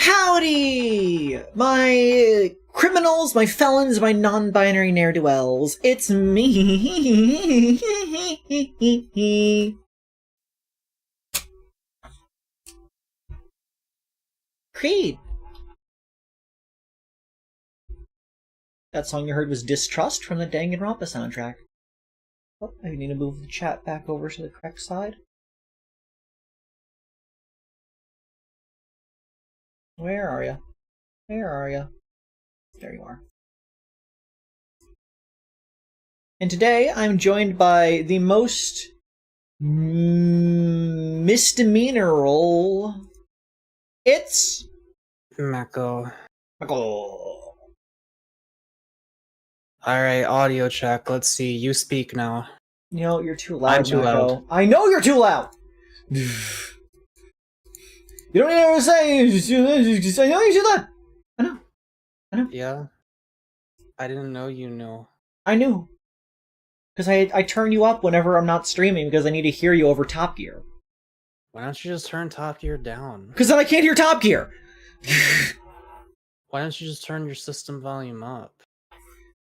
Howdy! My criminals, my felons, my non-binary ne'er-do-wells. It's me! Creed! That song you heard was Distrust from the Danganronpa soundtrack. Oh, I need to move the chat back over to the correct side. Where are you? Where are you? There you are. And today I'm joined by the most misdemeanoral. It's Mako. Mako. Alright, audio check. Let's see. You speak now. You know, you're too loud, I'm too Mako. loud. I know you're too loud! You don't need to say, I know you're too loud! I know. Yeah? I didn't know you knew. I knew. Because I turn you up whenever I'm not streaming because I need to hear you over Top Gear. Why don't you just turn Top Gear down? Because then I can't hear Top Gear! Why don't you just turn your system volume up?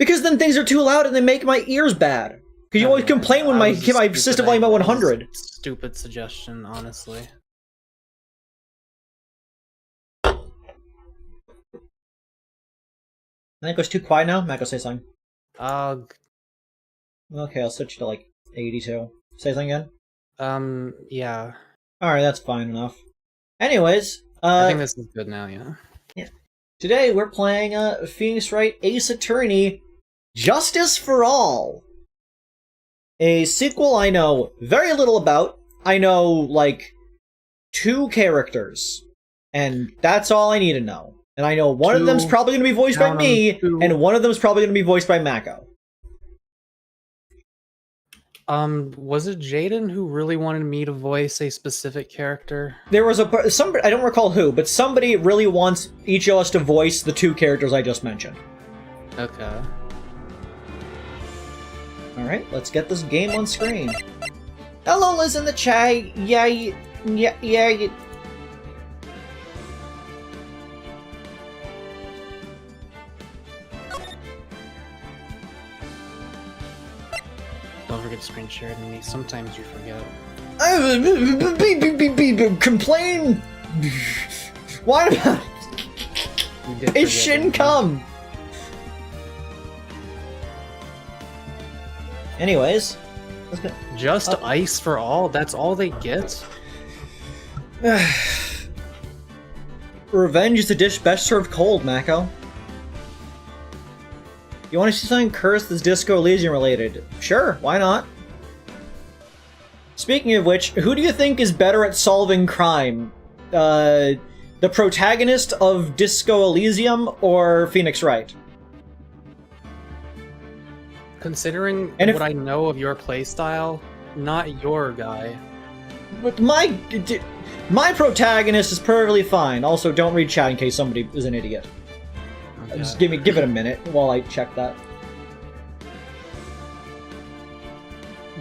Because then things are too loud and they make my ears bad. Because you always complain when my system volume at 100. Stupid suggestion, honestly. I think it goes too quiet now. Mako, say something. Okay, I'll switch to like 82. Say something again. Yeah. Alright, that's fine enough. Anyways, I think this is good now, yeah. Yeah. Today we're playing Phoenix Wright Ace Attorney Justice for All. A sequel I know very little about. I know, like, 2 characters. And that's all I need to know. And I know one of them's probably going to be voiced by me, and one of them's probably going to be voiced by Mako. Was it Jaden who really wanted me to voice a specific character? There was somebody, I don't recall who, but somebody really wants each of us to voice the 2 characters I just mentioned. Okay. Alright, let's get this game on screen. Hello, Liz in the chat. Yeah. Don't forget to screen share to me. Sometimes you forget. Complain! Why about it? It shouldn't come! Anyways, let's go. Just ice for all? That's all they get? Revenge is a dish best served cold, Mako. You want to see something cursed that's Disco Elysium related? Sure, why not? Speaking of which, who do you think is better at solving crime? The protagonist of Disco Elysium or Phoenix Wright? Considering what I know of your playstyle, not your guy. But my protagonist is perfectly fine. Also, don't read chat in case somebody is an idiot. Okay. Just give it a minute while I check that.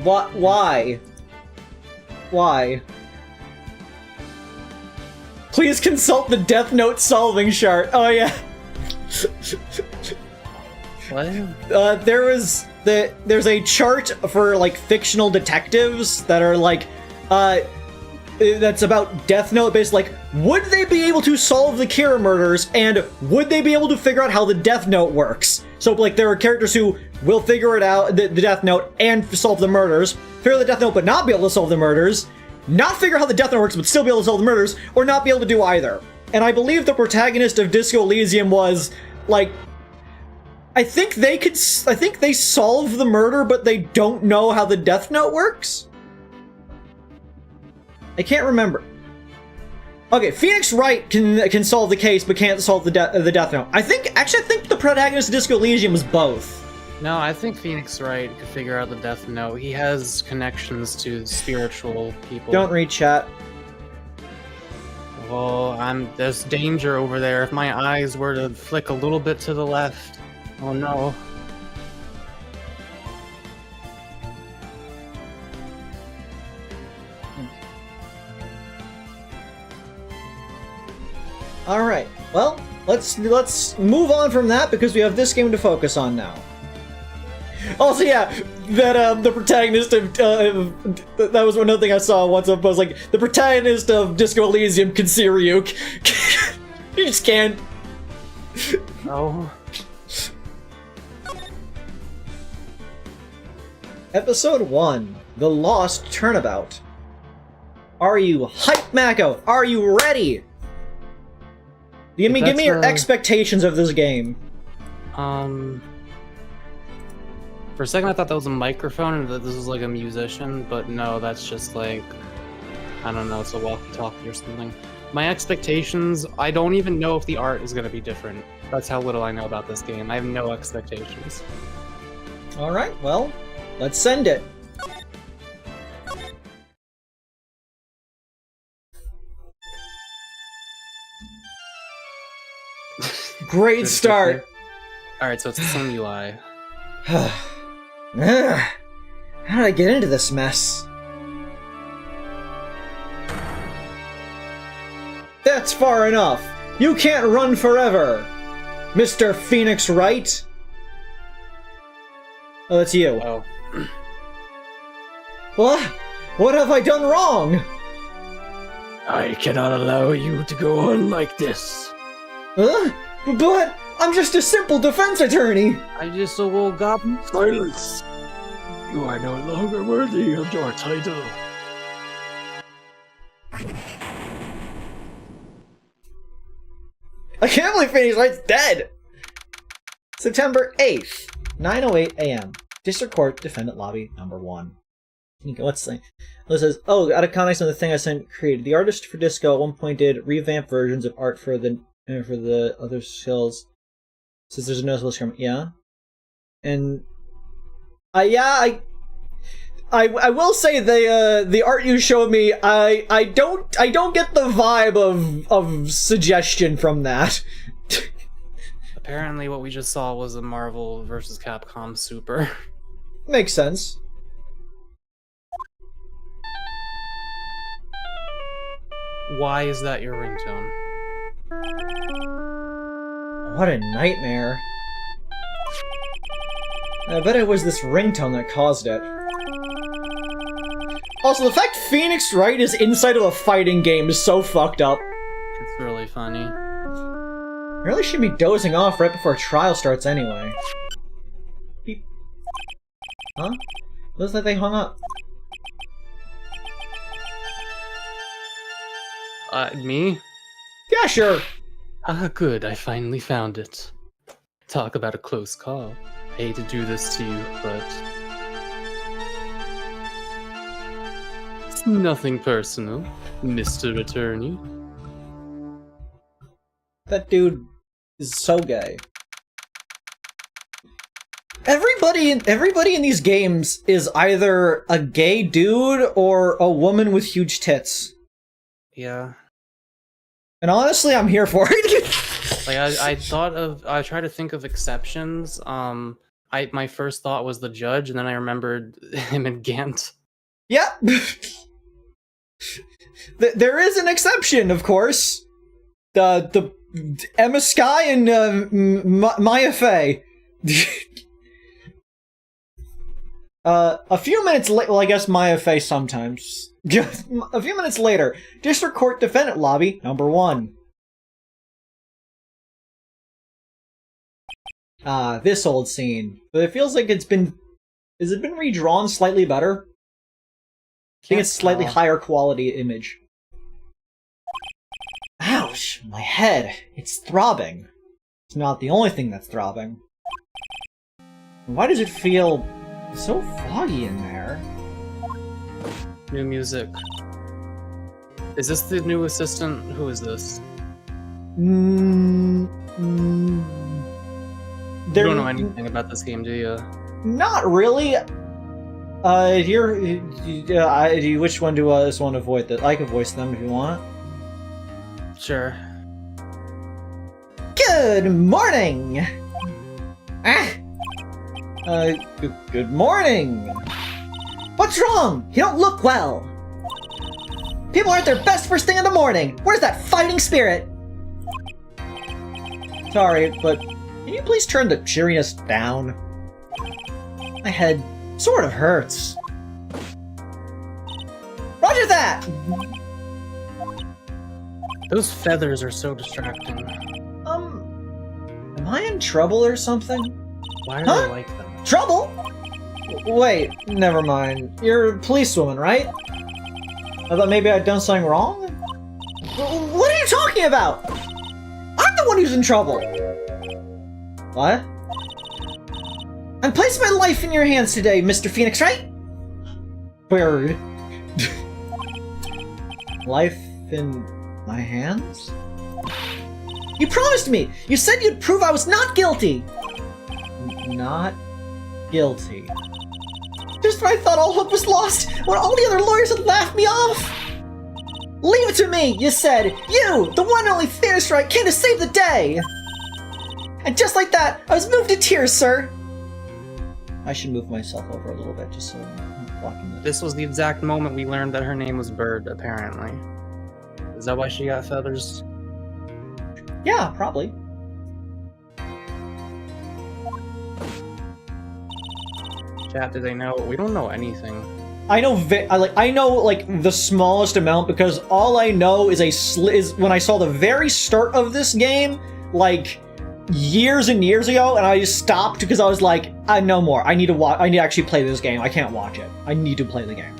What? Why? Why? Please consult the Death Note solving chart. Oh yeah. What? There's a chart for like fictional detectives that are like that's about Death Note based, like, would they be able to solve the Kira murders, and would they be able to figure out how the Death Note works? So, like, there are characters who will figure it out, the Death Note, and solve the murders, figure out the Death Note but not be able to solve the murders, not figure out how the Death Note works but still be able to solve the murders, or not be able to do either. And I believe the protagonist of Disco Elysium was, like, I think they solve the murder but they don't know how the Death Note works? I can't remember. Okay, Phoenix Wright can solve the case, but can't solve the Death Note. I think the protagonist of Disco Elysium was both. No, I think Phoenix Wright could figure out the Death Note. He has connections to spiritual people. Don't read chat. Well, there's danger over there. If my eyes were to flick a little bit to the left. Oh no. All right. Well, let's move on from that because we have this game to focus on now. Also, yeah, that the protagonist of that was another thing I saw once. I was like, the protagonist of Disco Elysium can see Ryuk. You just can't. Oh. Episode 1, The Lost Turnabout. Are you hyped, Mako? Are you ready? Give me your expectations of this game. For a second I thought that was a microphone and that this was like a musician, but no, that's just like, I don't know, it's a walkie-talkie or something. My expectations, I don't even know if the art is going to be different. That's how little I know about this game. I have no expectations. Alright, well, let's send it. Great start. Alright, so it's the same UI. How did I get into this mess? That's far enough! You can't run forever! Mr. Phoenix Wright? Oh, that's you. Oh. What have I done wrong? I cannot allow you to go on like this. Huh? But I'm just a simple defense attorney! I just woke up. Silence! You are no longer worthy of your title. I can't believe Phoenix Wright's dead! September 8th, 9:08 a.m. District Court, Defendant Lobby, number 1. Okay, let's see. It says, oh, out of context on the thing I sent created. The artist for Disco at one point did revamped versions of art for the other skills. Since there's a noticeable scrum, yeah. And I will say the art you showed me, I don't get the vibe of suggestion from that. Apparently what we just saw was a Marvel vs. Capcom Super. Makes sense. Why is that your ringtone? What a nightmare. I bet it was this ringtone that caused it. Also, the fact Phoenix Wright is inside of a fighting game is so fucked up. It's really funny. I really should be dozing off right before trial starts anyway. Beep. Huh? Looks like they hung up. Me? Yeah, sure. Ah, good, I finally found it. Talk about a close call. I hate to do this to you, but... it's nothing personal, Mr. Attorney. That dude is so gay. Everybody in these games is either a gay dude or a woman with huge tits. Yeah. And honestly, I'm here for it. Like, I tried to think of exceptions. My first thought was the judge, and then I remembered him in Gant. Yeah. There is an exception, of course. The Emma Sky and Maya Fey. A few minutes later, well, I guess Maya Fey sometimes. Just a few minutes later, District Court Defendant Lobby, number 1. This old scene. But it feels like it's been... Has it been redrawn slightly better? I think it's slightly higher quality image. Ouch! My head. It's throbbing. It's not the only thing that's throbbing. Why does it feel so foggy in there? New music. Is this the new assistant? Who is this? You don't know anything about this game, do you? Not really. Which one do I just want to avoid? I can voice them if you want. Sure. Good morning! Good morning! What's wrong? You don't look well! People aren't their best first thing in the morning! Where's that fighting spirit? Sorry, but can you please turn the cheeriness down? My head sort of hurts. Roger that! Those feathers are so distracting. Am I in trouble or something? Why are Huh? they like that? Trouble? Wait, never mind. You're a policewoman, right? I thought maybe I'd done something wrong? What are you talking about? I'm the one who's in trouble! What? I'm placing my life in your hands today, Mr. Phoenix, right? Weird. Life in my hands? You promised me! You said you'd prove I was not guilty! Not guilty. Just when I thought all hope was lost, when all the other lawyers had laughed me off! Leave it to me, you said! You, the one and only Phoenix Wright, came to save the day! And just like that, I was moved to tears, sir! I should move myself over a little bit, just so I'm not blocking this. This was the exact moment we learned that her name was Bird, apparently. Is that why she got feathers? Yeah, probably. Chat, do they know? We don't know anything. I know, I know like the smallest amount because all I know is is when I saw the very start of this game, like years and years ago, and I just stopped because I was like, I know more. I need to watch. I need to actually play this game. I can't watch it. I need to play the game.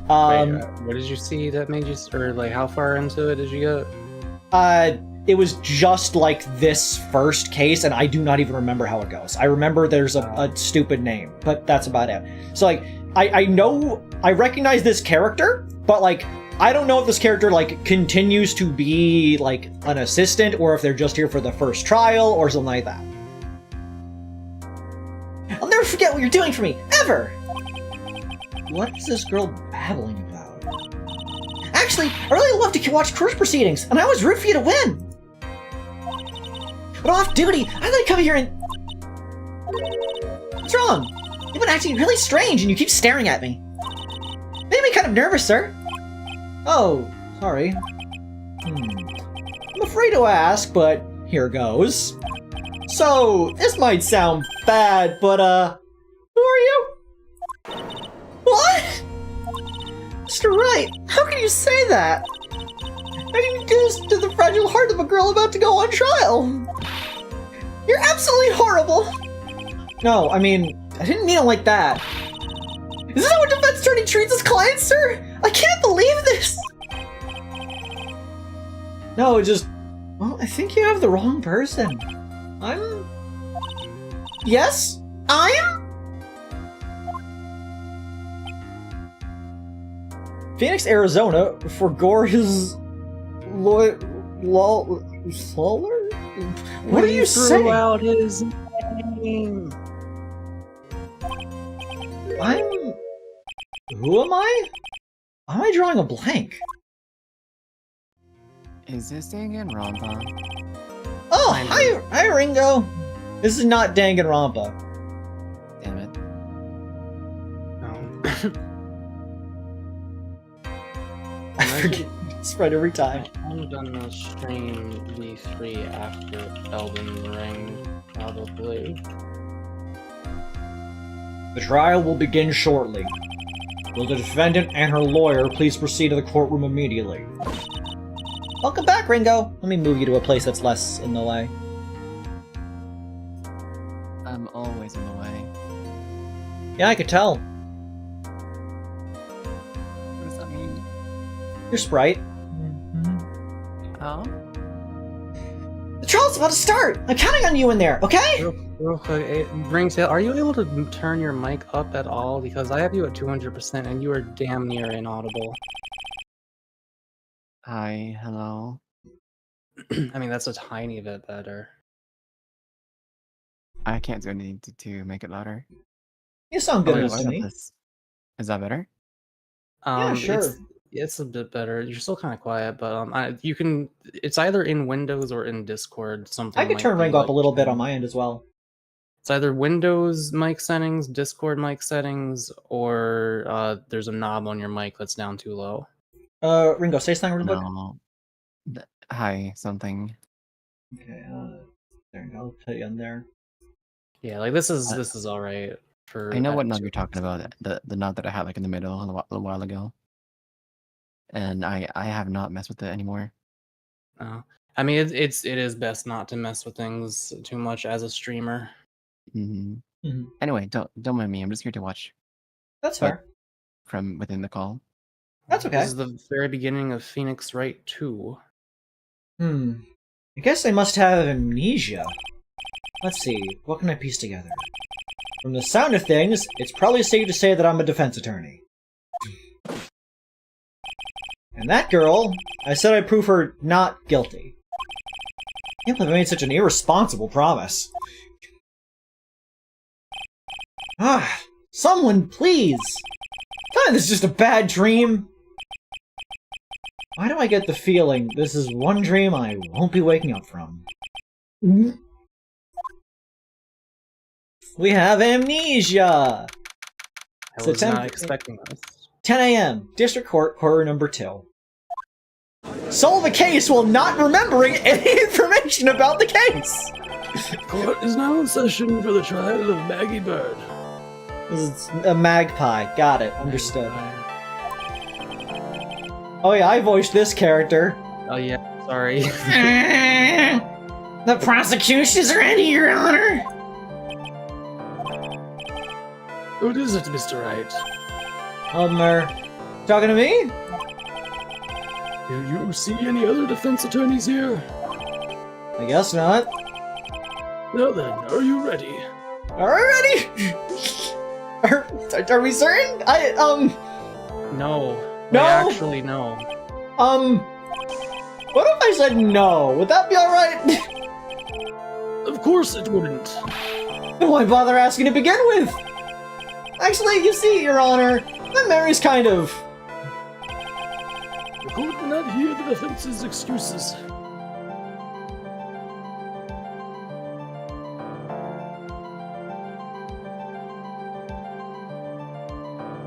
Wait, what did you see that made you, or like how far into it did you get? It was just like this first case, and I do not even remember how it goes. I remember there's a stupid name, but that's about it. So like, I know, I recognize this character, but like, I don't know if this character like continues to be like an assistant or if they're just here for the first trial or something like that. I'll never forget what you're doing for me, ever! What is this girl babbling about? Actually, I really love to watch court proceedings, and I always root for you to win! But off duty, I like coming here and... What's wrong? You've been acting really strange and you keep staring at me. Made me kind of nervous, sir. Oh, sorry. I'm afraid to ask, but here goes. So, this might sound bad, but, who are you? What? Mr. Wright, how can you say that? How can you do this to the fragile heart of a girl about to go on trial? You're absolutely horrible! No, I mean, I didn't mean it like that. Is this how a defense attorney treats his clients, sir? I can't believe this! No, it just... Well, I think you have the wrong person. I'm... Yes? I'm? Phoenix, Arizona, forgore his... Solar? What are you saying? Out his name. Who am I? Why am I drawing a blank? Is this Danganronpa? Oh, hi Ringo! This is not Danganronpa. Damn it. No. I forget. Spread every time. I'm gonna stream V3 after Elden Ring, probably. The trial will begin shortly. Will the defendant and her lawyer please proceed to the courtroom immediately? Welcome back, Ringo! Let me move you to a place that's less in the way. I'm always in the way. Yeah, I could tell. What does that mean? You're Sprite. Oh? The trial's about to start! I'm counting on you in there, okay? Real quick, Ringtail, are you able to turn your mic up at all? Because I have you at 200% and you are damn near inaudible. Hi, hello. I mean, that's a tiny bit better. I can't do anything to make it louder. You sound Oh, good wait, enough what to about me. this? Is that better? Yeah, sure. It's a bit better. You're still kind of quiet, but you can. It's either in Windows or in Discord. Something. I could turn Ringo up a little bit on my end as well. It's either Windows mic settings, Discord mic settings, or there's a knob on your mic that's down too low. Ringo, say something real quick. No. Hi, something. Okay, There, I'll put you in there. Yeah, like this is all right for. I know what knob attitude. you're talking about. The knob that I had like in the middle a little while ago. And I have not messed with it anymore. Oh. I mean, it is best not to mess with things too much as a streamer. Anyway, don't mind me. I'm just here to watch That's But- fair. from within the call. That's okay. This is the very beginning of Phoenix Wright 2. I guess I must have amnesia. Let's see, what can I piece together? From the sound of things, it's probably safe to say that I'm a defense attorney. And that girl, I said I'd prove her not guilty. I can't believe I made such an irresponsible promise. Someone please! Tell me this is just a bad dream. Why do I get the feeling this is one dream I won't be waking up from? We have amnesia! I So was not 10 expecting this. 10 a.m. District Court, Quarter Number 2. Solve a case while not remembering any information about the case! Court is now in session for the trial of Maggie Bird. This is a magpie. Got it. Understood. Oh yeah, I voiced this character. Oh yeah, sorry. The prosecution's ready, Your Honor! What is it, Mr. Wright? Talking to me? Do you see any other defense attorneys here? I guess not. Now then, are you ready? Alright, ready? Are we certain? No. No? Actually, no. What if I said no? Would that be alright? Of course it wouldn't. Then why bother asking to begin with? Actually, you see, Your Honor, my memory's kind of... The court will not hear the defense's excuses.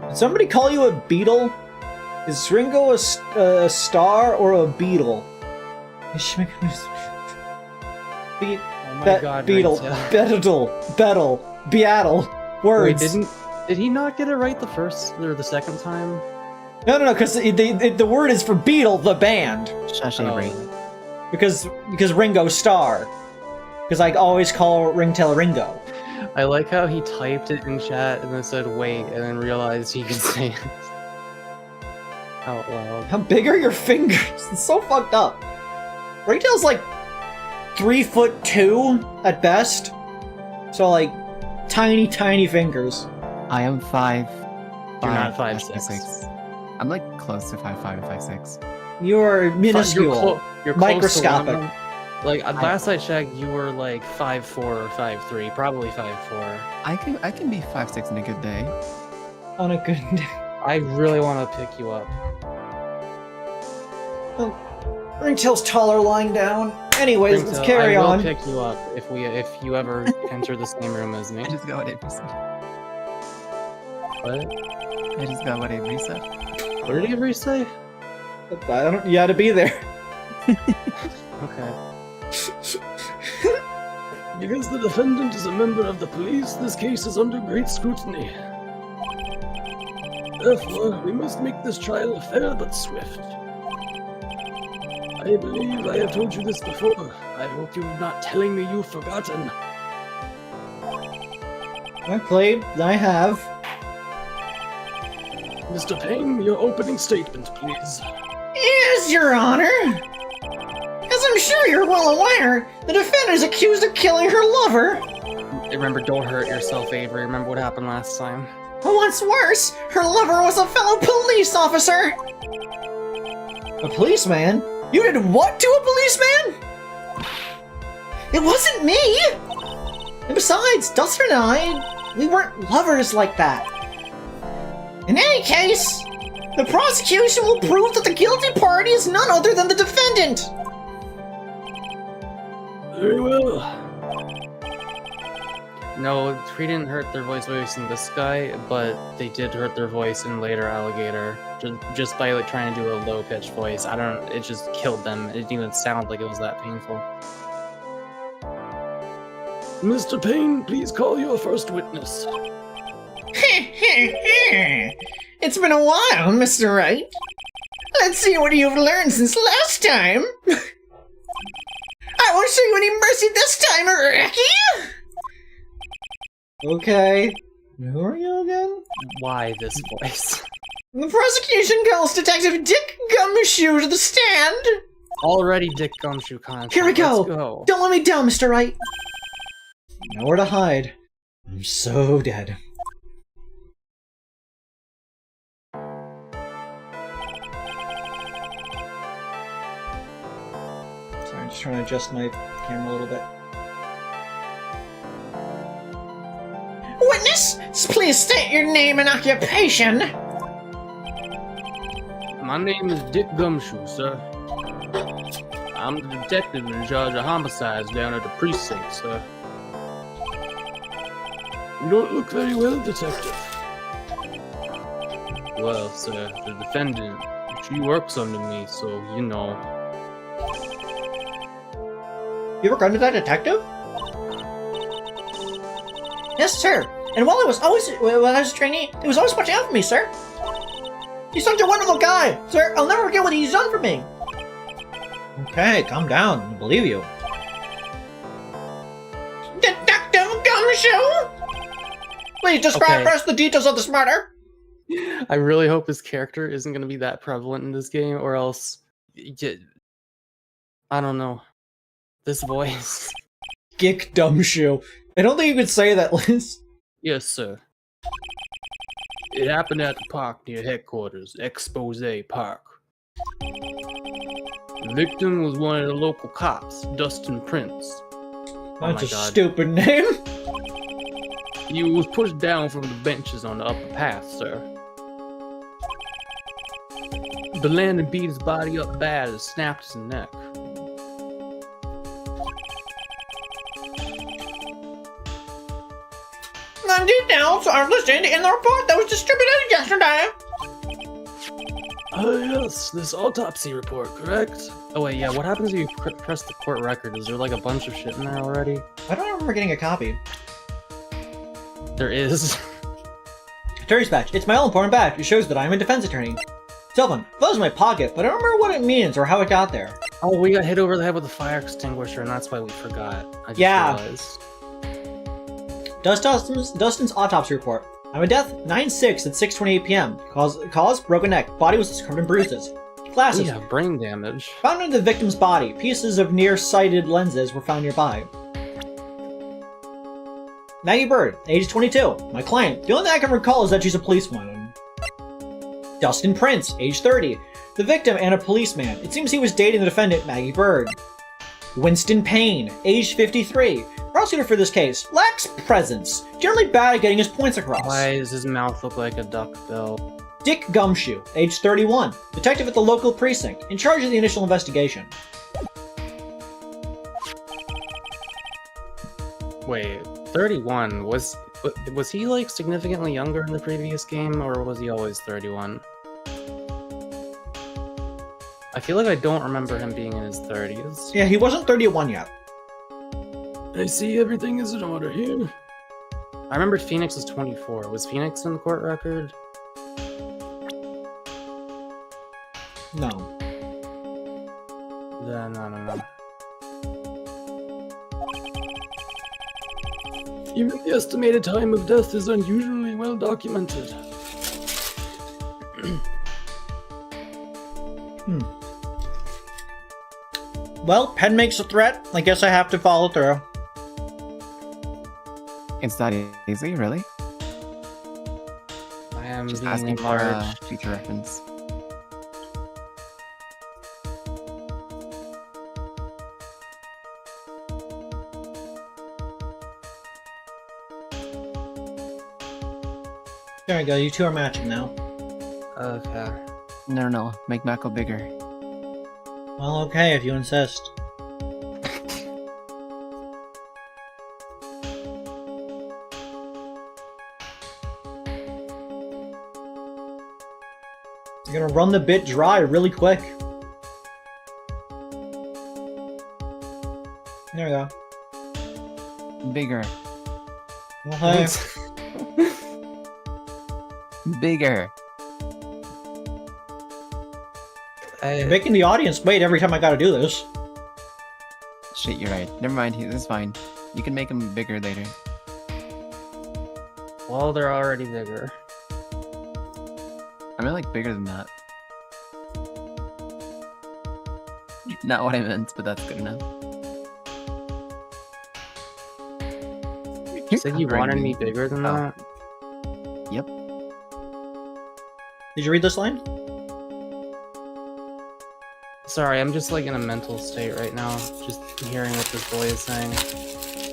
Did somebody call you a beetle? Is Ringo a star or a beetle? Be Oh my god, beetle, Rachel. beatle, words. Wait, did he not get it right the first or the second time? No, because the word is for beetle, the band. Shush, Oh. Avery. Because Ringo Starr. Because I always call Ringtail Ringo. I like how he typed it in chat and then said wait and then realized he could say it out loud. How big are your fingers? It's so fucked up. Ringtail's like 3'2" at best. So like tiny fingers. I am 5. You're not 5'6". I'm like close to 5'5" and 5'6". You are minuscule. You're close to Microscopic. one. Like last I checked, you were like 5'4" or 5'3", probably 5'4". I can be 5'6" in a good day. On a good day. I really want to pick you up. Ringtail's taller lying down. Anyways, let's Ringtail, carry I will on. pick you up if you ever enter the same room as me. I just got what Avery said. What? I just got what Avery said. What did Avery say? I don't. You had to be there. Okay. Because the defendant is a member of the police, this case is under great scrutiny. Therefore, we must make this trial fair but swift. I believe I have told you this before. I hope you're not telling me you've forgotten. Okay, I have. Mr. Payne, your opening statement, please. Yes, Your Honor. As I'm sure you're well aware, the defendant is accused of killing her lover. Remember, don't hurt yourself, Avery. Remember what happened last time. What's worse, her lover was a fellow police officer. A policeman? You did what to a policeman? It wasn't me! And besides, Dustin and I, we weren't lovers like that. In any case, the prosecution will prove that the guilty party is none other than the defendant. Very well. No, Tree didn't hurt their voice in this guy, but they did hurt their voice in later Alligator. Just by like trying to do a low-pitched voice. I don't. It just killed them. It didn't even sound like it was that painful. Mr. Payne, please call your first witness. It's been a while, Mr. Wright. Let's see what you've learned since last time. I won't show you any mercy this time, Ricky! Okay. Who are you again? Why this voice? The prosecution calls Detective Dick Gumshoe to the stand. Already Dick Gumshoe content. Here we go. Let's go. Don't let me down, Mr. Wright. Nowhere to hide. I'm so dead. Sorry, I'm just trying to adjust my camera a little bit. Witness, please state your name and occupation. My name is Dick Gumshoe, sir. I'm the detective in charge of homicides down at the precinct, sir. You don't look very well, detective. Well, sir, the defendant, she works under me, so, you know. You ever gone to that detective? Yes, sir. And while I was a trainee, he was always watching out for me, sir. He's such a wonderful guy, sir. I'll never forget what he's done for me. Okay, calm down. I believe you. Detective Gumshoe? Please describe for us the details of this murder. I really hope his character isn't going to be that prevalent in this game, or else, I don't know. This voice. Dick Gumshoe. I don't think you could say that, Liz. Yes, sir. It happened at the park near headquarters, Expose Park. The victim was one of the local cops, Dustin Prince. That's a God. stupid name. He was pushed down from the benches on the upper path, sir. The landing beat his body up bad and snapped his neck. The details are listed in the report that was distributed yesterday. Oh yes, this autopsy report, correct? Oh wait, yeah, what happens if you press the court record? Is there like a bunch of shit in there already? I don't remember getting a copy. There is. Attorney's badge. It's my all-important badge. It shows that I'm a defense attorney. Cell phone. That was in my pocket, but I don't remember what it means or how it got there. Oh, we got hit over the head with a fire extinguisher, and that's why we forgot. I just realized. Dustin's autopsy report. I'm a death 9/6 at 6:28 p.m. Cause broken neck. Body was covered in bruises. Glasses. Yeah, brain damage. Found in the victim's body. Pieces of nearsighted lenses were found nearby. Maggie Bird, age 22. My client. The only thing I can recall is that she's a policewoman. Dustin Prince, age 30. The victim and a policeman. It seems he was dating the defendant, Maggie Bird. Winston Payne, age 53. Prosecutor for this case. Lacks presence. Generally bad at getting his points across. Why does his mouth look like a duck bill? Dick Gumshoe, age 31. Detective at the local precinct. In charge of the initial investigation. Wait, 31. Was he like significantly younger in the previous game, or was he always 31? I feel like I don't remember him being in his 30s. Yeah, he wasn't 31 yet. I see everything is in order here. I remember Phoenix was 24. Was Phoenix in the court record? No. Then I don't know. Even the estimated time of death is unusually well documented. Well, Penn makes a threat. I guess I have to follow through. It's that easy, really? I am Just being asking for a enlarged. future reference. There we go, you two are matching now. Okay. No. Make Mako bigger. Well, okay, if you insist. You're gonna run the bit dry really quick. There we go. Bigger. Well, hey, Bigger. you're making the audience wait every time I gotta do this. Shit, you're right. Never mind. This is fine. You can make them bigger later. Well, they're already bigger. I mean, like bigger than that. Not what I meant, but that's good enough. You said you wanted me bigger than that? Yep. Did you read this line? Sorry, I'm just like in a mental state right now, just hearing what this boy is saying.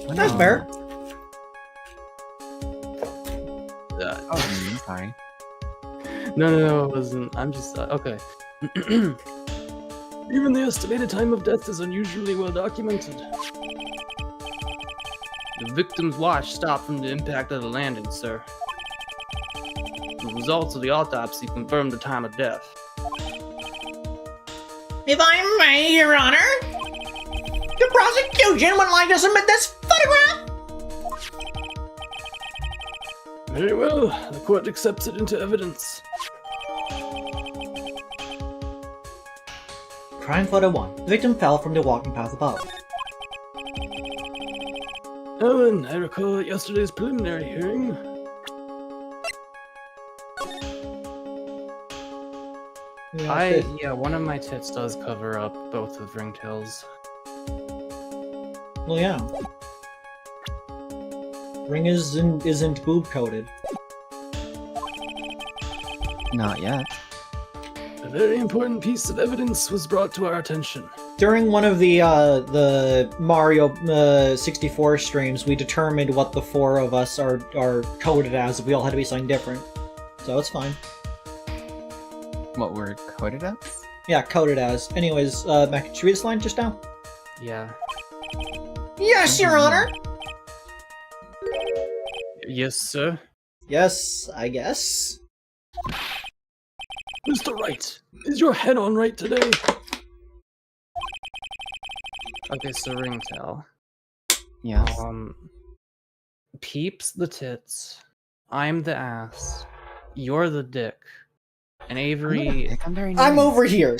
That's fair. Oh, I'm sorry. No, it wasn't. I'm just okay. Even the estimated time of death is unusually well documented. The victim's watch stopped from the impact of the landing, sir. The results of the autopsy confirmed the time of death. If I may, Your Honor, the prosecution would like to submit this photograph. Very well, the court accepts it into evidence. Crime photo 1. The victim fell from the walking path above. Ellen, I recall at yesterday's preliminary hearing. Yeah, one of my tits does cover up both of Ringtail's. Well, yeah. Ring isn't boob coated. Not yet. A very important piece of evidence was brought to our attention. During one of the Mario 64 streams, we determined what the four of us are coded as. We all had to be something different, so it's fine. What we're coded as? Yeah, coded as. Anyways, Mac, did you read this line just now? Yeah. Yes, Your Honor. Yes, sir. Yes, I guess. Mr. Wright, is your head on right today? Okay, so Ringtail. Yes. Peeps the tits. I'm the ass. You're the dick. And Avery. I'm very nice. I'm over here.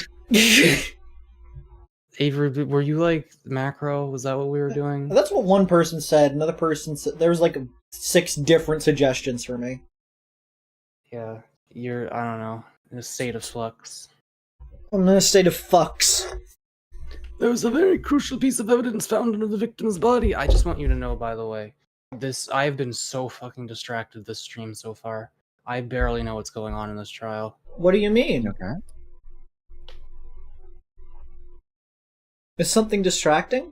Avery, were you like macro? Was that what we were doing? That's what one person said. Another person said there was like 6 different suggestions for me. Yeah, you're. I don't know. In a state of flux. I'm in a state of fucks. There was a very crucial piece of evidence found under the victim's body. I just want you to know, by the way, I've been so fucking distracted this stream so far. I barely know what's going on in this trial. What do you mean? Okay. Is something distracting?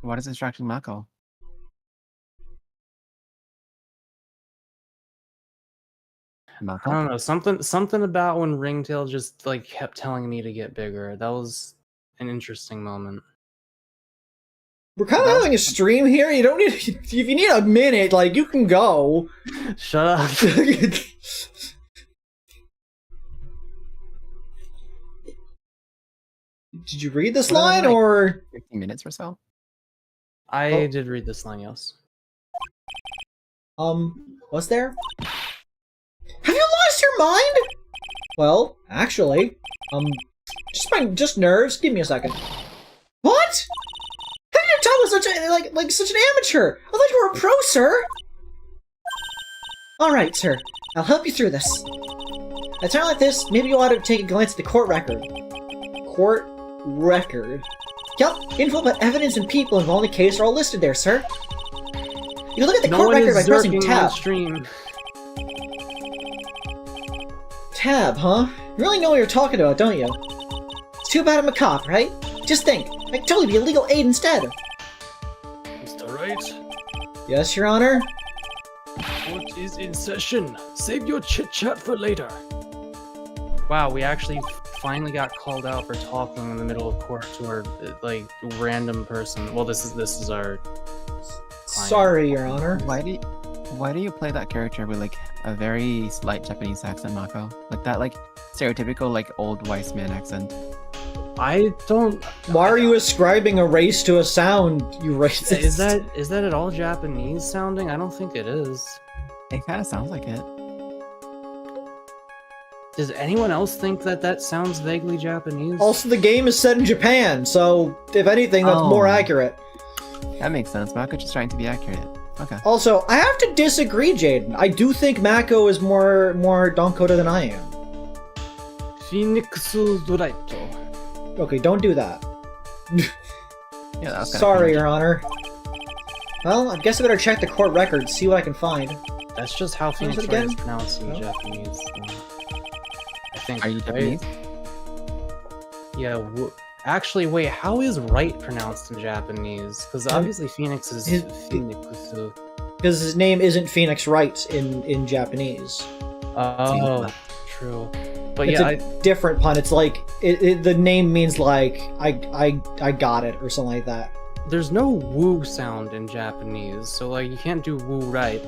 What is distracting Mako? I don't know, something about when Ringtail just like kept telling me to get bigger. That was an interesting moment. We're kind of having a stream here. You don't need. If you need a minute, like you can go. Shut up. Did you read this line or 15 minutes or so? I did read this line, yes. Was there? Have you lost your mind? Well, actually, just nerves. Give me a second. What? How did you tell me such a such an amateur? I thought you were a pro, sir. All right, sir. I'll help you through this. At a time like this, maybe you ought to take a glance at the court record. Court record. Yep, info about evidence and people involved in the case are all listed there, sir. You can look at the court record by pressing tab. Stream. Tab, huh? You really know what you're talking about, don't you? It's too bad I'm a cop, right? Just think, I could totally be a legal aid instead. Mr. Wright, Yes, Your Honor? court is in session. Save your chit-chat for later. Wow, we actually finally got called out for talking in the middle of court to our like random person. Well, this is our client. Sorry, Your Honor. Why do you play that character with like a very slight Japanese accent, Mako? Like that like stereotypical like old wise man accent. I don't. Why are you ascribing a race to a sound, you racist? Is that at all Japanese sounding? I don't think it is. It kind of sounds like it. Does anyone else think that sounds vaguely Japanese? Also, the game is set in Japan, so if anything, that's more accurate. That makes sense. Mako's just trying to be accurate. Okay. Also, I have to disagree, Jaden. I do think Mako is more Donkoda than I am. Phoenix Doraito. Okay, don't do that. Yeah, that's kinda Sorry, cringe. Your Honor. Well, I guess I better check the court records, see what I can find. That's just how Phoenix it Wright is again? pronounced in Oh. Japanese. I think. Are you right? Japanese? Yeah. Actually, wait. How is right pronounced in Japanese? Because obviously Phoenix is Phoenix. Because his name isn't Phoenix Wright in Japanese. Oh, true. But It's yeah, a different pun. It's like the name means like I got it or something like that. there's no woo sound in Japanese, so like you can't do woo right.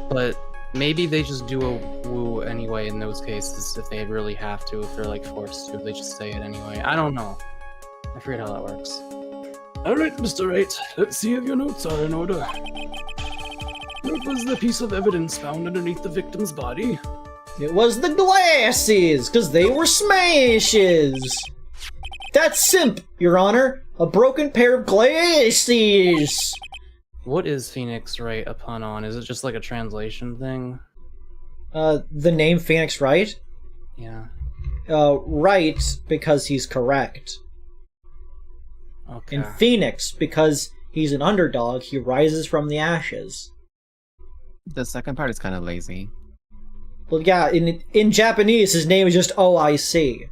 But maybe they just do a woo anyway in those cases if they really have to. If they're like forced to, they just say it anyway. I don't know. I forget how that works. Alright, Mr. Wright, let's see if your notes are in order. What was the piece of evidence found underneath the victim's body? It was the glasses, because they were smashes. That's simp, Your Honor. A broken pair of glasses. What is Phoenix Wright a pun on? Is it just like a translation thing? The name Phoenix Wright? Yeah. Right, because he's correct. Okay. And Phoenix, because he's an underdog, he rises from the ashes. The second part is kind of lazy. Well, yeah, in Japanese, his name is just OIC.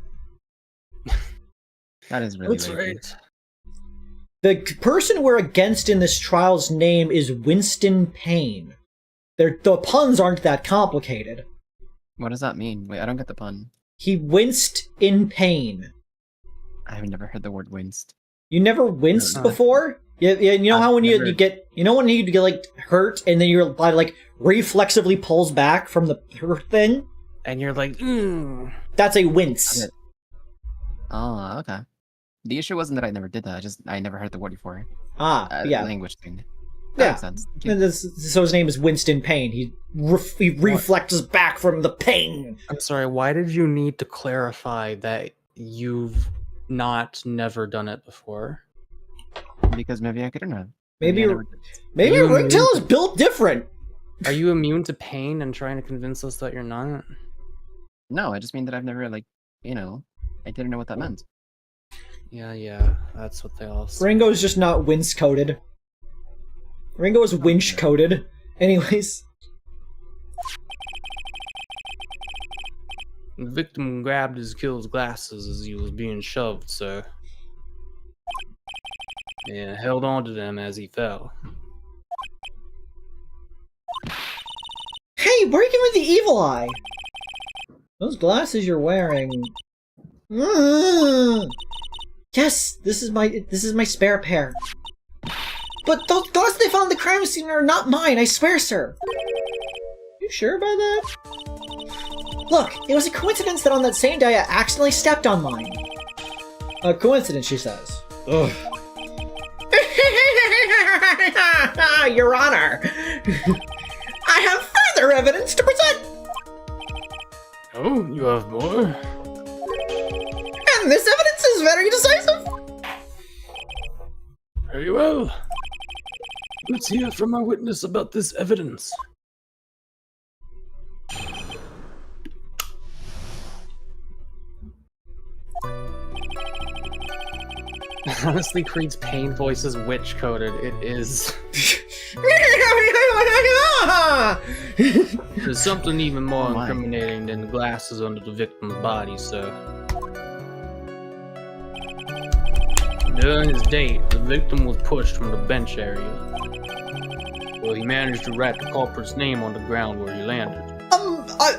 That is really That's lazy. right. The person we're against in this trial's name is Winston Payne. The puns aren't that complicated. What does that mean? Wait, I don't get the pun. He winced in pain. I've never heard the word winced. You never winced Uh-uh. before? Yeah, you know I've how when never- you get, you know when you get like hurt and then your body like reflexively pulls back from the hurt thing? And you're like, That's a wince. Okay. Oh, okay. The issue wasn't that I never did that. I never heard the word before. Yeah. Language thing. Yeah. That makes sense. Thank you. And so his name is Winston Payne. He reflexes back from the pain. I'm sorry, why did you need to clarify that you've never done it before? Because maybe I couldn't have. Maybe I never did. maybe You Ringtail is built different. Are you immune to pain and trying to convince us that you're not? No, I just mean that I've never I didn't know what that meant. Yeah, that's what they all say. Ringo's just not wince coated. Ringo is winch coated. Anyways. The victim grabbed his kill's glasses as he was being shoved, sir. And held on to them as he fell. Hey, where are you getting the evil eye? Those glasses you're wearing. Yes, this is my spare pair. But those glasses they found in the crime scene are not mine, I swear, sir. You sure about that? Look, it was a coincidence that on that same day I accidentally stepped on mine. A coincidence, she says. Ugh. Your Honor, I have further evidence to present. Oh, you have more? And this evidence is very decisive. Very well. Let's hear from our witness about this evidence. Honestly, Creed's pain voice is witch coded. It is. There's something even more Oh my. incriminating than the glasses under the victim's body, sir. During his date, the victim was pushed from the bench area. Well, he managed to write the culprit's name on the ground where he landed.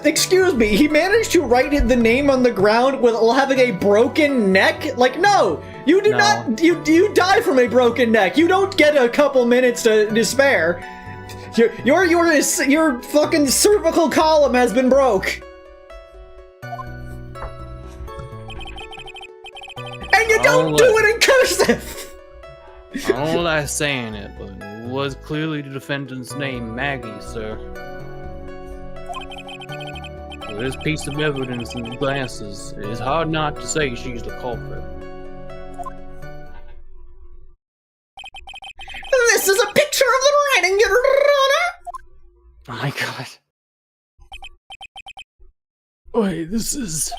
Excuse me, he managed to write the name on the ground with having a broken neck? Like, no, you do No. not, you die from a broken neck. You don't get a couple minutes to spare. Your fucking cervical column has been broke. And you don't do it in cursive! I don't like saying it, but it was clearly the defendant's name, Maggie, sir. With this piece of evidence in the glasses, it is hard not to say she's the culprit. This is a picture of the writing, Your Honor! Oh my god. Wait, this is...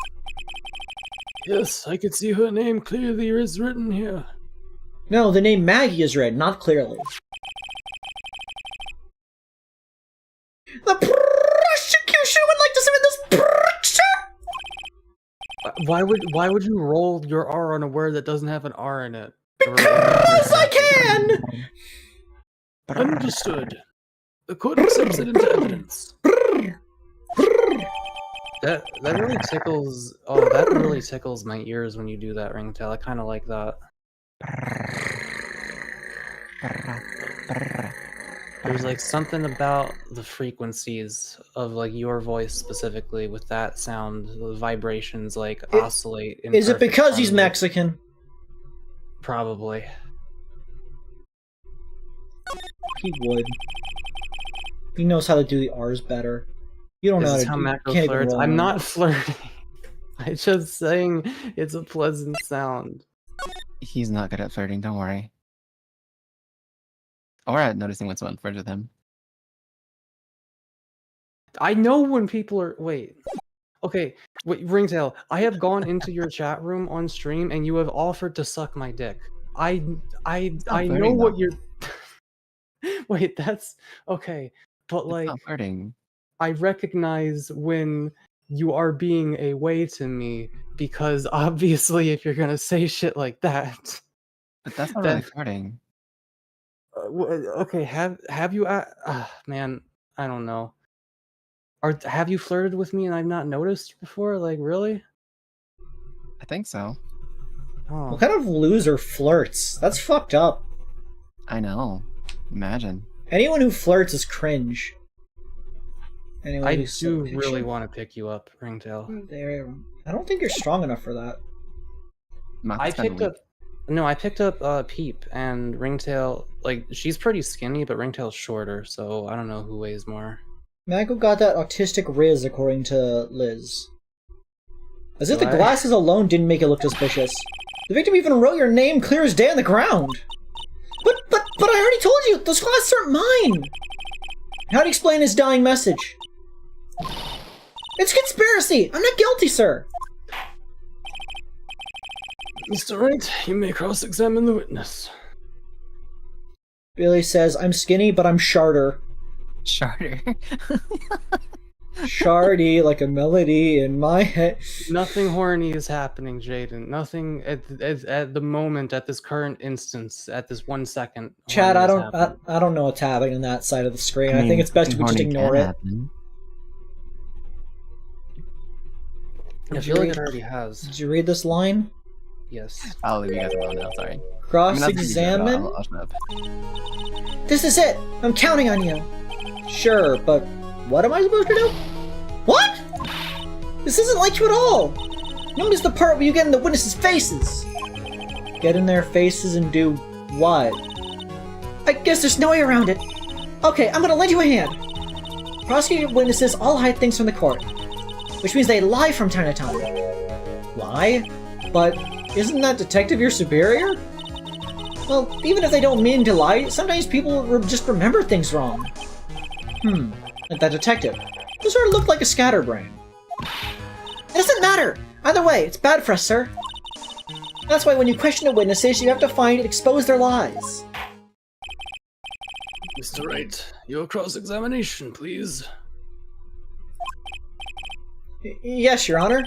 Yes, I can see her name clearly is written here. No, the name Maggie is read, not clearly. The prosecution would like to submit this picture! Why would you roll your R on a word that doesn't have an R in it? Because I can! Understood. The court accepts it into evidence. That really tickles. Oh, that really tickles my ears when you do that, Ringtail. I kind of like that. There's like something about the frequencies of like your voice specifically with that sound. The vibrations like oscillate. In Is it perfect because he's harmony. Mexican? Probably. He would. He knows how to do the R's better. You don't know This is how how to do Mako can't even flirts. roll I'm one. not flirting. I'm just saying it's a pleasant sound. He's not good at flirting, don't worry. Or at noticing when someone flirts with him. I know when people are wait. Okay, wait, Ringtail, I have gone into your chat room on stream and you have offered to suck my dick. I know flirting, what though. you're Wait, that's okay. But It's like not flirting. I recognize when you are being a way to me because obviously if you're going to say shit like that. But that's not Then- really flirting. Okay, have you man, I don't know. Have you flirted with me and I've not noticed before? Like, really? I think so. Oh. What kind of loser flirts? That's fucked up. I know. Imagine. Anyone who flirts is cringe. Anyone I who's do so really bitchy. want to pick you up, Ringtail. There. I don't think you're strong enough for that. I picked up Peep and Ringtail. Like, she's pretty skinny, but Ringtail's shorter, so I don't know who weighs more. Mako got that autistic riz, according to Liz. As if the What? glasses alone didn't make it look suspicious. The victim even wrote your name clear as day on the ground. But I already told you, those glasses aren't mine! How do you explain his dying message? It's conspiracy! I'm not guilty, sir! Mr. Wright, you may cross-examine the witness. Billy says, I'm skinny, but I'm sharder. Charter. Shardy, like a melody in my head. Nothing horny is happening, Jaden. Nothing at the moment, at this current instance, at this 1 second. Chad, horny I is happening. don't know what's happening on that side of the screen. I think it's best if we just ignore it. I feel like it already has. Did you read this line? Yes. I'll leave you guys alone now, sorry. Cross-examine? I'll shut up. This is it! I'm counting on you! Sure, but what am I supposed to do? What? This isn't like you at all! Notice the part where you get in the witnesses' faces! Get in their faces and do what? I guess there's no way around it. Okay, I'm gonna lend you a hand. Prosecuted witnesses all hide things from the court, which means they lie from time to time. Lie? But isn't that detective your superior? Well, even if they don't mean to lie, sometimes people just remember things wrong. Like that detective. Who sort of looked like a scatterbrain. It doesn't matter! Either way, it's bad for us, sir. That's why when you question the witnesses, you have to find and expose their lies. Mr. Wright, your cross-examination, please. Yes, Your Honor.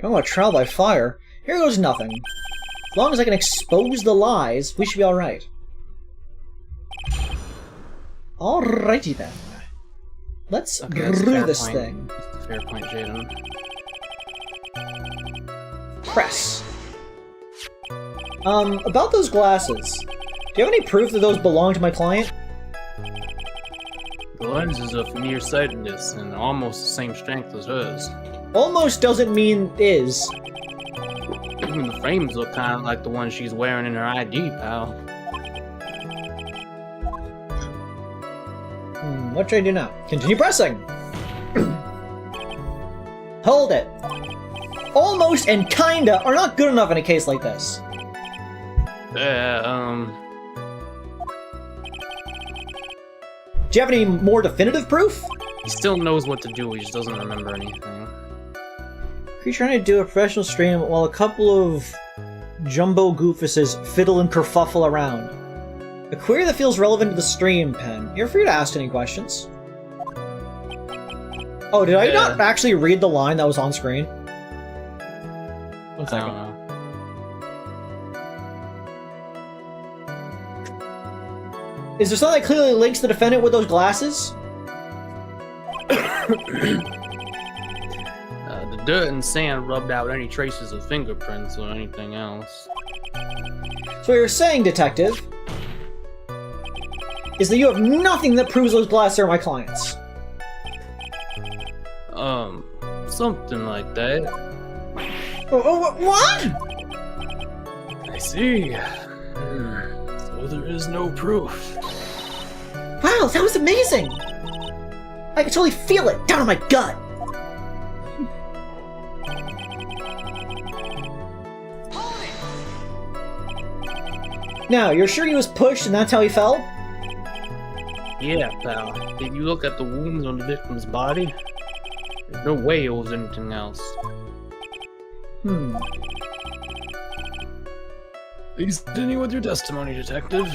Don't want to trial by fire. Here goes nothing. As long as I can expose the lies, we should be alright. Alrighty then. Let's Okay, that's a brew fair this point. thing. That's a fair point, Jaden. Press. About those glasses. Do you have any proof that those belong to my client? The lenses are for nearsightedness and almost the same strength as hers. Almost doesn't mean is. Even the frames look kind of like the one she's wearing in her ID, pal. What should I do now? Continue pressing! Hold it! Almost and kinda are not good enough in a case like this. Do you have any more definitive proof? He still knows what to do, he just doesn't remember anything. You're trying to do a professional stream while a couple of jumbo goofuses fiddle and kerfuffle around. A query that feels relevant to the stream, Pen. You're free to ask any questions. Oh, did I not actually read the line that was on screen? One I second. don't know. Is there something that clearly links the defendant with those glasses? The dirt and sand rubbed out any traces of fingerprints or anything else. So what you're saying, Detective, is that you have nothing that proves those glasses are my clients. Something like that. What? I see. So there is no proof. Wow, that was amazing! I can totally feel it down in my gut! Now, you're sure he was pushed and that's how he fell? Yeah, pal. If you look at the wounds on the victim's body, there's no way it was anything else. Please continue with your testimony, Detective.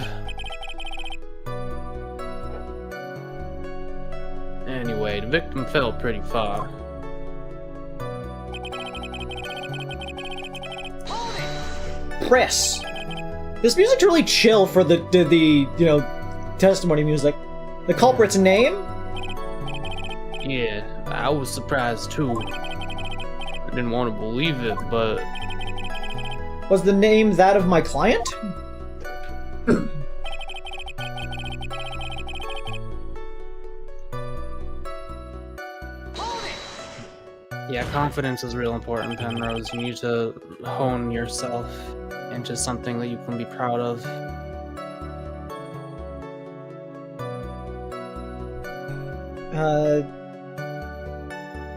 Anyway, the victim fell pretty far. Press! This music's really chill for the testimony music. The culprit's name? Yeah, I was surprised too. I didn't want to believe it, but Was the name that of my client? Yeah, confidence is real important, Penrose. You need to hone yourself into something that you can be proud of.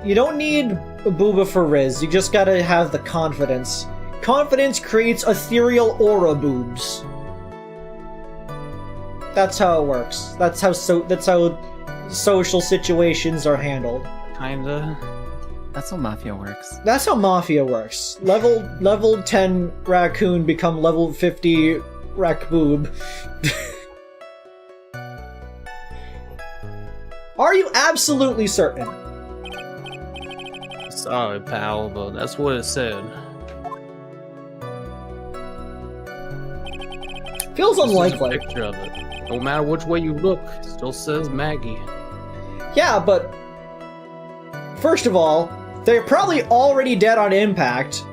You don't need Booba for Riz, you just gotta have the confidence. Confidence creates ethereal aura boobs. That's how it works. That's how social situations are handled. Kinda. That's how Mafia works. That's how Mafia works. Level 10 raccoon become level 50 rack boob. Are you absolutely certain? sorry, pal, but that's what it said. Feels This is a unlikely. picture of it. No matter which way you look, it still says Maggie. Yeah, but first of all, they're probably already dead on impact,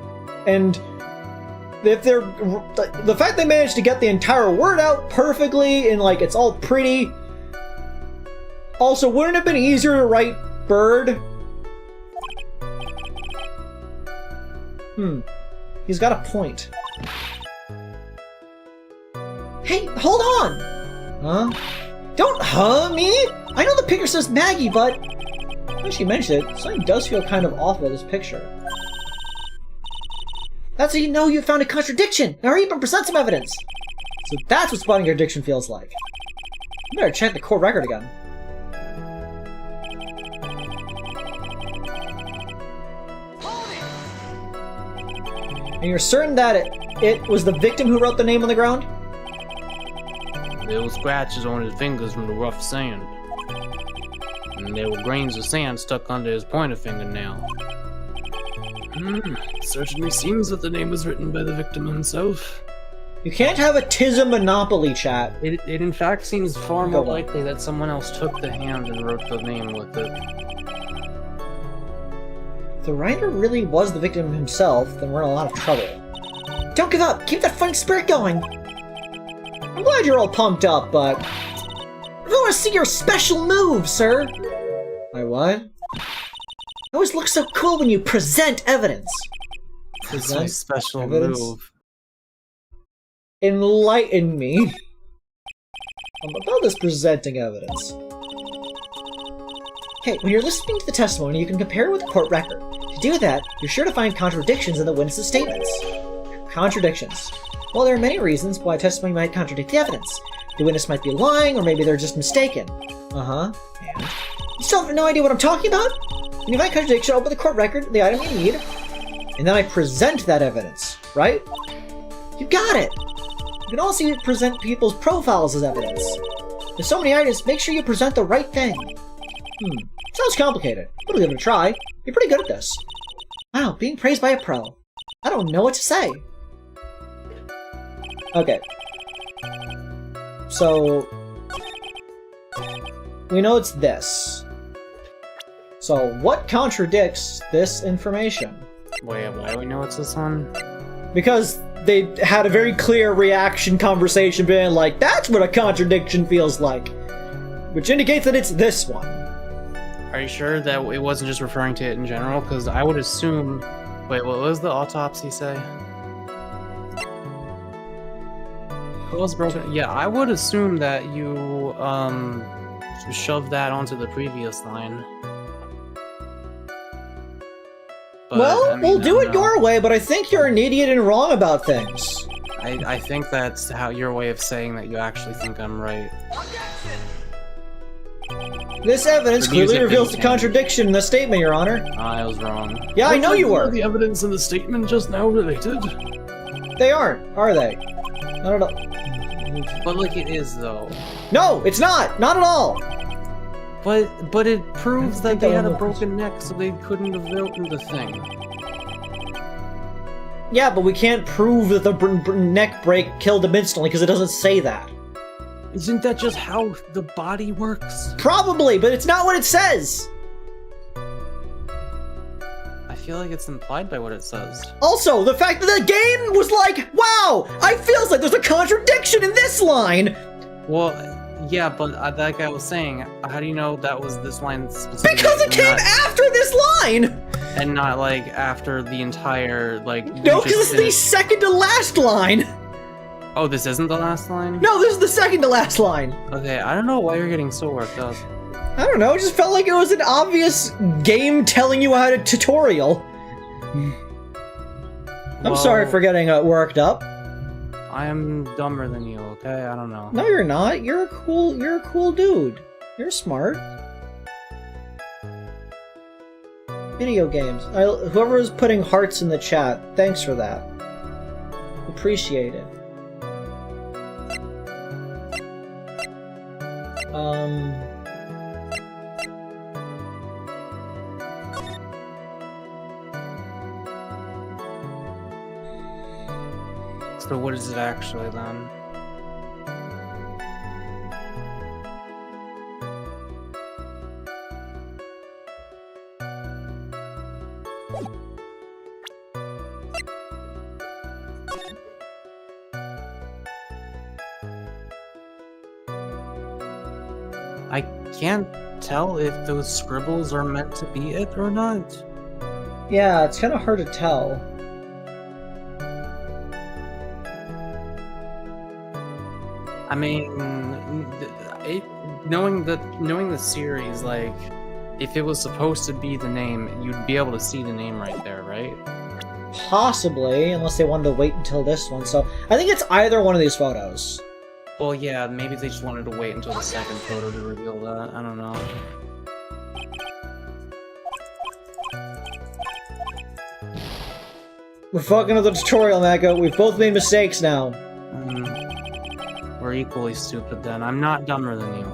and if they're the fact they managed to get the entire word out perfectly and like it's all pretty. Also, wouldn't it have been easier to write bird? He's got a point. Hey, hold on! Huh? Don't me! I know the picture says Maggie, but now she mentioned it, something does feel kind of off about this picture. That's how you know you found a contradiction! Now hurry up and present some evidence! So that's what spotting your addiction feels like. You better check the court record again. And you're certain that it was the victim who wrote the name on the ground? There were scratches on his fingers from the rough sand. And there were grains of sand stuck under his pointer fingernail. It certainly seems that the name was written by the victim himself. You can't have a TISM monopoly, chat. It in fact seems far Go more on. likely that someone else took the hand and wrote the name with it. If the writer really was the victim himself, then we're in a lot of trouble. Don't give up! Keep that fighting spirit going! I'm glad you're all pumped up, but I want to see your special move, sir! My what? You always look so cool when you present evidence. That's my Present special evidence? move. Enlighten me. About this presenting evidence. Okay, when you're listening to the testimony, you can compare it with the court record. To do that, you're sure to find contradictions in the witness's statements. Contradictions. Well, there are many reasons why testimony might contradict the evidence. The witness might be lying, or maybe they're just mistaken. And? You still have no idea what I'm talking about? When you find contradiction, open the court record, the item you need, and then I present that evidence, right? You got it! You can also present people's profiles as evidence. There's so many items, make sure you present the right thing. Sounds complicated, but we'll give it a try. You're pretty good at this. Wow, being praised by a pro. I don't know what to say. Okay. So... we know it's this. So, what contradicts this information? Wait, why do we know it's this one? Because they had a very clear reaction conversation being like, that's what a contradiction feels like. Which indicates that it's this one. Are you sure that it wasn't just referring to it in general? Because I would assume... Wait, what was the autopsy say? What was broken? Yeah, I would assume that you, shoved that onto the previous line. But, Well, I mean, we'll do I it don't know. your way, but I think you're an idiot and wrong about things. I think that's how your way of saying that you actually think I'm right. This evidence The clearly music reveals the didn't change. contradiction in the statement, Your Honor. I was wrong. Yeah, I know you were. The evidence in the statement just now related. They aren't, are they? Not at all. But like it is though. No, it's not! Not at all! But it proves that think they that had a one was- broken neck, so they couldn't have written the thing. Yeah, but we can't prove that the neck break killed him instantly because it doesn't say that. Isn't that just how the body works? Probably, but it's not what it says! I feel like it's implied by what it says. Also, the fact that the game was like, wow, I feels like there's a contradiction in this line! Well, yeah, but like I was saying, how do you know that was this line specifically? Because it came after this line! And not like after the entire, like... No, you because just it's the finished- second to last line! Oh, this isn't the last line? No, this is the second to last line! Okay, I don't know why you're getting so worked up. I don't know, it just felt like it was an obvious game telling you how to tutorial. I'm sorry for getting worked up. I am dumber than you, okay? I don't know. No, you're not. You're a cool dude. You're smart. Video games. Whoever was putting hearts in the chat, thanks for that. Appreciate it. So what is it actually then? I can't tell if those scribbles are meant to be it or not. Yeah, it's kind of hard to tell. I mean, knowing the series, like, if it was supposed to be the name, you'd be able to see the name right there, right? Possibly, unless they wanted to wait until this one. So I think it's either one of these photos. Well, yeah, maybe they just wanted to wait until the second photo to reveal that. I don't know. We're fucking with the tutorial, Mako. We've both made mistakes now. We're equally stupid then. I'm not dumber than you.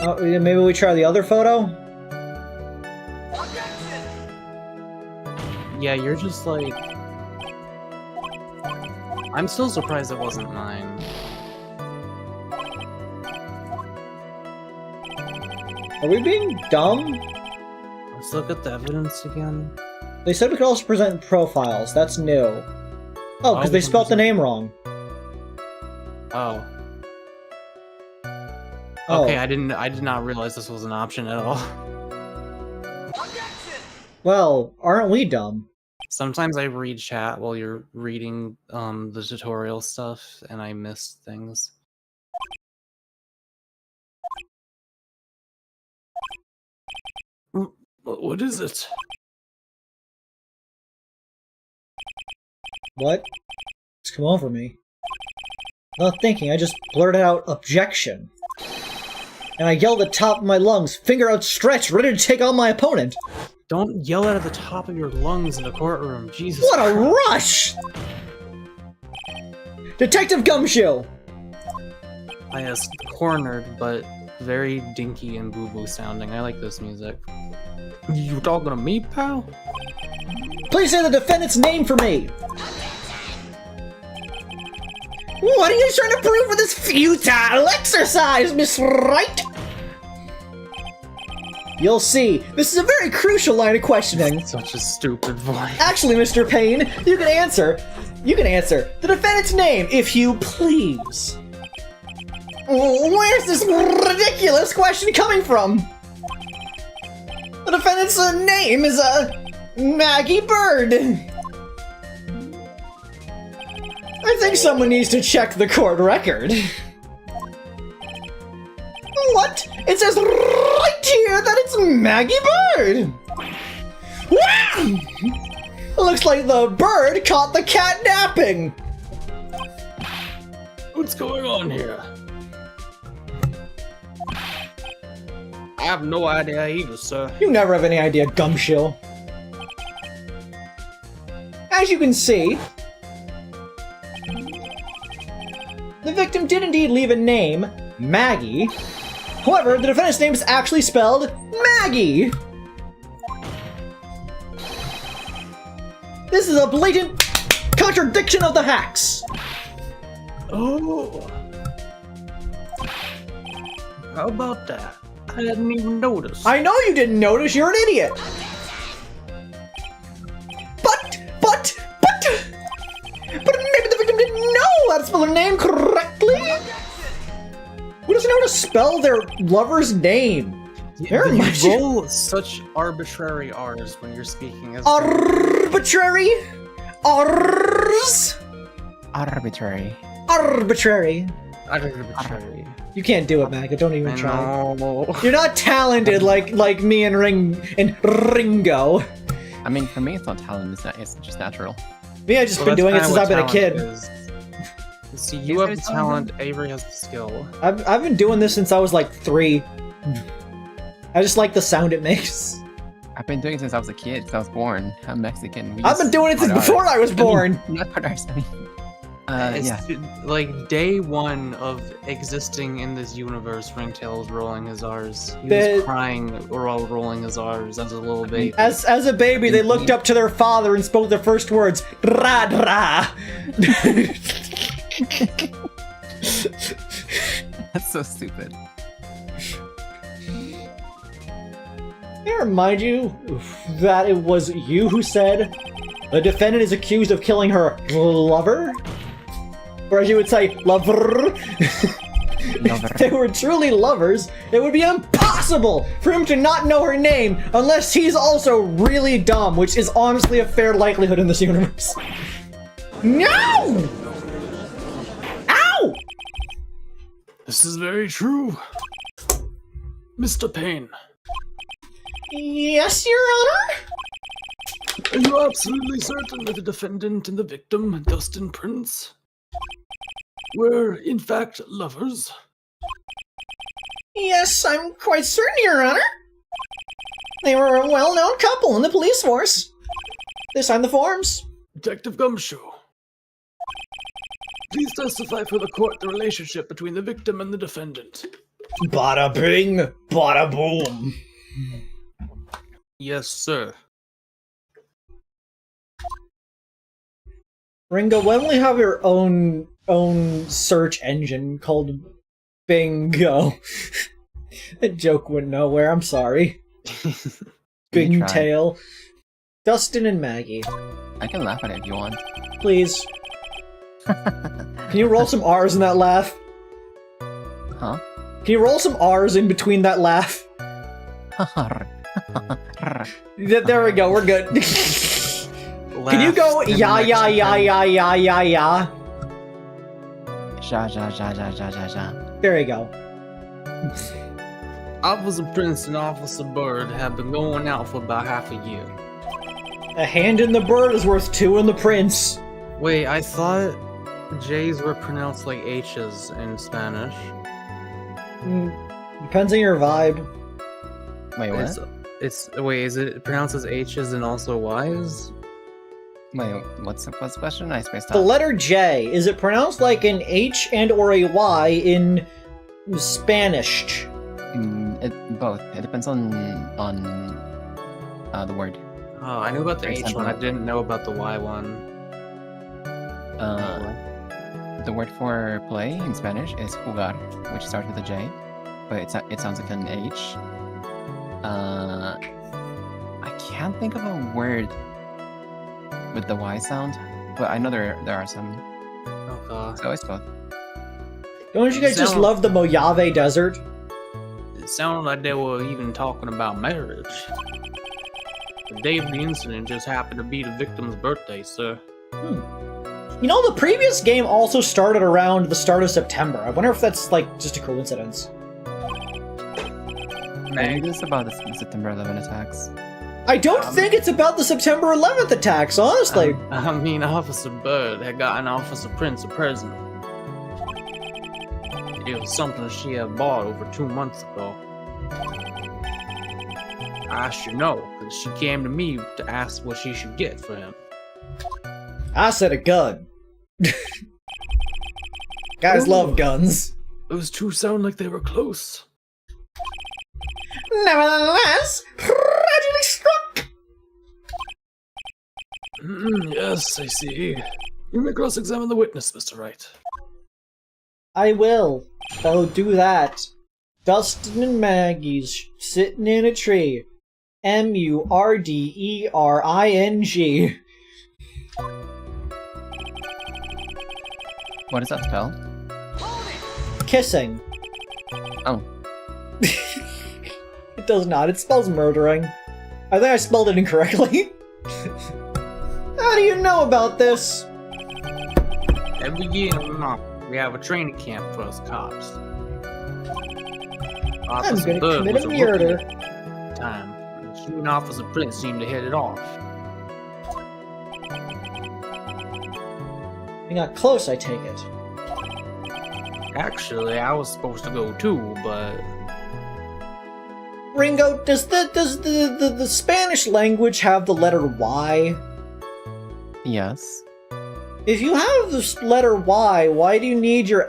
Oh, maybe we try the other photo? Yeah, you're just like... I'm still surprised it wasn't mine. Are we being dumb? Let's look at the evidence again. They said we could also present profiles. That's new. Oh, because they we can spelt the present- name wrong. Oh. Oh. Okay, I did not realize this was an option at all. Well, aren't we dumb? Sometimes I read chat while you're reading the tutorial stuff, and I miss things. What is it? What? It's come over me. Not thinking, I just blurted out objection. And I yelled at the top of my lungs, finger outstretched, ready to take on my opponent. Don't yell it at the top of your lungs in the courtroom, Jesus What a Christ. rush! Detective Gumshoe! Yes, cornered, but very dinky and boo-boo sounding. I like this music. You talking to me, pal? Please say the defendant's name for me! What are you trying to prove with this futile exercise, Miss Wright? You'll see. This is a very crucial line of questioning. Such a stupid voice. Actually, Mr. Payne, you can answer. You can answer the defendant's name, if you please. Where's this ridiculous question coming from? The defendant's name is Maggie Bird. I think someone needs to check the court record. What? It says right here that it's Maggie Bird! Wow! Looks like the bird caught the cat napping! What's going on here? I have no idea either, sir. You never have any idea, Gumshill. As you can see, the victim did indeed leave a name, Maggie. However, the defendant's name is actually spelled Maggie. This is a blatant contradiction of the hacks. Oh. How about that? I hadn't even noticed. I know you didn't notice, you're an idiot. But maybe the victim didn't know how to spell their name correctly? Who doesn't know how to spell their lover's name? Very You much roll such arbitrary R's when you're speaking. As arbitrary? R's? Arbitrary. Arbitrary. arbitrary. You can't do it, Maggie. Don't even I try. know. You're not talented like me and Ringo. I mean, for me, it's not talent. It's just natural. Me, I've just Well, been that's doing it kinda since what I've been a talent kid. is. See, Is you have there the talent? talent, Avery has the skill. I've been doing this since I was like 3. I just like the sound it makes. I've been doing it since I was a kid, since I was born. I'm Mexican. We I've been use doing it since hard before R's. I was born. Not hard R's, I mean. It's Yeah. like day one of existing in this universe, Ringtail was rolling his R's. He The- was crying while rolling his R's as a little baby. As a baby, they looked up to their father and spoke their first words. Dra dra. That's so stupid. May I remind you that it was you who said the defendant is accused of killing her lover? Or as you would say, lover? If they were truly lovers, it would be impossible for him to not know her name unless he's also really dumb, which is honestly a fair likelihood in this universe. No! Ow! This is very true. Mr. Payne, Yes, Your Honor? are you absolutely certain that the defendant and the victim, Dustin Prince, were in fact lovers? Yes, I'm quite certain, Your Honor. They were a well-known couple in the police force. They signed the forms. Detective Gumshoe, please testify for the court the relationship between the victim and the defendant. Bada bing, bada boom. Yes, sir. Ringo, why don't we have your own search engine called Bingo? That joke went nowhere, I'm sorry. Good Big try. tail. Dustin and Maggie, I can laugh at it if you want. please. Can you roll some R's in that laugh? Huh? Can you roll some R's in between that laugh? There we go, we're good. Can you go ya ya ya ya ya ya ya? Ja ja ja ja ja ja ja. There you go. Officer Prince and Officer Bird have been going out for about half a year. A hand in the bird is worth two in the prince. Wait, I thought J's were pronounced like H's in Spanish. Depends on your vibe. Wait, what? Wait, is it pronounced as H's and also Y's? Wait, what's the question? I spaced out. The letter J, is it pronounced like an H and or a Y in Spanish? Both. It depends on the word. Oh, I knew about the H one. I didn't know about the Y one. The word for play in Spanish is jugar, which starts with a J, but it sounds like an H. I can't think of a word with the Y sound, but I know there are some. Oh god. So it's both. Don't you guys just love the Mojave Desert? It sounded like they were even talking about marriage. The day of the incident just happened to be the victim's birthday, sir. You know, the previous game also started around the start of September. I wonder if that's, like, just a coincidence. Maybe it's about the September 11 attacks. I don't think it's about the September 11th attacks, honestly. I mean, Officer Bird had gotten Officer Prince a present. It was something she had bought over 2 months ago. I should know, because she came to me to ask what she should get for him. I said a gun. Guys love guns. Those two sound like they were close. Nevertheless, tragedy struck. Yes, I see. You may cross-examine the witness, Mr. Wright. I will. I'll do that. Dustin and Maggie's sitting in a tree. Murdering. What does that spell? Kissing. Oh. It does not. It spells murdering. I think I spelled it incorrectly. How do you know about this? Every year in the month, we have a training camp for us cops. I'm gonna commit a murder. Time. She and Officer Prince seemed to hit it off. You got close, I take it. Actually, I was supposed to go too, but Ringo, does the Spanish language have the letter Y? Yes. If you have this letter Y, why do you need your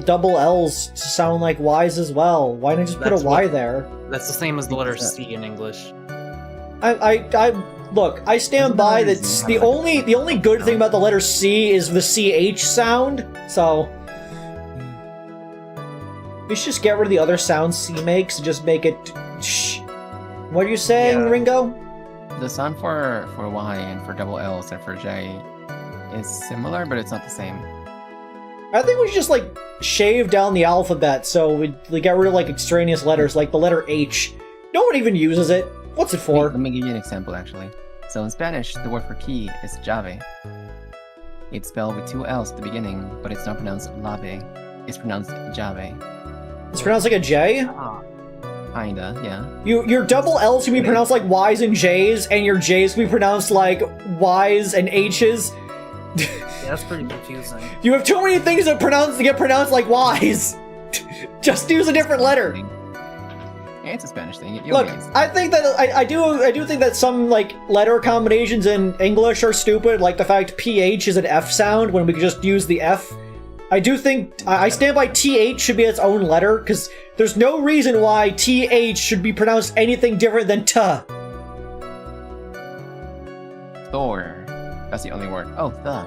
double L's to sound like Y's as well? Why not just put a Y there? That's the same as the letter C in English. Look, I stand by that the only good thing about the letter C is the CH sound, so we should just get rid of the other sounds C makes and just make it shh. What are you saying, Yeah. Ringo? The sound for Y and for double L's and for J is similar, but it's not the same. I think we should just, like, shave down the alphabet so we get rid of, like, extraneous letters, like the letter H. No one even uses it. What's it for? Let me give you an example, actually. So in Spanish, the word for key is llave. It's spelled with 2 L's at the beginning, but it's not pronounced lave. It's pronounced llave. It's pronounced like a J? Kinda, yeah. Your double L's can be pronounced like Y's and J's, and your J's can be pronounced like Y's and H's. Yeah, that's pretty confusing. You have too many things that get pronounced like Y's. Just use a different letter. Yeah, it's a Spanish thing. Look, I think that I do think that some like letter combinations in English are stupid, like the fact PH is an F sound when we could just use the F. I do think I stand by TH should be its own letter because there's no reason why TH should be pronounced anything different than T. Thor. That's the only word. Oh, the.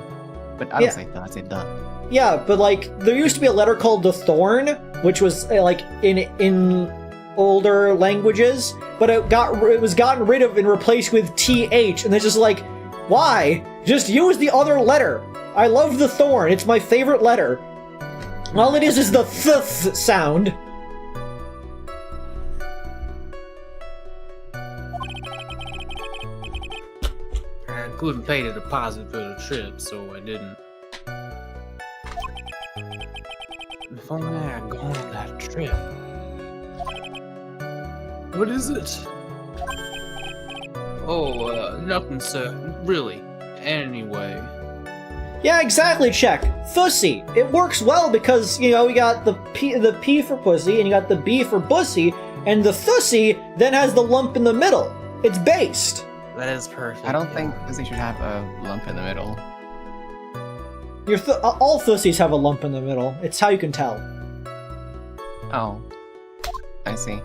But I don't say the, I say the. Yeah, but like there used to be a letter called the thorn, which was like in older languages, but it was gotten rid of and replaced with TH, and it's just like, why? Just use the other letter. I love the thorn. It's my favorite letter. All it is the th sound. couldn't pay the deposit for the trip, so I didn't. If only I had gone on that trip. What is it? Oh, nothing, sir. Really. Anyway. Yeah, exactly, check. Thussy. It works well because, you know, we got the P for pussy, and you got the B for bussy, and the thussy then has the lump in the middle. It's based. That is perfect. I don't think Pussy should have a lump in the middle. All thussies have a lump in the middle. It's how you can tell. Oh. I see.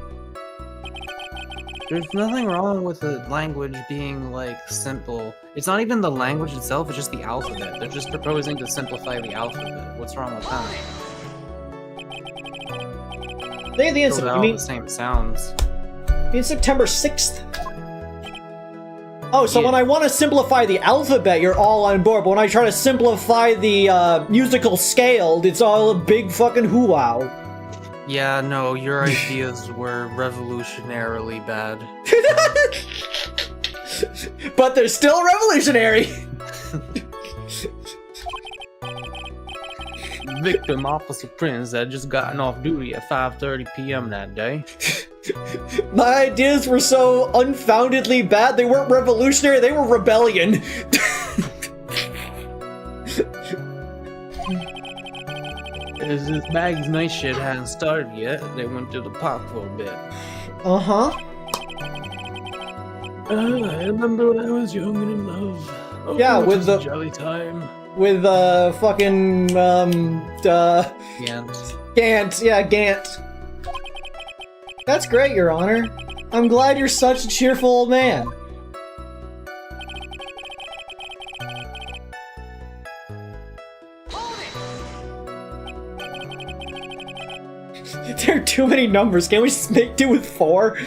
There's nothing wrong with the language being, like, simple. It's not even the language itself, it's just the alphabet. They're just proposing to simplify the alphabet. What's wrong with that? Day of the Those incident. are You all mean the same sounds. September 6th? Oh, so Yeah. when I want to simplify the alphabet, you're all on board, but when I try to simplify the musical scale, it's all a big fucking hoo-wow. Yeah, no, your ideas were revolutionarily bad. But they're still revolutionary! Victim Officer Prince had just gotten off duty at 5:30 p.m. that day. My ideas were so unfoundedly bad, they weren't revolutionary, they were rebellion. As this bag's night shit hadn't started yet, they went to the park for a bit. Uh-huh. I remember when I was young and in love. Oh, Yeah, it with was the- a jolly time. With, fucking, Gant. Gant. Yeah, Gant. That's great, Your Honor. I'm glad you're such a cheerful old man. There are too many numbers. Can't we just make do with 4?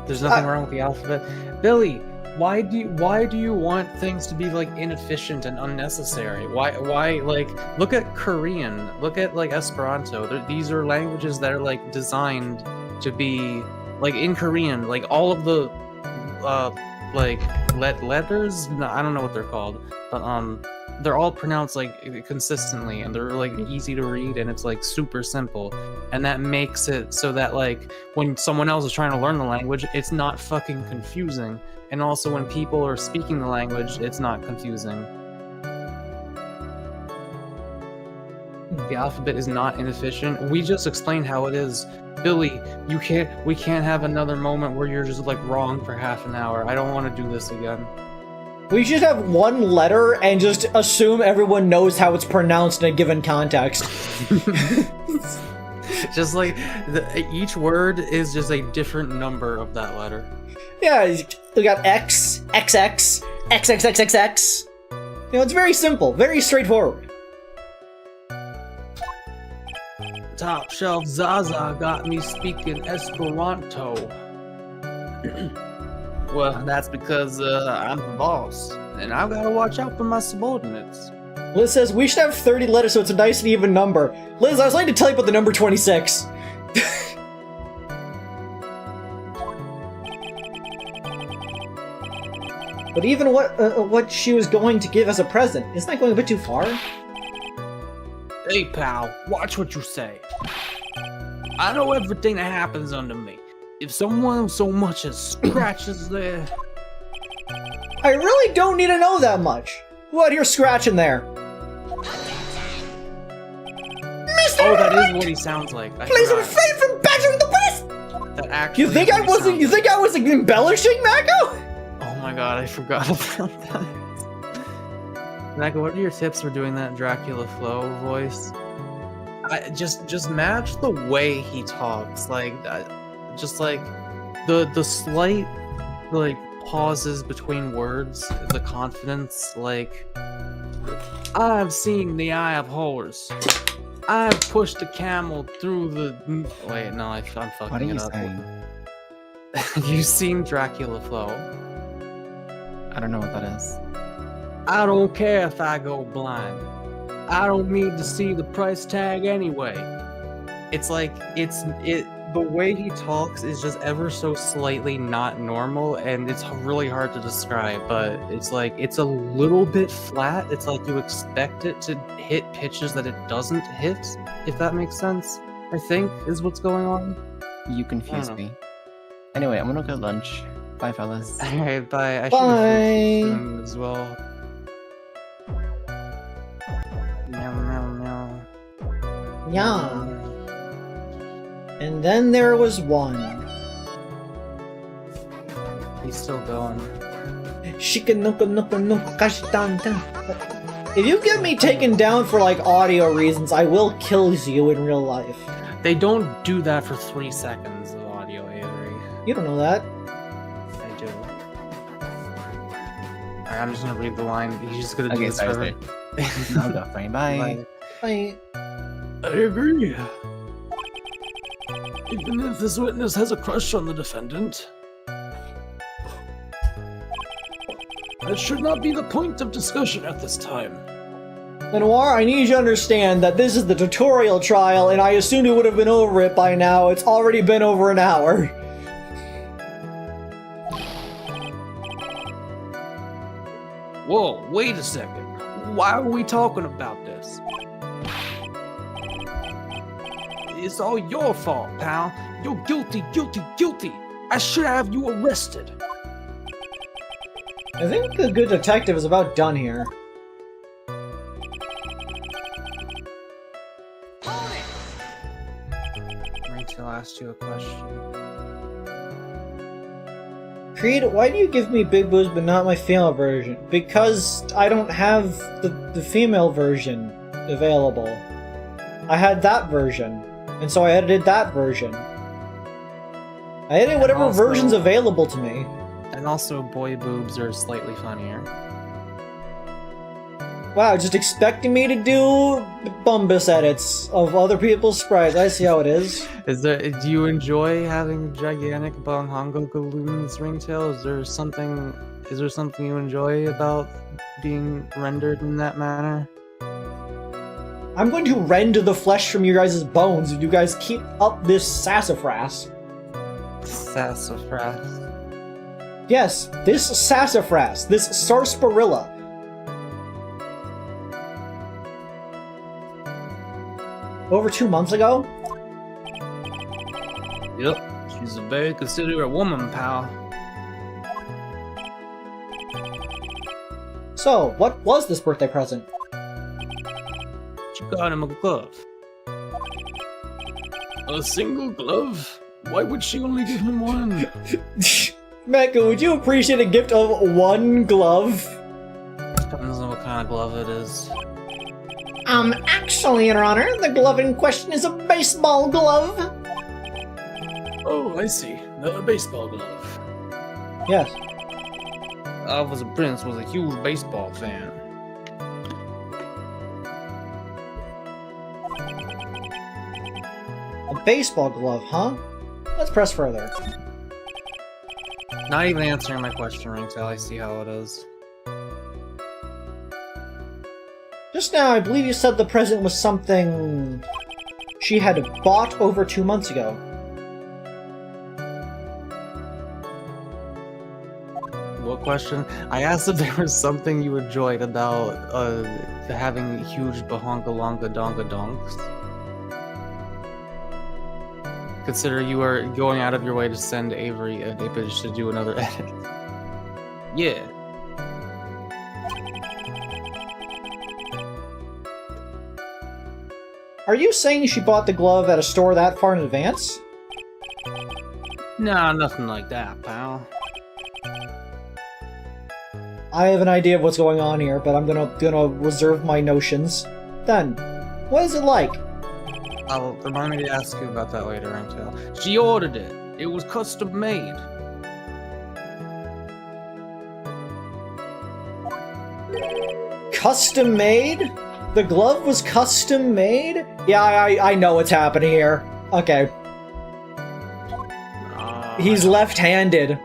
There's nothing wrong with the alphabet. Billy, why do you want things to be like inefficient and unnecessary? Why like look at Korean, look at like Esperanto. These are languages that are like designed to be like in Korean, like all of the like letters, no, I don't know what they're called, but they're all pronounced like consistently, and they're like easy to read, and it's like super simple, and that makes it so that like when someone else is trying to learn the language, it's not fucking confusing, and also when people are speaking the language, it's not confusing. The alphabet is not inefficient. We just explained how it is. Billy, we can't have another moment where you're just like wrong for half an hour. I don't want to do this again. We should have one letter and just assume everyone knows how it's pronounced in a given context. Just like each word is just a different number of that letter. Yeah, we got X, XX, XXXXX. You know, it's very simple, very straightforward. Top shelf Zaza got me speaking Esperanto. Well, that's because I'm the boss, and I've got to watch out for my subordinates. Liz says we should have 30 letters so it's a nice and even number. Liz, I was going to tell you about the number 26. But even what she was going to give as a present, isn't that going a bit too far? Hey, pal, watch what you say. I know everything that happens under me. If someone so much as scratches their... I really don't need to know that much. What, you're scratching there? Oh, that is what he sounds like. I Please forgot. refrain from badgering the witness! That actually You think is I what he wasn't? sounds You think I was embellishing, Mako? Oh my god, I forgot about that. Naka, what are your tips for doing that Dracula flow voice? Just match the way he talks, like just like the slight like pauses between words, the confidence, like I've seen the eye of horrors. I've pushed the camel through the. Wait, no, I'm fucking What are you it up. saying? You've seen Dracula flow. I don't know what that is. I don't care if I go blind. I don't need to see the price tag anyway. It's like the way he talks is just ever so slightly not normal, and it's really hard to describe, but it's like, it's a little bit flat. It's like you expect it to hit pitches that it doesn't hit, if that makes sense, I think, is what's going on. You confuse me. Anyway, I'm gonna go lunch. Bye, fellas. Alright, bye. I Bye. should have soon as well. Meow, meow, meow. Yeah. And then there was one. He's still going. If you get me taken down for like audio reasons, I will kill you in real life. They don't do that for 3 seconds of audio, Avery. You don't know that. I do. Alright, I'm just gonna read the line. He's just gonna do Okay, this sorry, forever. I'll go. Fine, bye. Bye. I agree. Even if this witness has a crush on the defendant, that should not be the point of discussion at this time. Lenoir, I need you to understand that this is the tutorial trial, and I assumed it would have been over it by now. It's already been over an hour. Whoa, wait a second. Why are we talking about this? It's all your fault, pal. You're guilty, guilty, guilty. I should have you arrested. I think the good detective is about done here. Rachel asked you a question. Creed, why do you give me big boobs but not my female version? Because I don't have the female version available. I had that version, and so I edited that version. I edited whatever also- version's available to me. And also, boy boobs are slightly funnier. Wow, just expecting me to do Bumbus edits of other people's sprites. I see how it is. Do you enjoy having gigantic Bonghongo balloons, Ringtail? Is there something you enjoy about being rendered in that manner? I'm going to rend the flesh from your guys' bones if you guys keep up this sassafras. Sassafras. Yes, this sassafras, this sarsaparilla. Over 2 months ago? Yep, she's a very considerate woman, pal. So, what was this birthday present? She got him a glove. A single glove? Why would she only give him one? Mecha, would you appreciate a gift of one glove? Depends on what kind of glove it is. Actually, Your Honor, the glove in question is a baseball glove. Oh, I see. A baseball glove. Yes. Officer Prince was a huge baseball fan. A baseball glove, huh? Let's press further. Not even answering my question, Ringtail. I see how it is. Just now, I believe you said the present was something she had bought over 2 months ago. What question? I asked if there was something you enjoyed about having huge bahongalonga donga donks. Consider you are going out of your way to send Avery an image to do another edit. Yeah. Are you saying she bought the glove at a store that far in advance? Nah, nothing like that, pal. I have an idea of what's going on here, but I'm gonna reserve my notions. Then, what is it like? I'll remind me to ask you about that later, Ringtail. She ordered it. It was custom made. Custom made? The glove was custom made? Yeah, I know what's happening here. Okay. He's left-handed.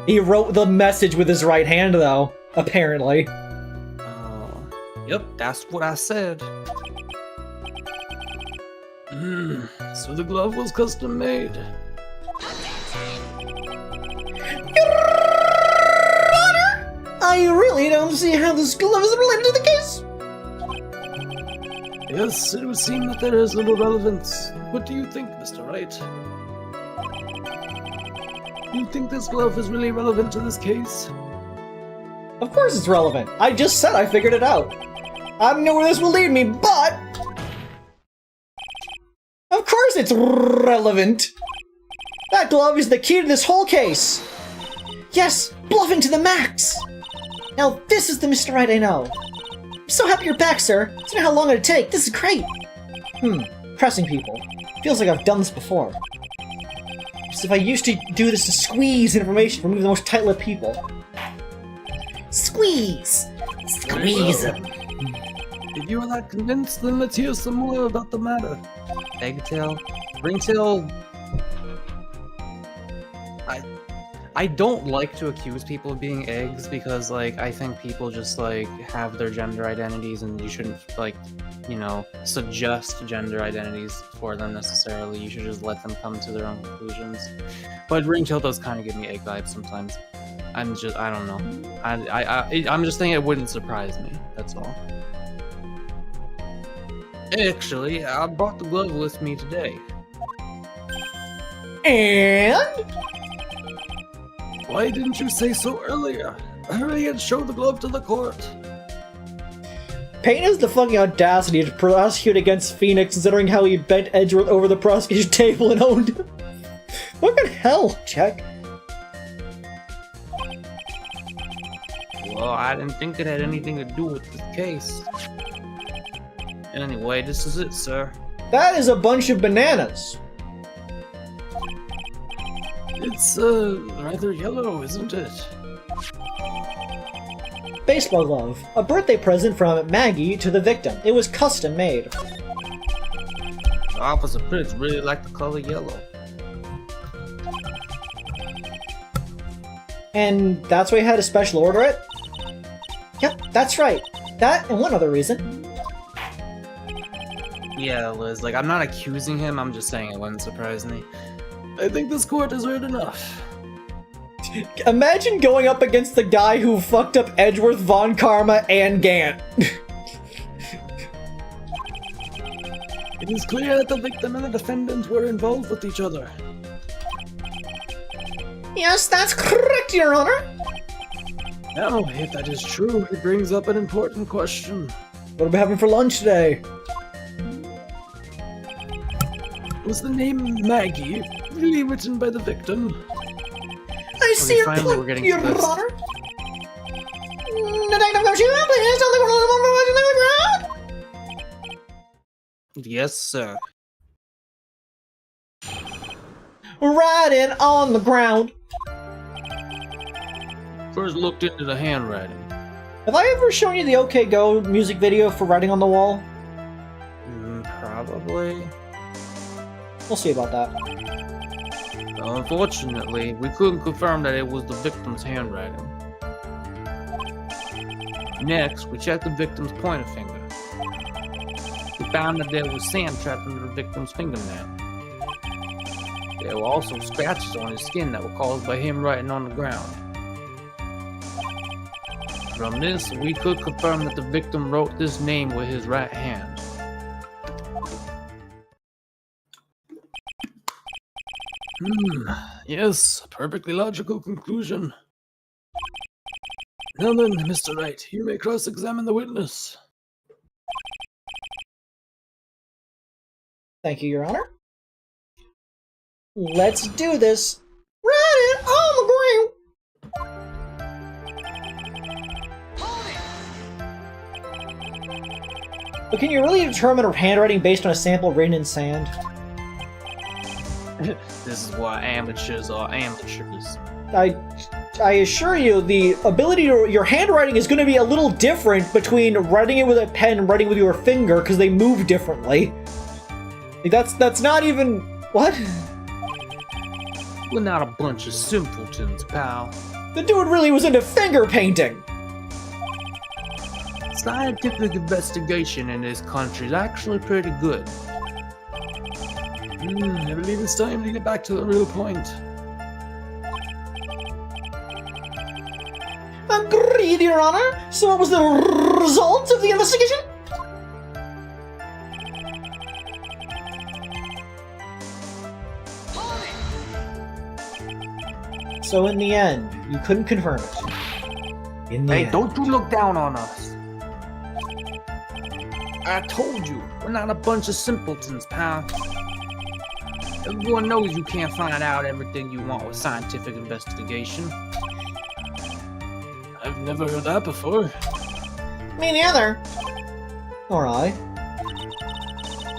He wrote the message with his right hand, though, apparently. Yep, that's what I said. So the glove was custom made. I really don't see how this glove is related to the case. Yes, it would seem that there is little relevance. What do you think, Mr. Wright? You think this glove is really relevant to this case? Of course it's relevant. I just said I figured it out. I don't know where this will lead me, but... Of course it's relevant! That glove is the key to this whole case! Yes, bluffing to the max. Now this is the Mr. Right I know. I'm so happy you're back, sir. It's not how long it'd take. This is great. Pressing people. Feels like I've done this before. As if I used to do this to squeeze information from even the most tight-lipped people. Squeeze. Squeeze him. If you are not convinced, then let's hear some more about the matter. Eggtail? Ringtail? I don't like to accuse people of being eggs because, like, I think people just, like, have their gender identities and you shouldn't, like, you know, suggest gender identities for them necessarily. You should just let them come to their own conclusions. But Ringtail does kind of give me egg vibes sometimes. I don't know. I'm just thinking it wouldn't surprise me, that's all. Actually, I brought the glove with me today. And Why didn't you say so earlier? Hurry and show the glove to the court. Payne has the fucking audacity to prosecute against Phoenix considering how he bent Edgeworth over the prosecution table and owned him. Fucking hell, Check. Well, I didn't think it had anything to do with this case. Anyway, this is it, sir. That is a bunch of bananas. It's, rather yellow, isn't it? Baseball glove. A birthday present from Maggie to the victim. It was custom made. Officer Prince really liked the color yellow. And that's why he had to special order it? yep, that's right. That and one other reason. Yeah, Liz, like, I'm not accusing him, I'm just saying it wouldn't surprise me. I think this court has heard enough. Imagine going up against the guy who fucked up Edgeworth, Von Karma, and Gant. It is clear that the victim and the defendant were involved with each other. Yes, that's correct, Your Honor. Now, if that is true, it brings up an important question. What are we having for lunch today? Was the name Maggie really written by the victim? I see your finally we're point, getting Your to this. Honor. Detective Garcia, please tell me what Yes, sir. riding on the ground. First looked into the handwriting. Have I ever shown you the OK Go music video for Writing on the Wall? Probably. We'll see about that. Unfortunately, we couldn't confirm that it was the victim's handwriting. Next, we checked the victim's pointer finger. We found that there was sand trapped under the victim's fingernail. There were also scratches on his skin that were caused by him writing on the ground. From this, we could confirm that the victim wrote this name with his right hand. Yes, a perfectly logical conclusion. Now then, Mr. Wright, you may cross-examine the witness. Thank you, Your Honor. Let's do this. Riding on the ground. But can you really determine a handwriting based on a sample written in sand? This is why amateurs are amateurs. I assure you, the ability to your handwriting is going to be a little different between writing it with a pen and writing with your finger because they move differently. Like that's not even what? We're not a bunch of simpletons, pal. The dude really was into finger painting. Scientific investigation in this country is actually pretty good. I believe it's time to get back to the real point. Agreed, Your Honor. So what was the result of the investigation? So in the end, you couldn't confirm it. In the Hey, end. don't you look down on us. I told you, we're not a bunch of simpletons, pal. Everyone knows you can't find out everything you want with scientific investigation. I've never heard that before. Me neither. Alright.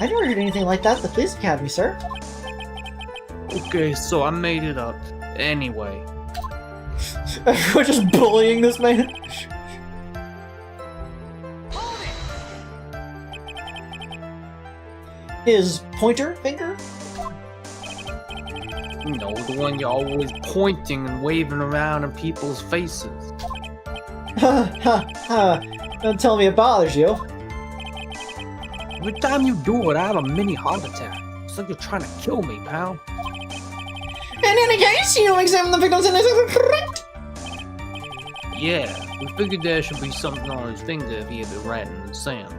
I never heard anything like that at the police academy, sir. Okay, so I made it up. Anyway, We're just bullying this man. His pointer finger? you know, the one you're always pointing and waving around in people's faces. Ha ha ha. Don't tell me it bothers you. Every time you do it, I have a mini heart attack. It's like you're trying to kill me, pal. In any case, you examined the victims and they were correct. Yeah, we figured there should be something on his finger if he had been writing in the sand.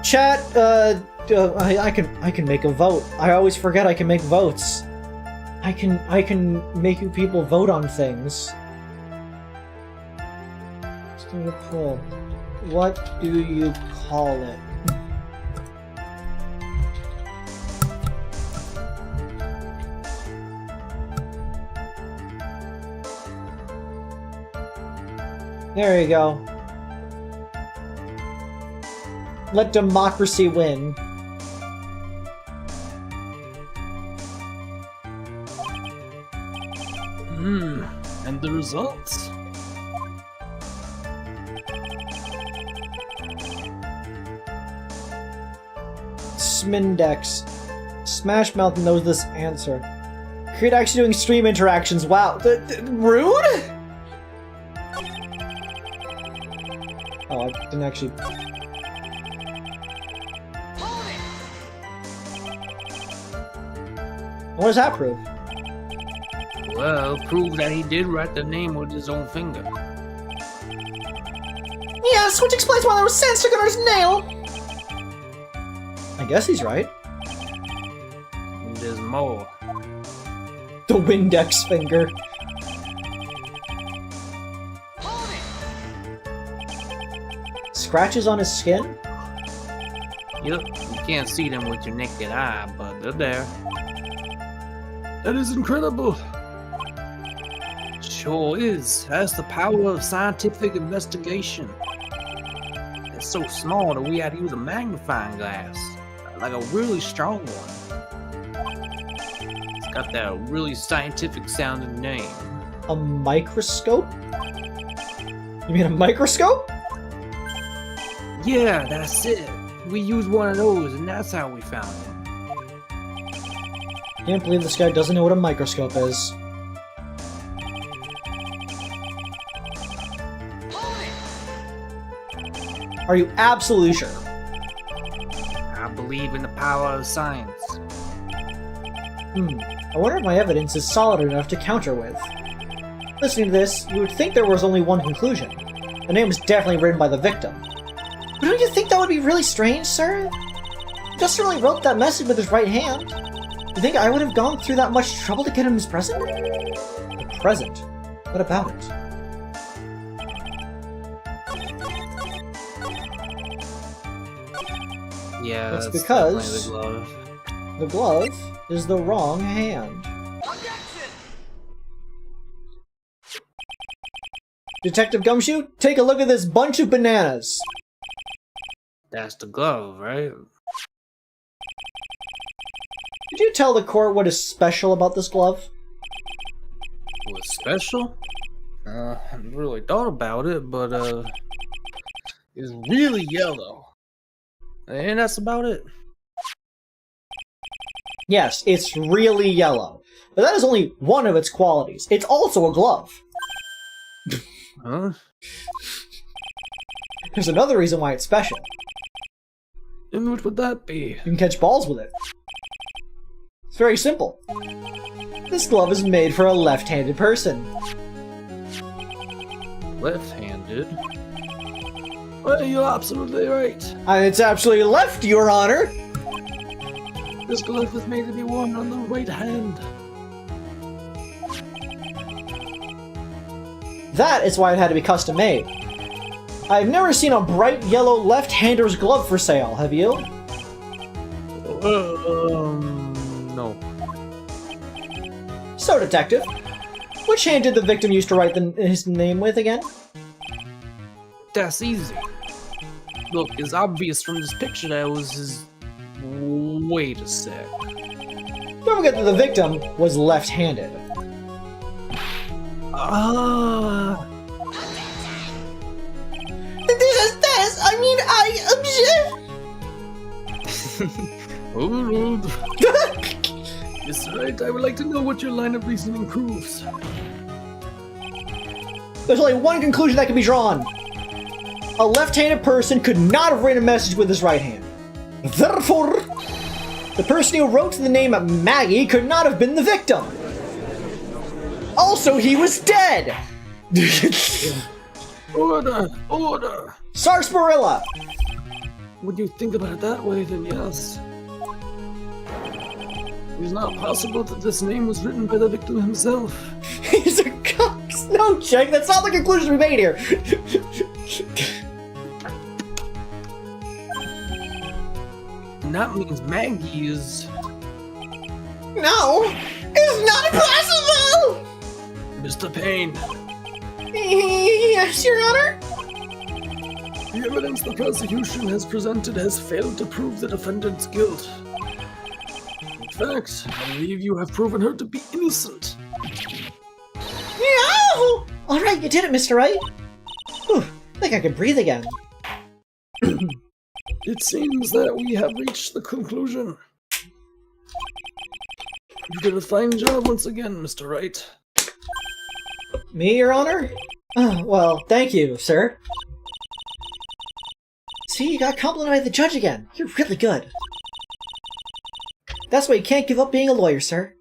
Chat, I can make a vote. I always forget I can make votes. I can make you people vote on things. Let's do a poll. What do you call it? There you go. Let democracy win. And the results? Smindex. Smash Mouth knows this answer. Create actually doing stream interactions. Wow. Rude? Oh, I didn't actually... What does that prove? Well, prove that he did write the name with his own finger. Yes, which explains why there was sand stuck on his nail. I guess he's right. And there's more. The Windex finger. Scratches on his skin? Yep, you can't see them with your naked eye, but they're there. That is incredible. Sure is. That's the power of scientific investigation. It's so small that we had to use a magnifying glass. Like a really strong one. It's got that really scientific sounding name. A microscope? You mean a microscope? Yeah, that's it. We used one of those, and that's how we found him. Can't believe this guy doesn't know what a microscope is. Are you absolutely sure? I believe in the power of science. I wonder if my evidence is solid enough to counter with. Listening to this, you would think there was only one conclusion. The name was definitely written by the victim. But don't you think that would be really strange, sir? He just really wrote that message with his right hand. You think I would have gone through that much trouble to get him his present? The present? What about it? Yeah, It's that's because- definitely the glove. The glove is the wrong hand. Detective Gumshoe, take a look at this bunch of bananas. That's the glove, right? Could you tell the court what is special about this glove? What's special? I haven't really thought about it, but it's really yellow. And that's about it. Yes, it's really yellow. But that is only one of its qualities. It's also a glove. Huh? There's another reason why it's special. And what would that be? You can catch balls with it. It's very simple. This glove is made for a left-handed person. Left-handed? Well, you're absolutely right. And it's absolutely left, Your Honor! This glove was made to be worn on the right hand. That is why it had to be custom made. I've never seen a bright yellow left-hander's glove for sale, have you? No. So, Detective, which hand did the victim used to write his name with again? That's easy. Look, it's obvious from this picture that it was his... Wait a sec. Don't forget that the victim was left-handed. Ah. This, I mean, Overruled. Yes, right. I would like to know what your line of reasoning proves. There's only one conclusion that can be drawn. A left-handed person could not have written a message with his right hand. Therefore, the person who wrote the name Maggie could not have been the victim. Also, he was dead! Order! Order! Sarsaparilla! When you think about it that way, then yes. It's not possible that this name was written by the victim himself. He's a cox! No, Jake, that's not the conclusion we made here! And that means Maggie is... no, it's not possible! Mr. Payne. Yes, Your Honor? The evidence the prosecution has presented has failed to prove the defendant's guilt. In fact, I believe you have proven her to be innocent. No! Alright, you did it, Mr. Wright. Whew, I think I can breathe again. It seems that we have reached the conclusion. You did a fine job once again, Mr. Wright. Me, Your Honor? Oh, well, thank you, sir. See, you got complimented by the judge again. You're really good. That's why you can't give up being a lawyer, sir.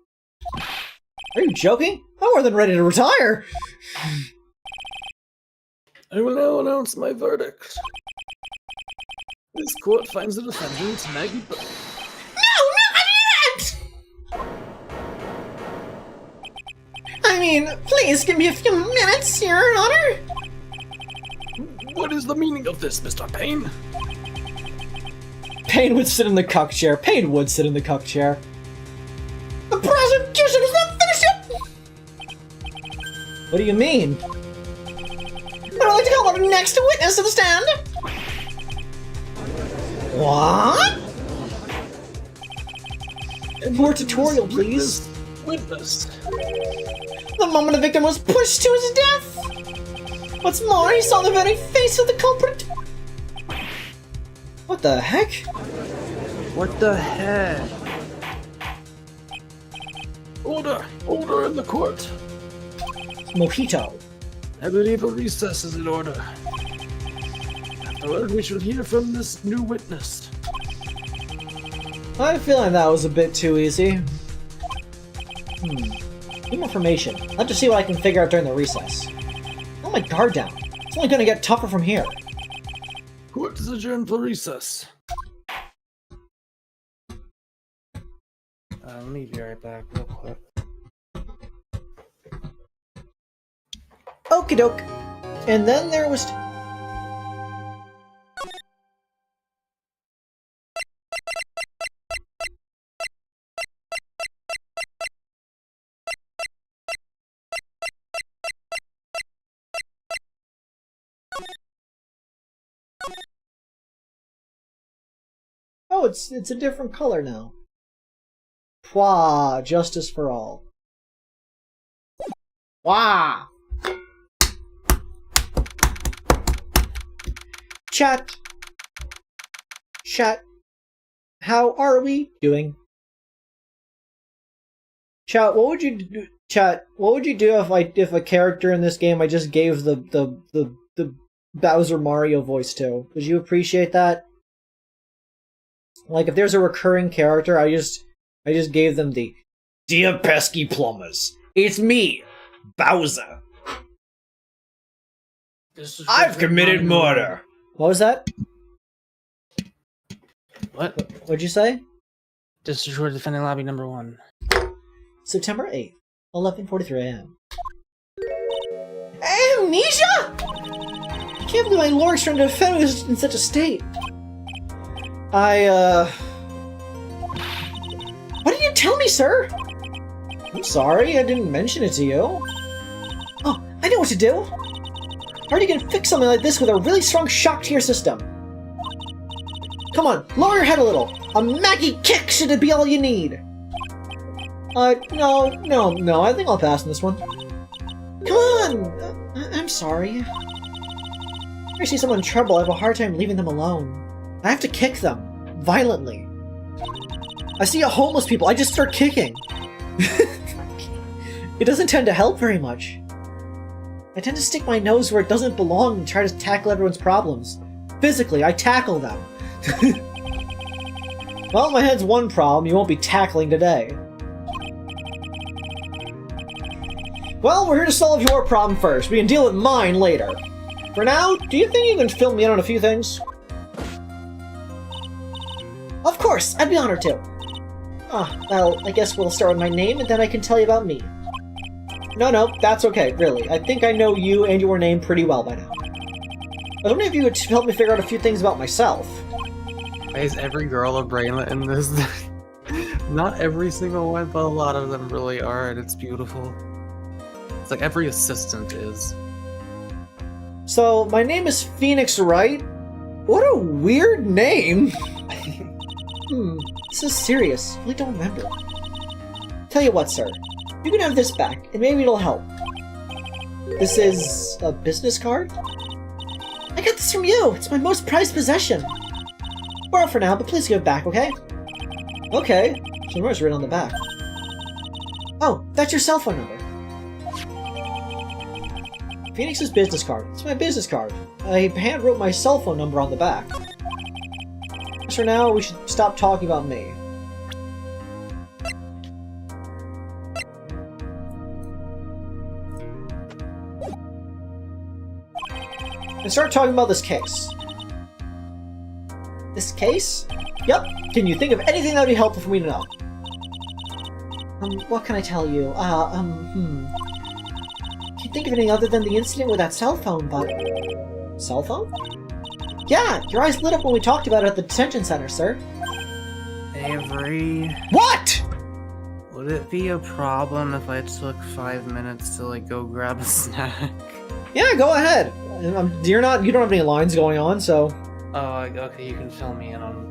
Are you joking? I'm more than ready to retire! I will now announce my verdict. This court finds the defendant, Maggie... I mean, please give me a few minutes, Your Honor. What is the meaning of this, Mr. Payne? Payne would sit in the cuck chair. Payne would sit in the cuck chair. The prosecution is not finished yet. What do you mean? But I'd like to call our next witness to the stand. What? More tutorial, please. Witness. The moment the victim was pushed to his death. What's more, he saw the very face of the culprit. What the heck? What the heck? Order! Order in the court! Mojito. I believe a recess is in order. Afterward, we shall hear from this new witness. I have a feeling that was a bit too easy. Need more information. I'll have to see what I can figure out during the recess. Hold my guard down. It's only gonna get tougher from here. Court is adjourned for recess. Let me be right back real quick. Okie doke. And then there was... Oh, it's a different color now. Pwah, justice for all. Wah! Chat. Chat. How are we doing? Chat, what would you do? Chat, what would you do if a character in this game I just gave the Bowser Mario voice to? Would you appreciate that? Like, if there's a recurring character, I just I just gave them the Dear pesky plumbers, it's me, Bowser. I've committed murder. What was that? What? What'd you say? Destroy defending lobby number 1. September 8th, 11:43 a.m. Amnesia? I can't believe my lord's trying to defend me in such a state. What did you tell me, sir? I'm sorry, I didn't mention it to you. Oh, I know what to do. How are you gonna fix something like this with a really strong shock to your system? Come on, lower your head a little. A Maggie kick should be all you need. No, I think I'll pass on this one. Come on! I'm sorry. If I see someone in trouble, I have a hard time leaving them alone. I have to kick them. Violently. I see homeless people, I just start kicking. It doesn't tend to help very much. I tend to stick my nose where it doesn't belong and try to tackle everyone's problems. Physically, I tackle them. Well, my head's one problem you won't be tackling today. Well, we're here to solve your problem first. We can deal with mine later. For now, do you think you can fill me in on a few things? Of course, I'd be honored to. Well, I guess we'll start with my name and then I can tell you about me. No, that's okay, really. I think I know you and your name pretty well by now. I was wondering if you would help me figure out a few things about myself. Why is every girl a brainlet in this? Not every single one, but a lot of them really are, and it's beautiful. It's like every assistant is. So, my name is Phoenix Wright? What a weird name! This is serious. I really don't remember. Tell you what, sir. You can have this back, and maybe it'll help. This is a business card? I got this from you! It's my most prized possession! Borrow for now, but please give it back, okay? Okay. So what's written on the back? Oh, that's your cell phone number. Phoenix's business card. It's my business card. I hand-wrote my cell phone number on the back. As for now, we should stop talking about me. And start talking about this case. This case? Yep. Can you think of anything that would be helpful for me to know? What can I tell you? Can't think of anything other than the incident with that cell phone, but... Cell phone? Yeah, your eyes lit up when we talked about it at the detention center, sir. Avery, What?! would it be a problem if I took 5 minutes to like go grab a snack? Yeah, go ahead. You don't have any lines going on, so... Oh, okay, you can fill me in on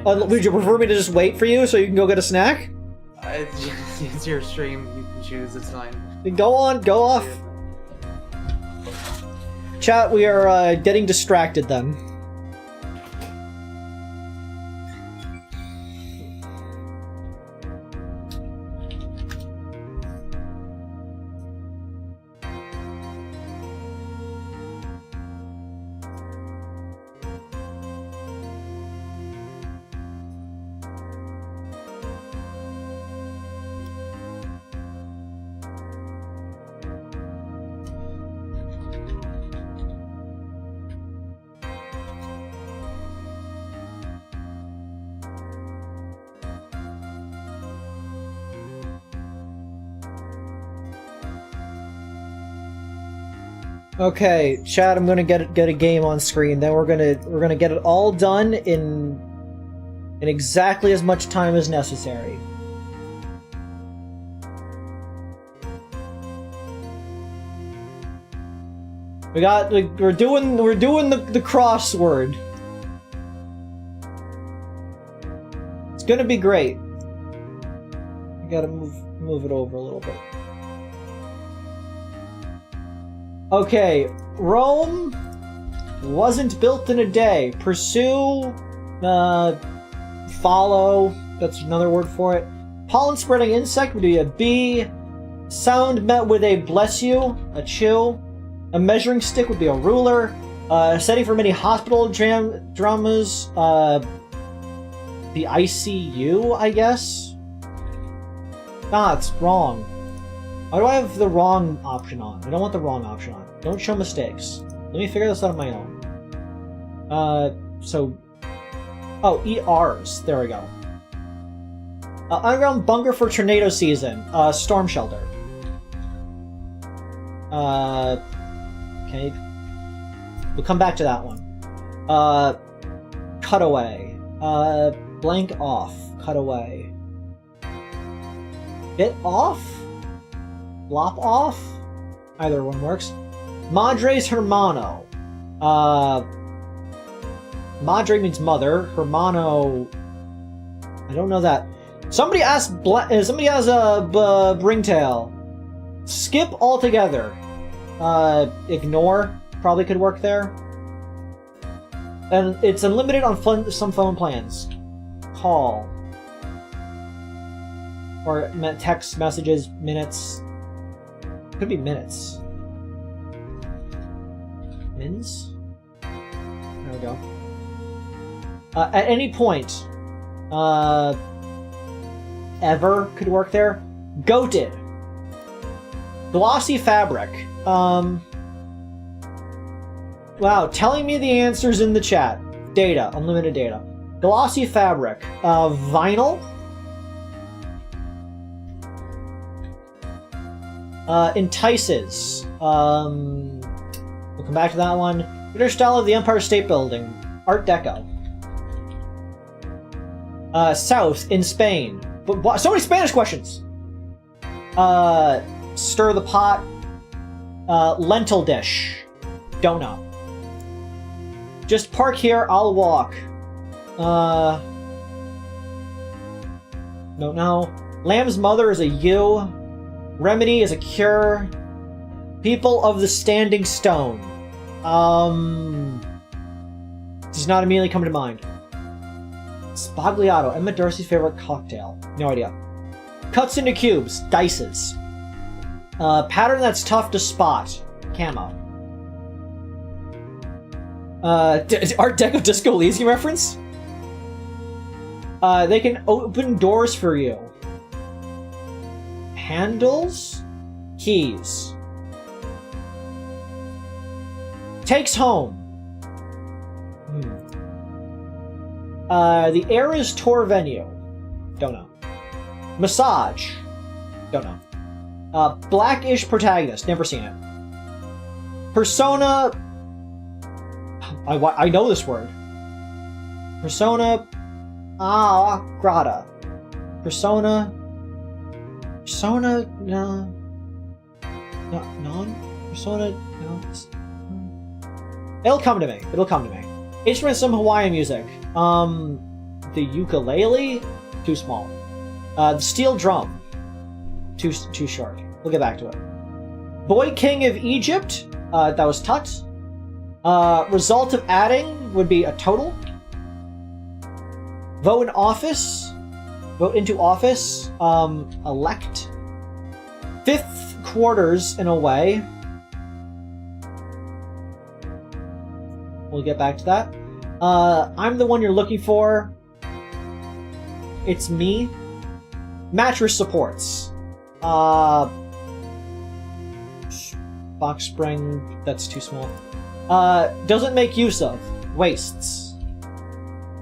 what would you prefer me to just wait for you so you can go get a snack? It's your stream, you can choose, it's fine. Then go on, go off. Chat, we are getting distracted then. Okay, chat, I'm gonna get a game on screen. Then we're gonna get it all done in exactly as much time as necessary. We're doing the crossword. It's gonna be great. I gotta move it over a little bit. Okay, Rome wasn't built in a day. Pursue, follow, that's another word for it. Pollen-spreading insect would be a bee. Sound met with a bless you, a chew. A measuring stick would be a ruler. Setting for many hospital dramas, the ICU, I guess. Ah, it's wrong. Why do I have the wrong option on? I don't want the wrong option on. Don't show mistakes. Let me figure this out on my own. Oh, ERs. There we go. Underground bunker for tornado season. Storm shelter. Okay. We'll come back to that one. Cutaway. Blank off. Cutaway. Bit off? Blop off? Either one works. Madre's Hermano. Madre means mother. Hermano... I don't know that. Somebody has a Bringtail. Skip altogether. Ignore probably could work there. And it's unlimited on some phone plans. Call. Or text messages, minutes. Could be minutes. Mins? There we go. At any point, ever could work there. Goated. Glossy fabric. Wow, telling me the answers in the chat. Data, unlimited data. Glossy fabric. Vinyl. Entices. We'll come back to that one. British style of the Empire State Building. Art Deco. South in Spain. But so many Spanish questions. Stir the pot. Lentil dish. Don't know. Just park here, I'll walk. Don't know. Lamb's mother is a U. Remedy is a cure. People of the Standing Stone. Does not immediately come to mind. Spagliato, Emma Darcy's favorite cocktail. No idea. Cuts into cubes. Dices. Pattern that's tough to spot. Camo. Art Deco Disco Elysium reference? They can open doors for you. Handles? Keys. Takes home. The Eras Tour venue. Don't know. Massage. Don't know. Blackish protagonist. Never seen it. Persona. I know this word. Persona. Grata. Persona. Persona. No. Non. Persona. No. It'll come to me. It'll come to me. Instrument, some Hawaiian music. The ukulele, too small. The steel drum, too short. We'll get back to it. Boy King of Egypt, that was Tut. Result of adding would be a total. Vote in office, vote into office. Elect. Fifth quarters in a way. We'll get back to that. I'm the one you're looking for. It's me. Mattress supports. Box spring, that's too small. Doesn't make use of. Wastes.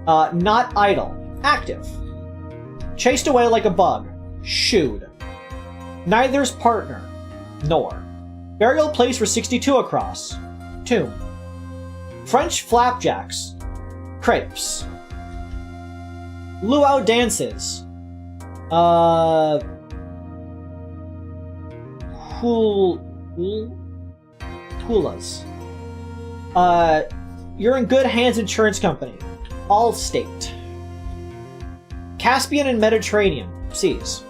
Not idle. Active. Chased away like a bug. Shooed. Neither's partner. Nor. Burial place for 62 across. Tomb. French flapjacks. Crepes. Luau dances. Hulas. You're in good hands, insurance company. Allstate. Caspian and Mediterranean seas.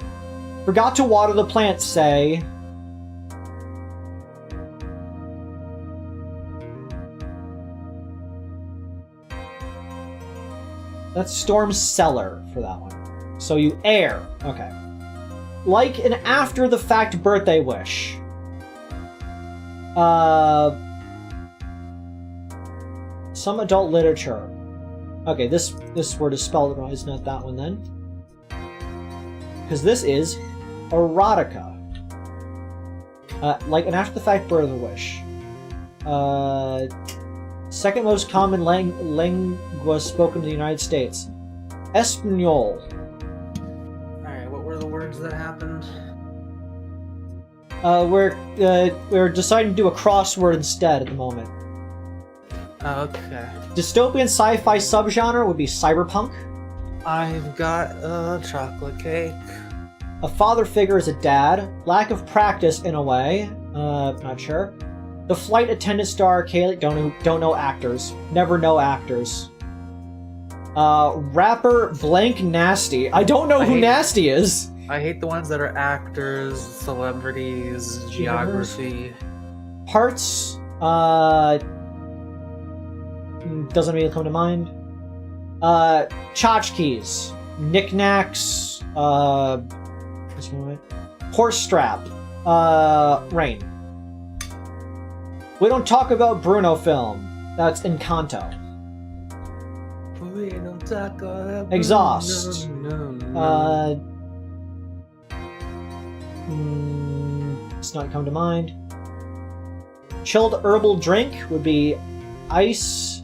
Forgot to water the plants, say. That's Storm Cellar for that one. So you air. Okay. Like an after-the-fact birthday wish. Some adult literature. Okay, this word is spelled wrong. It's not that one then. Because this is Erotica. Like an after-the-fact birth wish. Second most common lingua spoken in the United States. Espanol. Alright, what were the words that happened? We're deciding to do a crossword instead at the moment. Okay. Dystopian sci-fi subgenre would be cyberpunk. I've got a chocolate cake. A father figure is a dad. Lack of practice in a way. Not sure. The flight attendant star Kaylee. Don't know actors. Never know actors. Rapper blank nasty. I don't know who nasty is. I hate the ones that are actors, celebrities, geography. Parts. Doesn't really come to mind. Tchotchkes. Knickknacks. Horse strap. Rain. We don't talk about Bruno film. That's Encanto. We don't talk about Exhaust. no. It's not come to mind. Chilled herbal drink would be ice.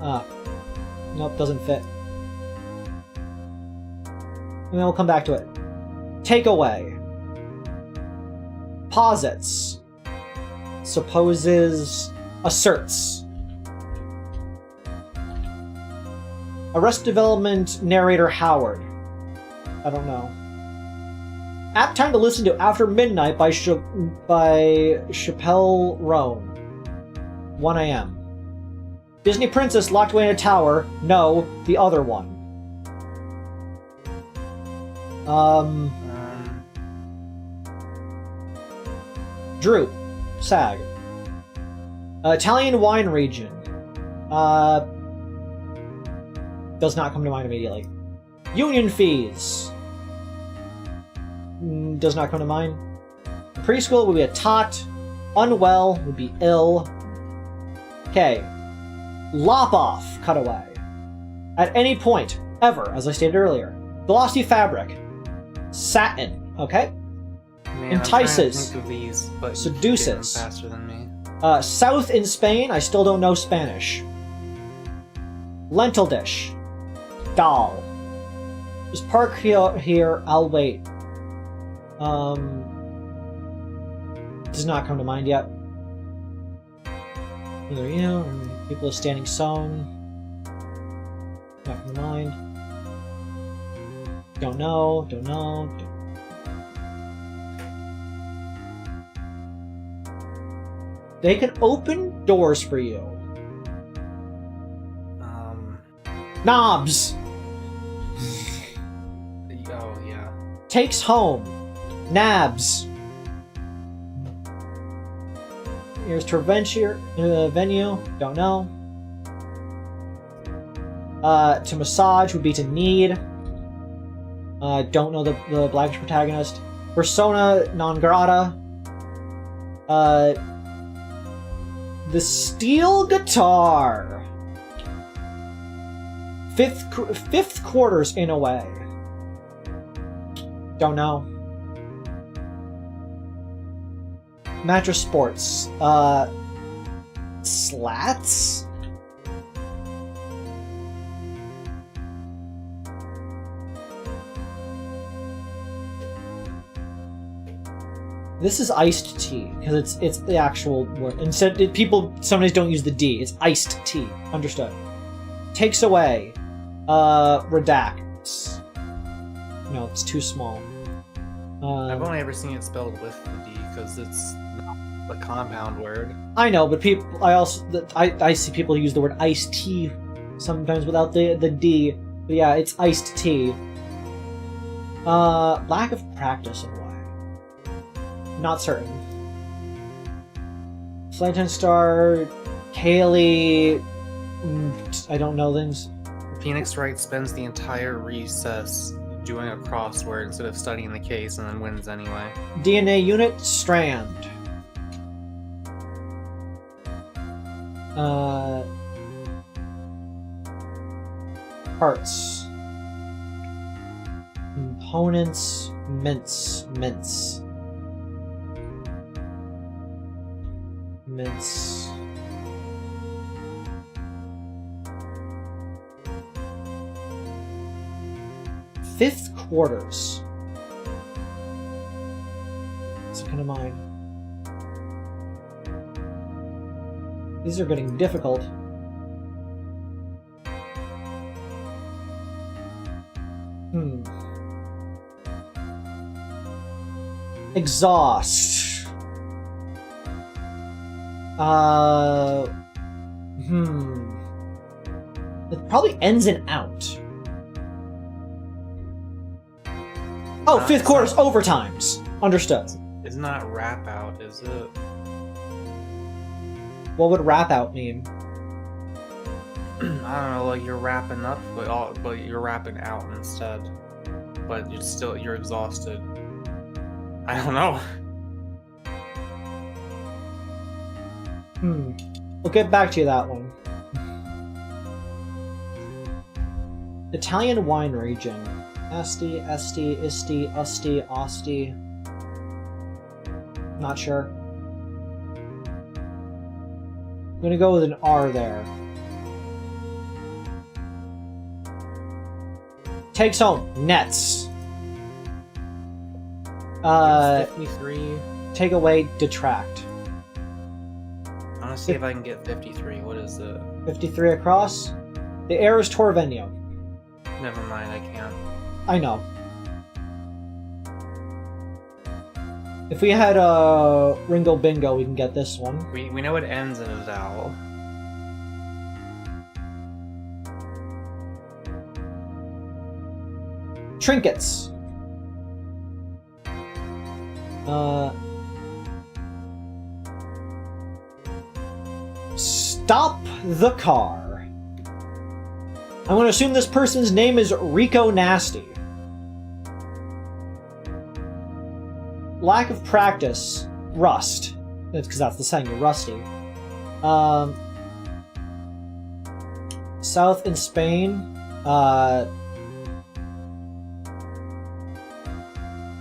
Nope, doesn't fit. And then we'll come back to it. Takeaway. Posits. Supposes. Asserts. Arrested Development narrator Howard. I don't know. App time to listen to After Midnight by Chappelle Roan. 1 a.m. Disney Princess locked away in a tower. No, the other one. Droop. Sag. Italian wine region. Does not come to mind immediately. Union fees. Does not come to mind. Preschool would be a tot. Unwell would be ill. Okay. Lop off. Cutaway. At any point, ever, as I stated earlier. Glossy fabric. Satin. Okay. Man, Entices. I'm trying to think of these, but you Seduces. get them faster than me. South in Spain, I still don't know Spanish. Lentil dish. Doll. Just park here, I'll wait. Does not come to mind yet. There you know, people are standing sewn. Not come to mind. Don't know. They can open doors for you. Knobs. Oh yeah. Takes home. Nabs. Here's to venture venue. Don't know. To massage would be to need. Don't know the Blackish protagonist. Persona non grata. The steel guitar. Fifth quarters in a way. Don't know. Mattress sports. Slats? This is iced tea because it's the actual word. Instead, people sometimes don't use the D. It's iced tea. Understood. Takes away. Redacts. No, it's too small. I've only ever seen it spelled with the D because it's not a compound word. I know, but I see people use the word iced tea sometimes without the D. But yeah, it's iced tea. Lack of practice in a way. Not certain. Flight Star, Kaylee. I don't know things. Phoenix Wright spends the entire recess doing a crossword instead of studying the case and then wins anyway. DNA unit, Strand. Parts. Components, mints. Fifth quarters. It's kind of mine. These are getting difficult. Exhaust. It probably ends in out. Oh, fifth quarters, overtimes. Understood. It's not wrap out, is it? What would wrap out mean? I don't know, like you're wrapping up, but you're wrapping out instead. But you're exhausted. I don't know. We'll get back to you that one. Italian wine region. Asti, Isti, Asti. Not sure. I'm gonna go with an R there. Takes home. Nets. 53. Take away, detract. I want to see if I can get 53. What is it? 53 across. The air is Torvenio. Never mind, I can't. I know. If we had Ringo Bingo, we can get this one. We know it ends in a vowel. Trinkets. Stop the car. I'm going to assume this person's name is Rico Nasty. Lack of practice. Rust. That's because that's the saying, you're rusty. South in Spain.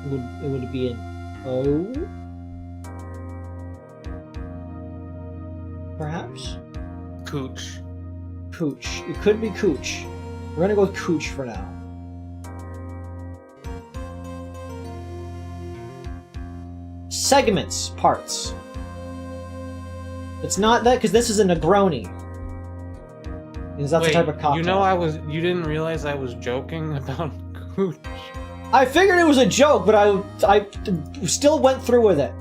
It would be an O? Perhaps? Cooch. Cooch. It could be Cooch. We're gonna go with Cooch for now. Segments. Parts. It's not that, because this is a Negroni. Is that the type of cocktail? You know you didn't realize I was joking about Cooch? I figured it was a joke, but I still went through with it.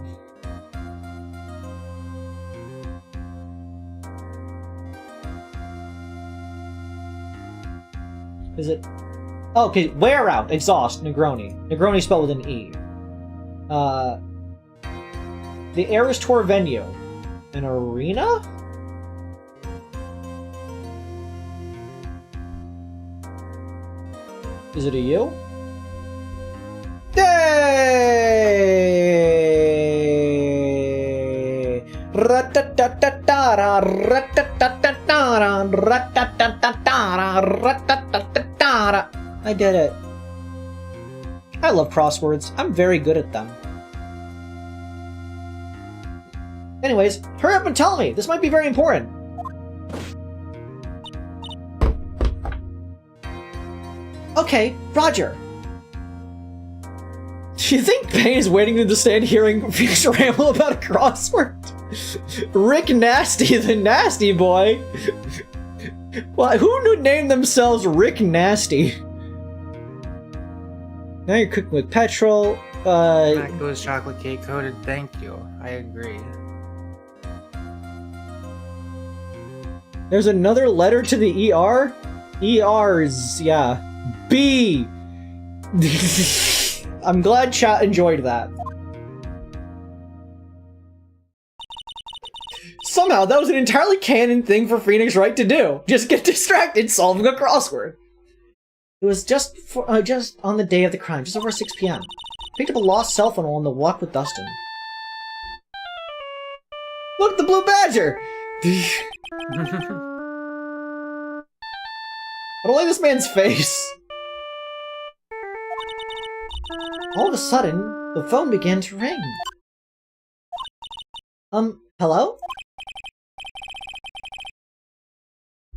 Is it? Oh, okay, wear out, exhaust, Negroni. Negroni spelled with an E. The air is Torvenio. An arena? Is it a U? Yay! Ra-ta-ta-ta-ta-ra, ra-ta-ta-ta-ta-ra, ra-ta-ta-ta-ta-ra, ra-ta-ta-ta-ta-ra. I did it. I love crosswords. I'm very good at them. Anyways, hurry up and tell me. This might be very important. Okay, Roger. Do you think Payne is waiting to understand hearing Phoenix ramble about a crossword? Rick Nasty, the nasty boy. Well, who would name themselves Rick Nasty? Now you're cooking with petrol. That goes chocolate cake coated. Thank you. I agree. There's another letter to the ER? ERs, yeah. B! I'm glad chat enjoyed that. Somehow, that was an entirely canon thing for Phoenix Wright to do. Just get distracted solving a crossword. It was just on the day of the crime, just over 6 p.m. Picked up a lost cell phone on the walk with Dustin. Look, the blue badger! I don't like this man's face. All of a sudden, the phone began to ring. Hello?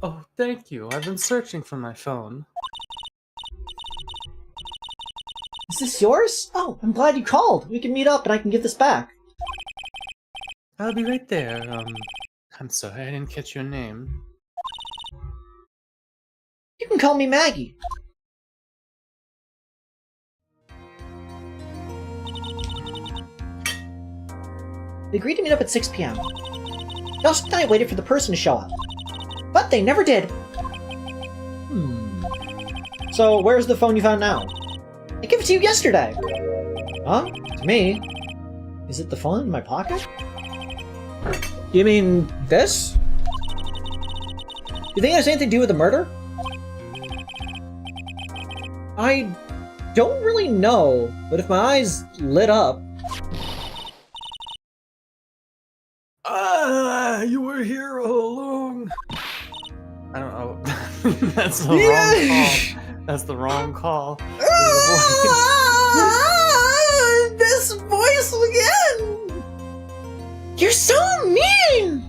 Oh, thank you. I've been searching for my phone. Is this yours? Oh, I'm glad you called. We can meet up and I can give this back. I'll be right there. I'm sorry, I didn't catch your name. You can call me Maggie. We agreed to meet up at 6 p.m. Just and I waited for the person to show up. But they never did. So, where's the phone you found now? I gave it to you yesterday. Huh? To me? Is it the phone in my pocket? You mean this? You think it has anything to do with the murder? I don't really know, but if my eyes lit up... You were here all along. I don't know. That's the wrong call. That's the wrong call. This voice again! You're so mean!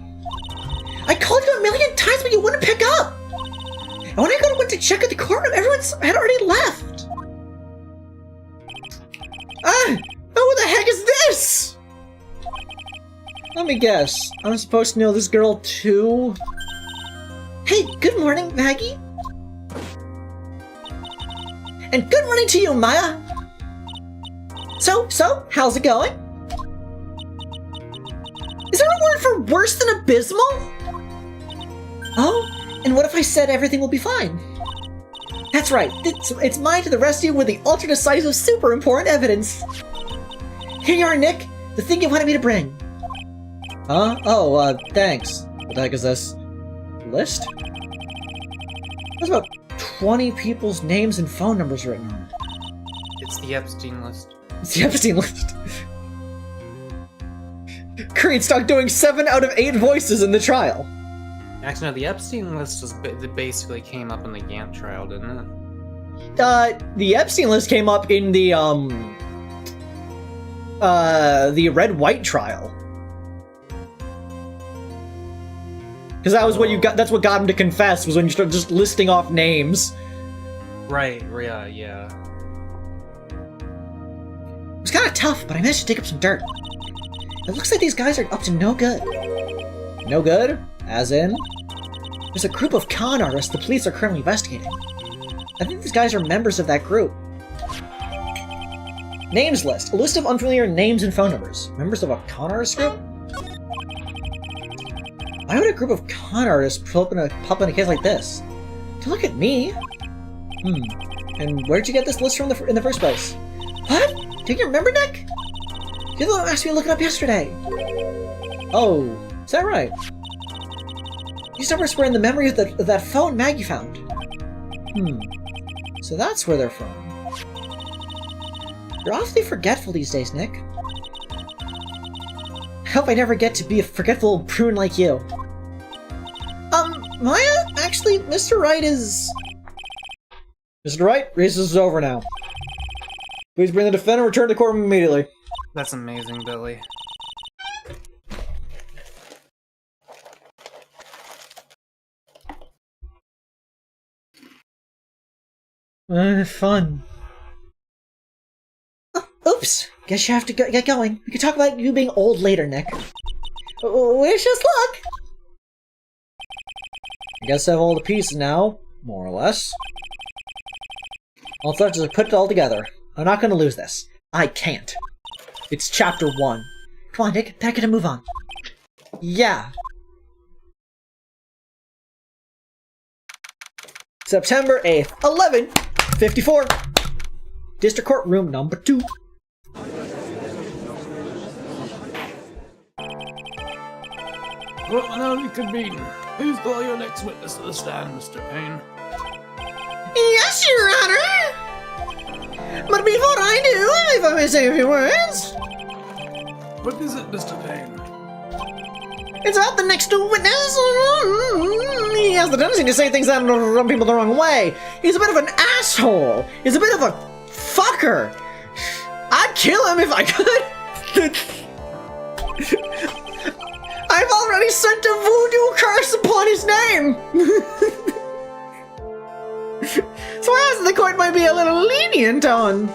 I called you a million times but you wouldn't pick up! And when I went to check at the courtroom, everyone had already left! What the heck is this? Let me guess. I'm supposed to know this girl too? Hey, good morning, Maggie. And good morning to you, Maya. So, how's it going? Is there a word for worse than abysmal? Oh, and what if I said everything will be fine? That's right, it's mine to the rescue with the ultra-decisive super important evidence. Here you are, Nick, the thing you wanted me to bring. Huh? Oh, thanks. What the heck is this? List? There's about 20 people's names and phone numbers written on it. It's the Epstein list. It's the Epstein list. Creed stuck doing 7 out of 8 voices in the trial. Actually, no, the Epstein list was basically came up in the Gantt trial, didn't it? The Epstein list came up in the red-white trial. Because that was what you got. That's what got him to confess. Was when you started just listing off names. Right. Yeah. It was kind of tough, but I managed to dig up some dirt. It looks like these guys are up to no good. No good? As in? There's a group of con artists the police are currently investigating. I think these guys are members of that group. Names list. A list of unfamiliar names and phone numbers. Members of a con artist group? Why would a group of con artists pop in a case like this? To look at me. And where did you get this list from in the first place? What? Do you remember, Nick? You're the one who asked me to look it up yesterday. Oh, is that right? These numbers were in the memory of that phone Maggie found. So that's where they're from. You're awfully forgetful these days, Nick. I hope I never get to be a forgetful prune like you. Maya? Actually, Mr. Wright is... Mr. Wright, recess is over now. Please bring the defendant and return to the courtroom immediately. That's amazing, Billy. Fun. Oops. Guess you have to get going. We can talk about you being old later, Nick. Wish us luck! I guess I have all the pieces now, more or less. All left is to put it all together. I'm not gonna lose this. I can't. It's chapter 1. Come on, Nick. Better get a move on. Yeah. September 8th, 11:54. District Court Room number 2. Well, now reconvene. Please call your next witness to the stand, Mr. Payne. Yes, Your Honor! But before I do, if I may say a few words... What is it, Mr. Payne? It's about the next witness. He has the tendency to say things that rub people the wrong way. He's a bit of an asshole. He's a bit of a fuck walker. I'd kill him if I could. I've already sent a voodoo curse upon his name. So I asked the court might be a little lenient on.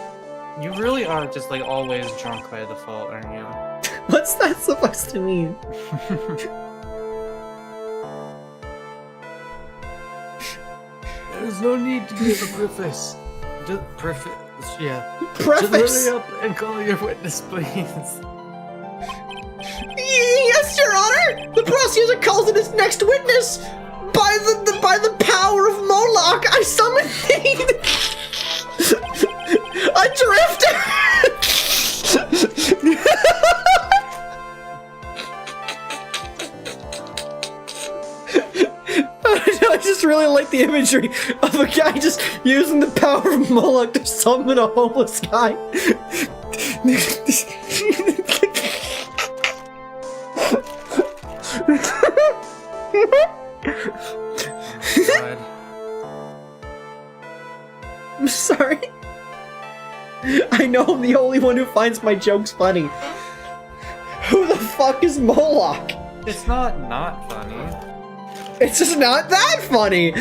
You really are just like always drunk by default, aren't you? What's that supposed to mean? There's no need to give a preface. Just preface, yeah. Preface? Just hurry up and call your witness, please. Yes, Your Honor! The prosecutor calls it his next witness! By the power of Moloch, I summon thee! A drifter! I just really like the imagery of a guy just using the power of Moloch to summon a homeless guy. God. I'm sorry. I know I'm the only one who finds my jokes funny. Who the fuck is Moloch? It's not funny. It's just not that funny.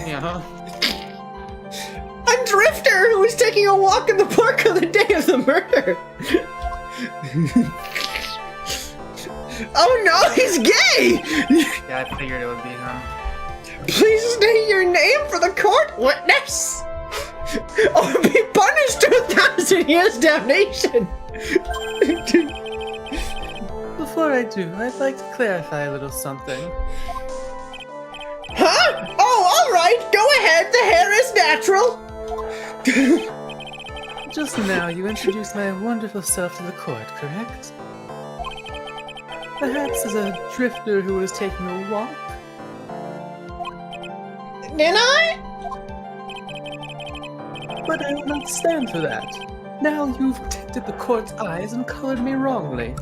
Yeah. A drifter who was taking a walk in the park on the day of the murder. Oh no, he's gay! Yeah, I figured it would be him. Please state your name for the court witness! Or be punished to 1,000 years damnation! Before I do, I'd like to clarify a little something. Huh? Oh, alright, go ahead, the hair is natural! Just now, you introduced my wonderful self to the court, correct? Perhaps as a drifter who was taking a walk? Did I? But I will not stand for that. Now you've tinted the court's eyes and colored me wrongly.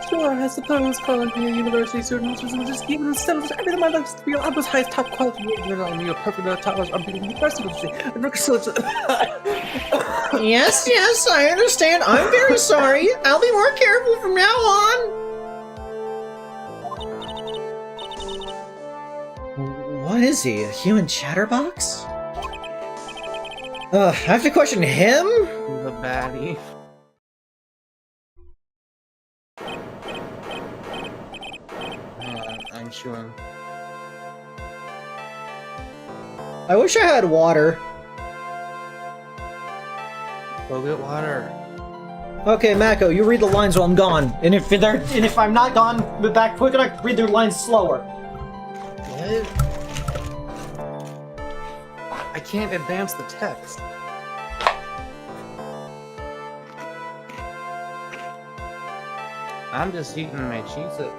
Sure, I suppose calling me a university student is just even instead of everything in my life to be I was highest top quality on me a perfect college I'm being university. Yes, I understand. I'm very sorry. I'll be more careful from now on. What is he? A human chatterbox? I have to question him? He's a baddie. I'm chewing. I wish I had water. Go get water. Okay, Mako, you read the lines while I'm gone. And if I'm not gone back quick enough, read their lines slower. What? I can't advance the text. I'm just eating my Cheez-It.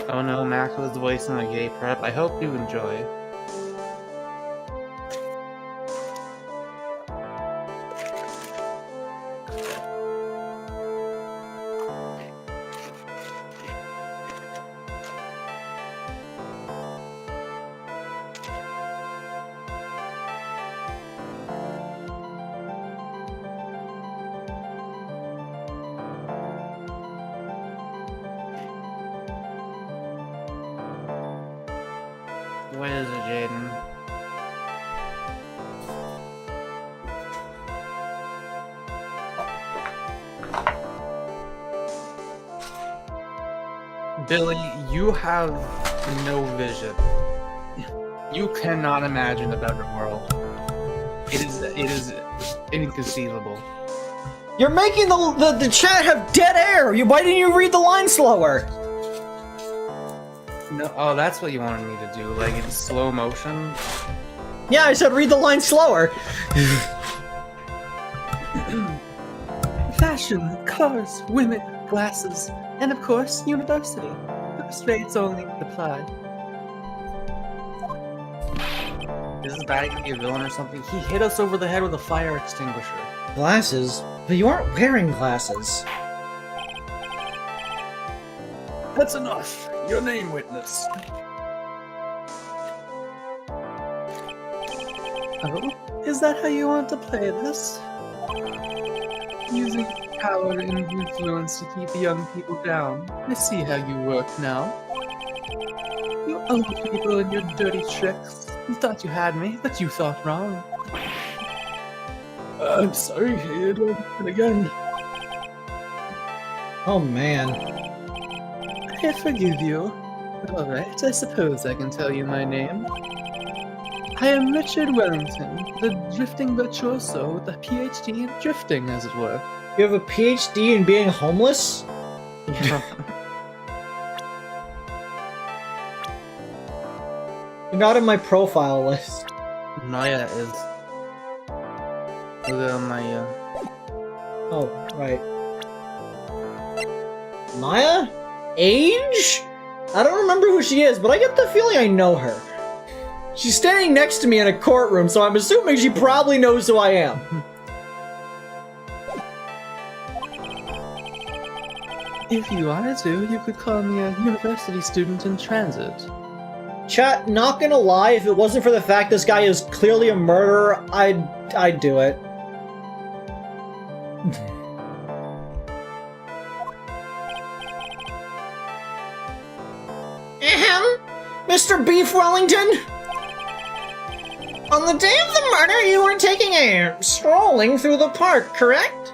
Oh no, Mako is voicing a gay prep. I hope you enjoy. What is it, Jaden? Billy, you have no vision. You cannot imagine a better world. It is inconceivable. You're making the chat have dead air! Why didn't you read the line slower? No, oh, that's what you wanted me to do, like in slow motion. Yeah, I said read the line slower. Fashion, cars, women, glasses, and of course, university. First rates only apply. Is this guy gonna be a villain or something? He hit us over the head with a fire extinguisher. Glasses? But you aren't wearing glasses. That's enough. Your name, witness. Oh, is that how you want to play this? Using power and influence to keep the young people down. I see how you work now. You old people and your dirty tricks. You thought you had me, but you thought wrong. I'm sorry, it won't happen again. Oh man. I forgive you. Alright, I suppose I can tell you my name. I am Richard Wellington, the drifting virtuoso with a PhD in drifting, as it were. You have a PhD in being homeless? You're not in my profile list. Maya is. Look at Maya. Oh, right. Maya? Age? I don't remember who she is, but I get the feeling I know her. She's standing next to me in a courtroom, so I'm assuming she probably knows who I am. If you wanted to, you could call me a university student in transit. Chat, not gonna lie, if it wasn't for the fact this guy is clearly a murderer, I'd do it. Ahem! Mr. Beef Wellington? On the day of the murder, you were taking a strolling through the park, correct?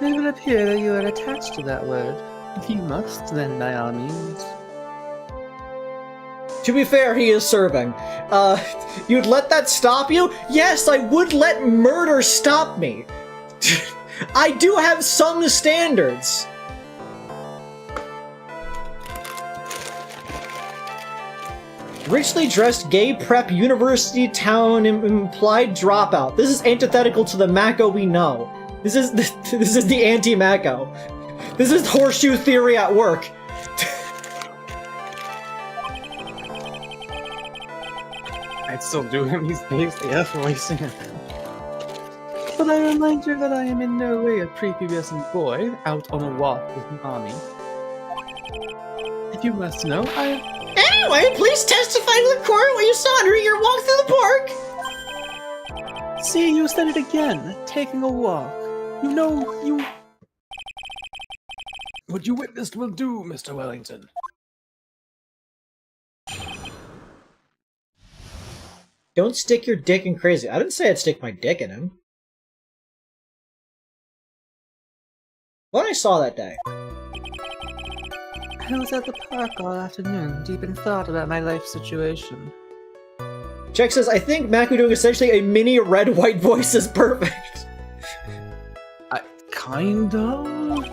It would appear that you are attached to that word. If you must, then by all means. To be fair, he is serving. You'd let that stop you? Yes, I would let murder stop me. I do have some standards. Richly dressed gay prep university town implied dropout. This is antithetical to the Mako we know. This is the anti-Mako. This is horseshoe theory at work. I'd still do him. He's the F voicing. But I remind you that I am in no way a prepubescent boy out on a walk with mommy. If you must know, Anyway, please testify to the court what you saw during your walk through the park. See, you said it again. Taking a walk. You know, you... What you witnessed will do, Mr. Wellington. Don't stick your dick in crazy. I didn't say I'd stick my dick in him. What I saw that day. I was at the park all afternoon, deep in thought about my life situation. Jack says, I think Maku doing essentially a mini red white voice is perfect. Kind of?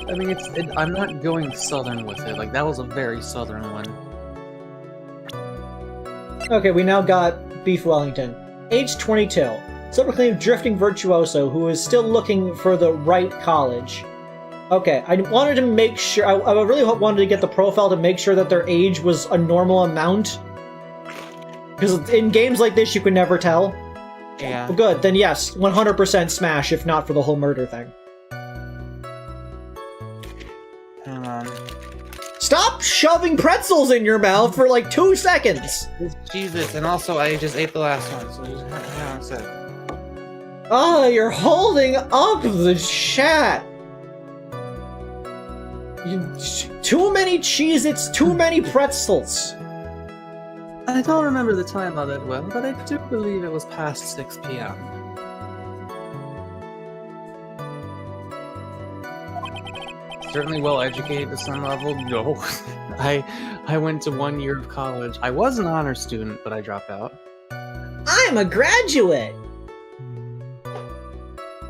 I mean, I'm not going southern with it. Like, that was a very southern one. Okay, we now got Beef Wellington. Age 22. Self-proclaimed drifting virtuoso who is still looking for the right college. Okay, I wanted to make sure, I really wanted to get the profile to make sure that their age was a normal amount. Because in games like this, you can never tell. Yeah. Well, good, then yes, 100% smash, if not for the whole murder thing. Hang on. Stop shoving pretzels in your mouth for like 2 seconds! Jesus, and also I just ate the last one, so just hang on a sec. Oh, you're holding up the chat! Too many Cheez-Its, too many pretzels! I don't remember the time all that well, but I do believe it was past 6 p.m. Certainly well educated to some level. No. I went to 1 year of college. I was an honor student, but I dropped out. I'm a graduate.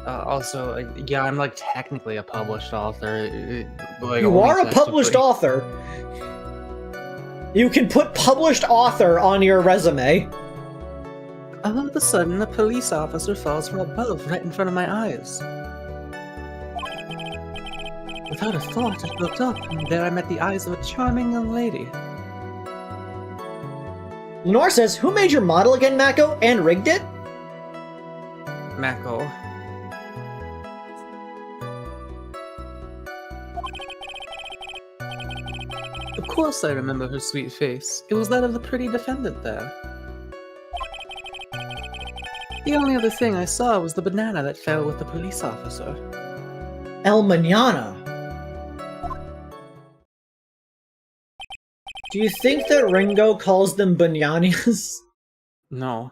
Also, yeah, I'm like technically a published author. Like, You only are a published technically. author. You can put published author on your resume. All of a sudden, a police officer falls from above right in front of my eyes. Without a thought, I looked up, and there I met the eyes of a charming young lady. Lenore says, who made your model again, Mako, and rigged it? Mako. Of course I remember her sweet face. It was that of the pretty defendant there. The only other thing I saw was the banana that fell with the police officer. El Manana. Do you think that Ringo calls them bananas? No.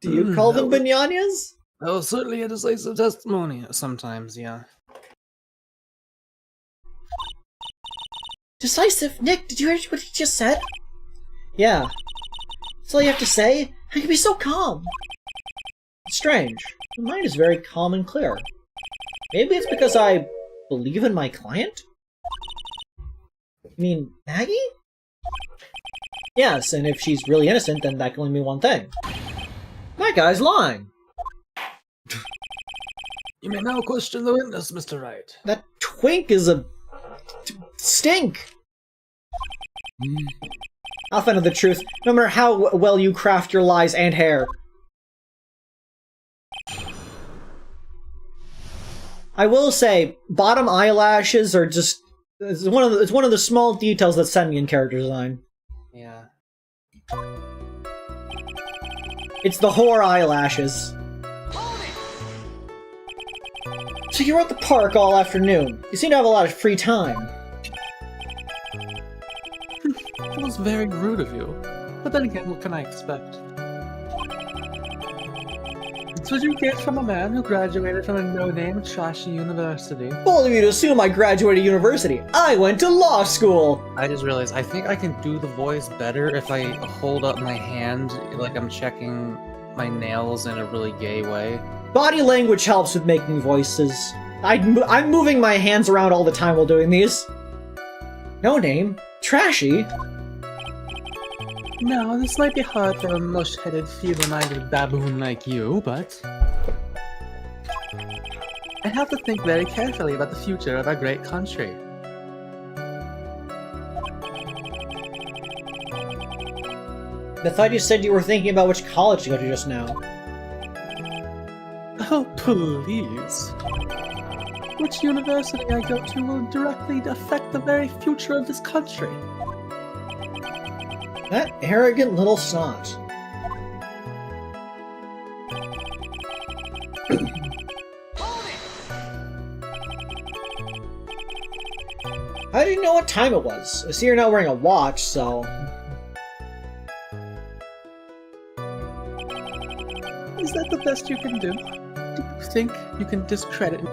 Do you call them bananas? That was certainly a decisive testimony. Sometimes, yeah. Decisive? Nick, did you hear what he just said? Yeah. That's all you have to say? How can you be so calm? It's strange. My mind is very calm and clear. Maybe it's because I believe in my client? You mean Maggie? Yes, and if she's really innocent, then that can only mean one thing. That guy's lying. You may now question the witness, Mr. Wright. That twink is a... stink! I'll find out the truth, no matter how well you craft your lies and hair. I will say, bottom eyelashes are just... It's one of the small details that send me in character design. Yeah. It's the whore eyelashes. So you were at the park all afternoon. You seem to have a lot of free time. That was very rude of you. But then again, what can I expect? It's what you get from a man who graduated from a no-name trashy university. Bold of you to assume I graduated university. I went to law school! I just realized, I think I can do the voice better if I hold up my hand like I'm checking my nails in a really gay way. Body language helps with making voices. I'm moving my hands around all the time while doing these. No name. Trashy. Now, this might be hard for a mush-headed, feeble-minded baboon like you, but... I have to think very carefully about the future of our great country. I thought you said you were thinking about which college to go to just now. Oh, please. Which university I go to will directly affect the very future of this country. That arrogant little snot. How do you know what time it was? I see you're not wearing a watch, so... Is that the best you can do? Do you think you can discredit me?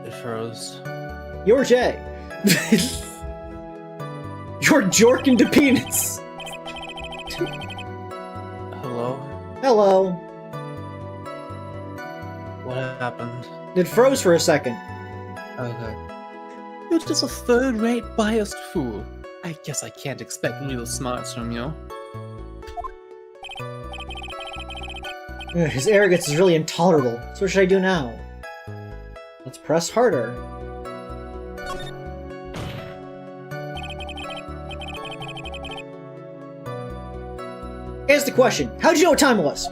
It froze. You're Jay. You're jorking to penis. Hello? Hello. What happened? It froze for a second. Okay. You're just a third-rate biased fool. I guess I can't expect real smarts from you. Ugh, his arrogance is really intolerable. So what should I do now? Let's press harder. Here's the question. How'd you know what time it was?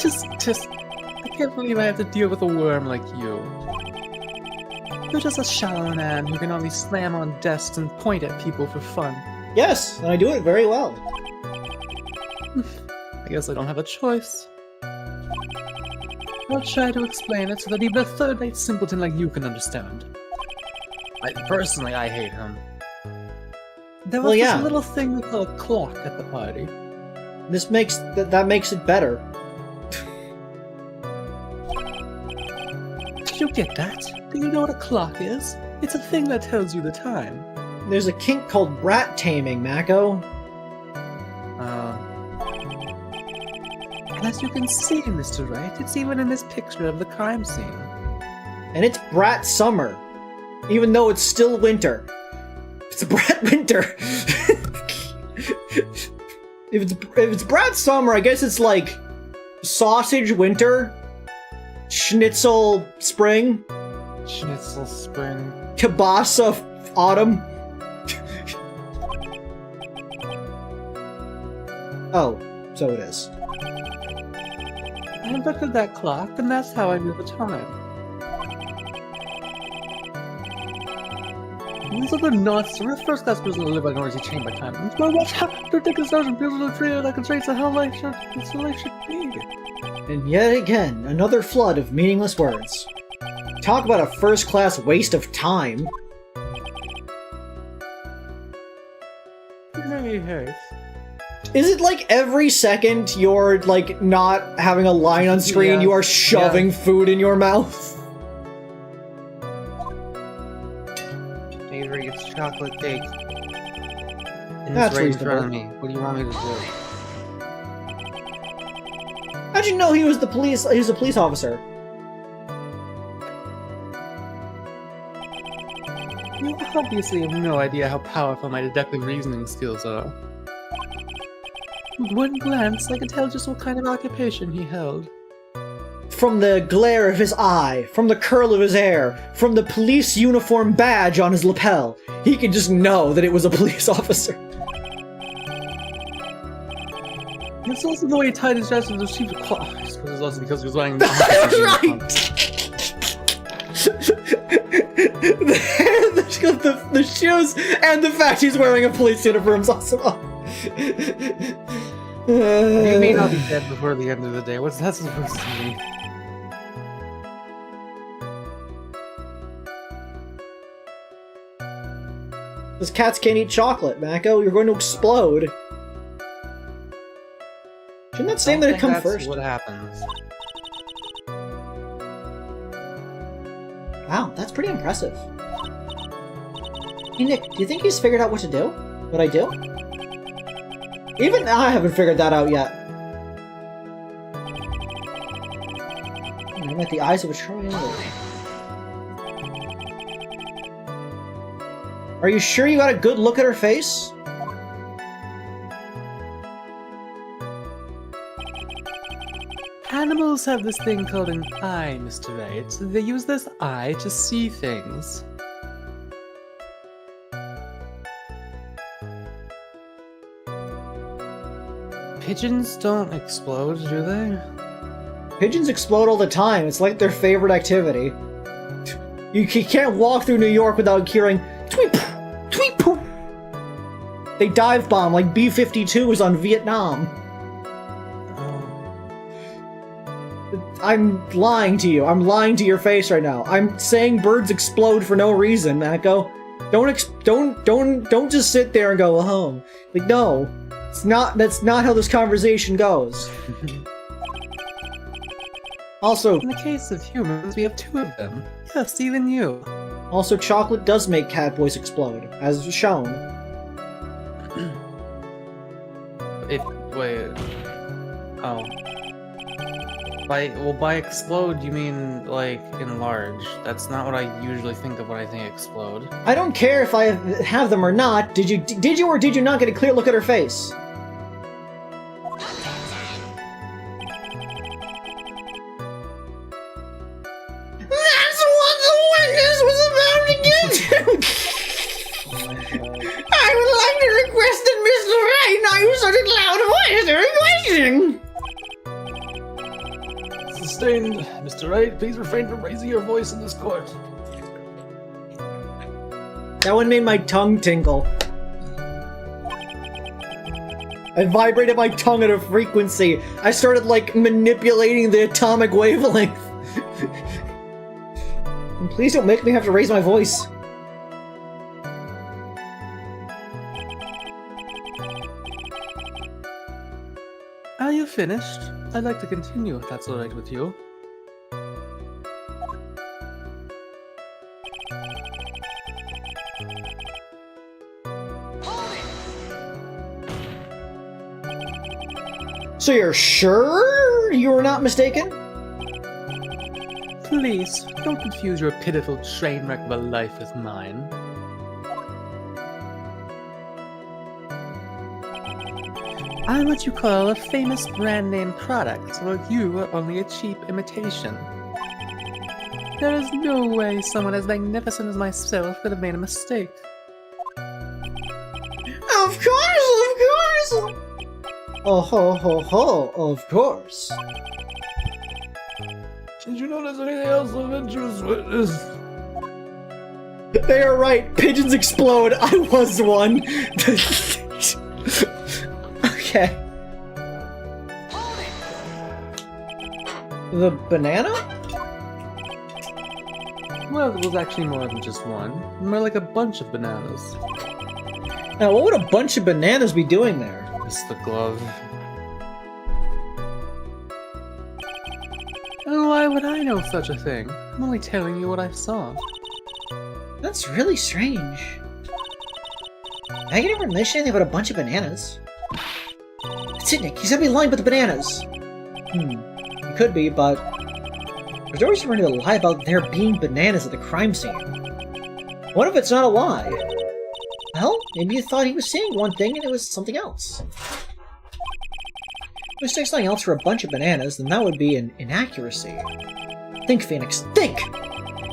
I can't believe I have to deal with a worm like you. You're just a shallow man who can only slam on desks and point at people for fun. Yes, and I do it very well. I guess I don't have a choice. I'll try to explain it so that even a third-rate simpleton like you can understand. Personally, I hate him. There was Well, yeah. this little thing we call a clock at the party. This makes that makes it better. Did you get that? Do you know what a clock is? It's a thing that tells you the time. There's a kink called brat taming, Mako. And as you can see, Mr. Wright, it's even in this picture of the crime scene. And it's brat summer. Even though it's still winter. It's brat winter. if it's brat summer, I guess it's like sausage winter, schnitzel spring, Schnitzel spring. kielbasa autumn. Oh, so it is. I looked at that clock, and that's how I knew the time. These are the nuts. We're the first class person to live by noisy chain by time. It's my watch. They're taking sergeant people to treat it like a trace of how life should be. And yet again, another flood of meaningless words. Talk about a first-class waste of time. It really hurts. Is it like every second you're like not having a line on screen, Yeah. you are shoving food in your mouth? Avery gets chocolate cake. And That's it's right in reasonable. front of me. What do you want me to do? How'd you know he was the police? He was a police officer. You obviously have no idea how powerful my deductive reasoning skills are. With one glance, I could tell just what kind of occupation he held. From the glare of his eye, from the curl of his hair, from the police uniform badge on his lapel, he could just know that it was a police officer. It's also the way he tied his dress with the sheep's claw. I suppose it's also because he was wearing the That's the shoes and the fact he's wearing a police uniform is awesome. He may not be dead before the end of the day. What's that supposed to mean? Those cats can't eat chocolate, Mako. You're going to explode. Shouldn't that say that it come first? What happens? Wow, that's pretty impressive. Hey Nick, do you think he's figured out what to do? What I do? Even I haven't figured that out yet. I'm at the eyes of a triangle. Are you sure you got a good look at her face? Animals have this thing called an eye, Mr. Right. They use this eye to see things. Pigeons don't explode, do they? Pigeons explode all the time. It's like their favorite activity. You can't walk through New York without hearing tweet poo, tweet poo. They dive bomb like B-52s on Vietnam. I'm lying to you. I'm lying to your face right now. I'm saying birds explode for no reason, Mako. Don't just sit there and go, oh. Like, no. That's not how this conversation goes. Also, In the case of humans, we have two of them. Yes, even you. Also, chocolate does make cat boys explode, as shown. Wait. Oh. By explode, you mean, like, enlarge. That's not what I usually think of when I think explode. I don't care if I have them or not. Did you or did you not get a clear look at her face? That's what the witness was about to get to! I would like to request that Mr. Ray not use such a loud voice during questioning! Sustained. Mr. Wright, please refrain from raising your voice in this court. That one made my tongue tingle. I vibrated my tongue at a frequency. I started, like, manipulating the atomic wavelength. And please don't make me have to raise my voice. Are you finished? I'd like to continue if that's alright with you. So you're sure you were not mistaken? Please, don't confuse your pitiful train wreck of a life with mine. I'm what you call a famous brand name product, while you are only a cheap imitation. There is no way someone as magnificent as myself could have made a mistake. Of course! Oh ho ho ho, of course. Did you notice anything else of interest, witness? They are right. Pigeons explode. I was one. Okay. The banana? Well, it was actually more than just one. More like a bunch of bananas. Now, what would a bunch of bananas be doing there? It's the glove. Oh, why would I know such a thing? I'm only telling you what I saw. That's really strange. I never mentioned anything about a bunch of bananas. That's it, Nick. He's gotta be lying about the bananas. He could be, but there's always running to lie about there being bananas at the crime scene. What if it's not a lie? Well, maybe you thought he was saying one thing and it was something else. If he was saying something else for a bunch of bananas, then that would be an inaccuracy. Think, Phoenix, think!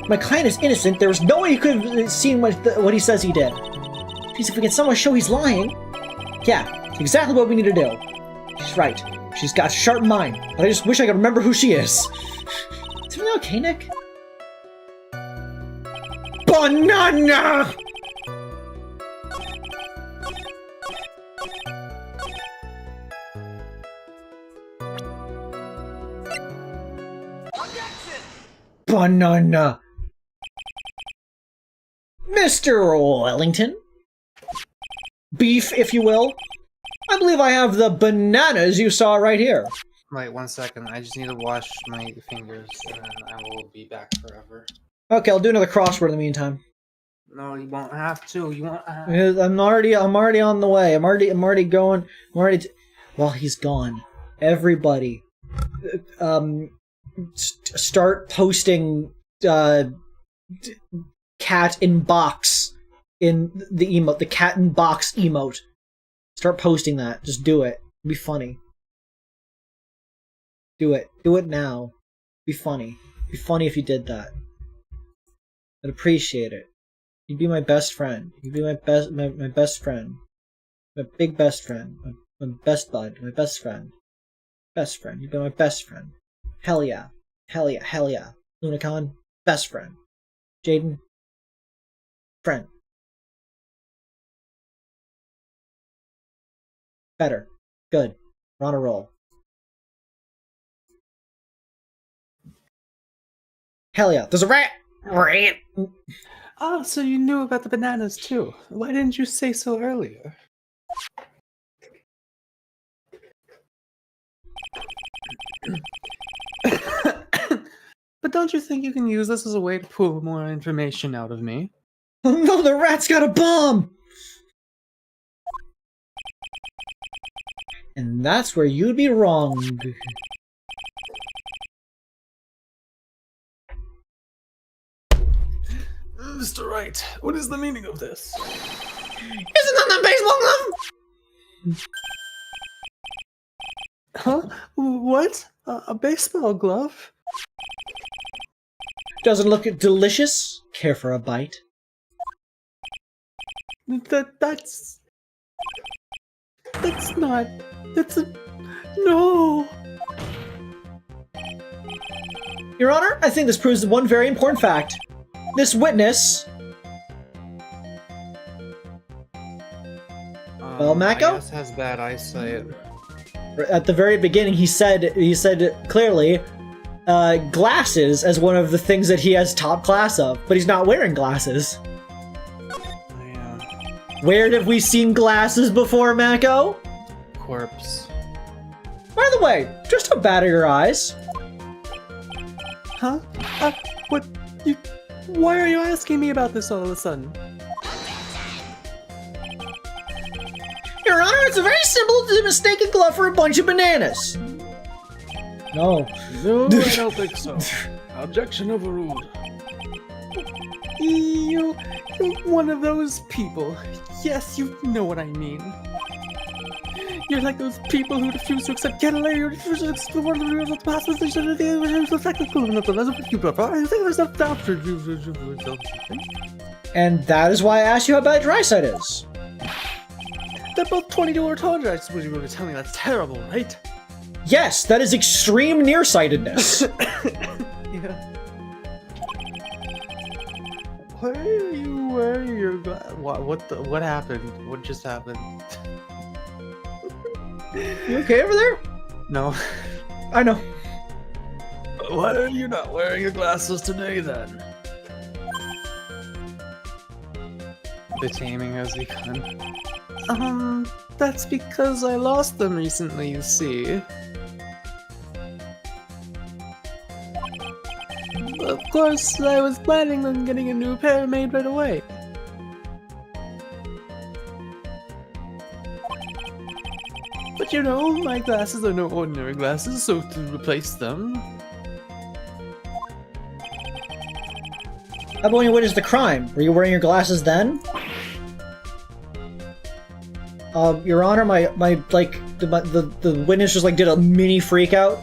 My client is innocent, there was no way he could have seen what he says he did. Please, if we can somehow show he's lying... Yeah, that's exactly what we need to do. She's right. She's got a sharp mind, but I just wish I could remember who she is. Is everything okay, Nick? Banana! Banana! Mr. Wellington? Beef, if you will. I believe I have the bananas you saw right here. Wait, 1 second. I just need to wash my fingers, and then I will be back forever. Okay, I'll do another crossword in the meantime. No, you won't have to. You won't have. I'm already on the way. I'm already going. Well, he's gone. Everybody, start posting cat in box in the emote, the cat in box emote. Start posting that. Just do it. It'd be funny. Do it. Do it now. Be funny. Be funny if you did that. I'd appreciate it. You'd be my best friend. You'd be my best friend. My big best friend. My best bud. My best friend. Best friend. You'd be my best friend. Hell yeah. Hell yeah. Hell yeah. Lunacon, best friend. Jaden, friend. Better. Good. We're on a roll. Hell yeah. There's a rat! Rat! Oh, so you knew about the bananas too. Why didn't you say so earlier? But don't you think you can use this as a way to pull more information out of me? Oh no, the rat's got a bomb! And that's where you'd be wrong. Mr. Wright, what is the meaning of this? Isn't that the baseball glove? Huh? What? A baseball glove? Doesn't look delicious? Care for a bite? That's not... That's a... No! Your Honor, I think this proves one very important fact. This witness... Well, Mako? I guess has bad eyesight. At the very beginning, he said clearly, glasses as one of the things that he has top class of, but he's not wearing glasses. Yeah. Where have we seen glasses before, Mako? Corpse. By the way, just how bad are your eyes? Huh? What? Why are you asking me about this all of a sudden? Your Honor, it's a very simple to mistake a glove for a bunch of bananas. No. No, I don't think so. Objection overruled. You're one of those people. Yes, you know what I mean. You're like those people who refuse to accept Canada, you refuse to accept one of the rules of the past position of the technical And that is why I asked you how bad your eyesight is. They're both $20 tolerance. What are you going to tell me? That's terrible, right? Yes, that is extreme nearsightedness. Yeah. Why are you wearing your glass? What happened? What just happened? You okay over there? No. I know. Why are you not wearing your glasses today then? The taming has begun. That's because I lost them recently, you see. Of course, I was planning on getting a new pair made right away. But you know, my glasses are no ordinary glasses, so to replace them... How about when you witnessed the crime? Were you wearing your glasses then? Your Honor, the witness just like did a mini freak out.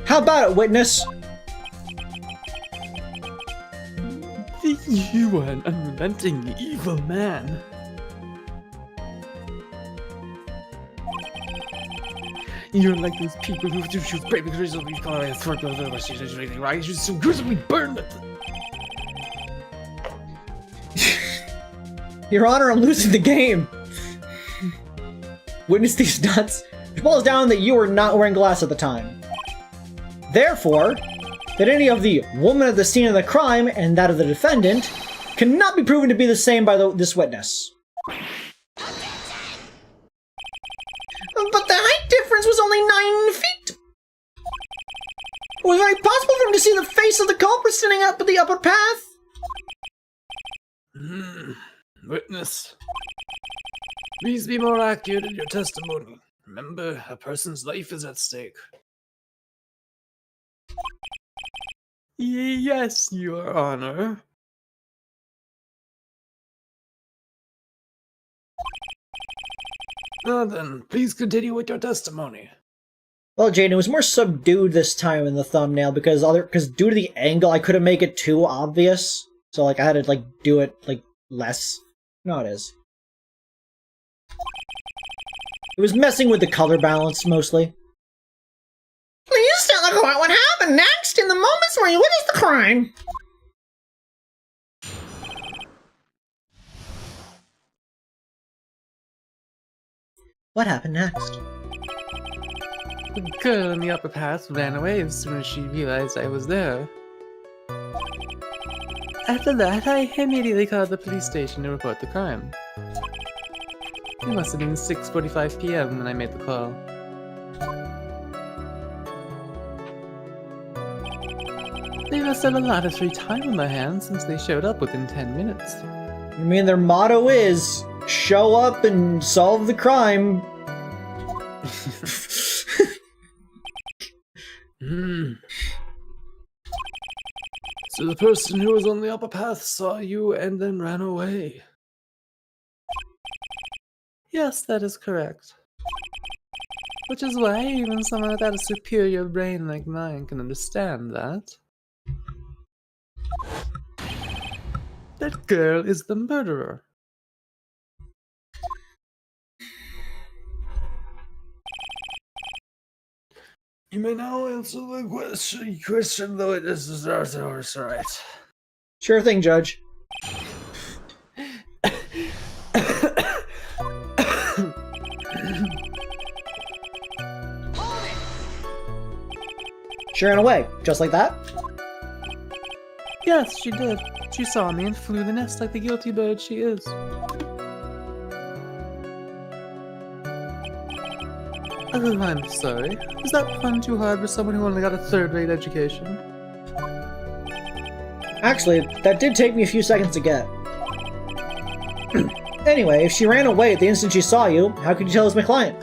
How about it, witness? You are an unrelenting evil man. You're like those people who choose baby girls over you call it throat right? You're so gruesomely burned at Your Honor, I'm losing the game. Witness these nuts. It boils down that you were not wearing glasses at the time. Therefore, that any of the woman at the scene of the crime and that of the defendant cannot be proven to be the same by this witness. But the height difference was only 9 feet. Was it possible for him to see the face of the culprit standing up at the upper path? Witness. Please be more accurate in your testimony. Remember, a person's life is at stake. Yes, Your Honor. Now then, please continue with your testimony. Well, Jane, it was more subdued this time in the thumbnail because due to the angle, I couldn't make it too obvious. So like I had to do it less. No, it is. It was messing with the color balance mostly. Please tell the court what happened next in the moments where you witnessed the crime. What happened next? The girl in the upper path ran away as soon as she realized I was there. After that, I immediately called the police station to report the crime. It must have been 6:45 p.m. when I made the call. They must have a lot of free time on their hands since they showed up within 10 minutes. I mean, their motto is show up and solve the crime. So the person who was on the upper path saw you and then ran away. Yes, that is correct. Which is why even someone without a superior brain like mine can understand that. That girl is the murderer. You may now answer the question though it is ours, right? Sure thing, Judge. She ran away, just like that? Yes, she did. She saw me and flew the nest like the guilty bird she is. Oh, I'm sorry. Is that pun too hard for someone who only got a third-rate education? Actually, that did take me a few seconds to get. Anyway, if she ran away at the instant she saw you, how could you tell it was my client?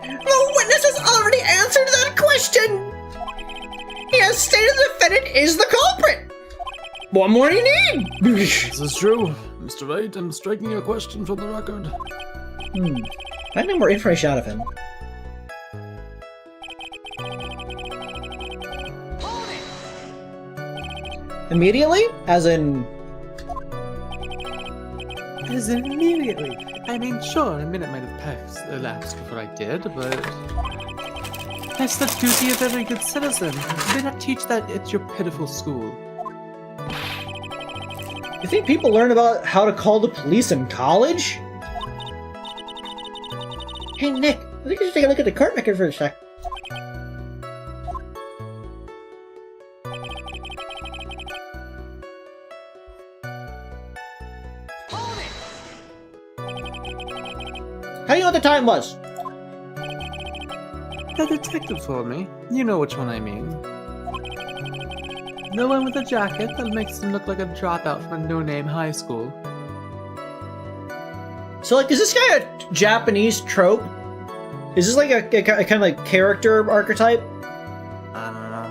The witness has already answered that question. He has stated the defendant is the culprit. What more do you need? This is true. Mr. Wright, I'm striking your question from the record. I need more information out of him. Immediately? As in... As in immediately. I mean, sure, a minute might have elapsed before I did, but... That's the duty of every good citizen. Did they not teach that at your pitiful school? You think people learn about how to call the police in college? Hey, Nick, I think you should take a look at the court record for a sec. How do you know what the time was? The detective told me. You know which one I mean. The one with the jacket that makes him look like a dropout from a no-name high school. So, like, is this guy a Japanese trope? Is this like a kind of like character archetype? I don't know.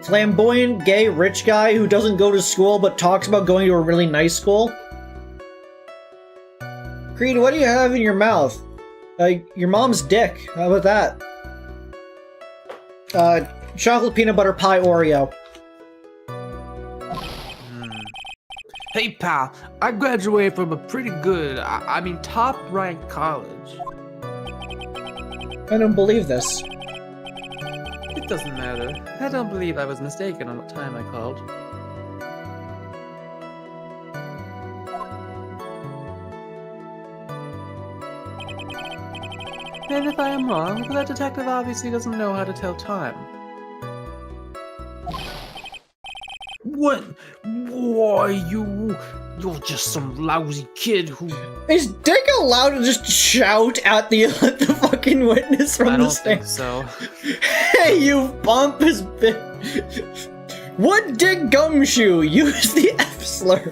Flamboyant, gay, rich guy who doesn't go to school but talks about going to a really nice school? Creed, what do you have in your mouth? Your mom's dick. How about that? Chocolate peanut butter pie Oreo. Hey pal, I graduated from a pretty good, I mean top-ranked college. I don't believe this. It doesn't matter. I don't believe I was mistaken on what time I called. And if I am wrong, that detective obviously doesn't know how to tell time. What? Why, you're just some lousy kid who... Is Dick allowed to just shout at the fucking witness from I the don't think stand? so. Hey, you pompous bitch! What Dick Gumshoe? Use the F slur.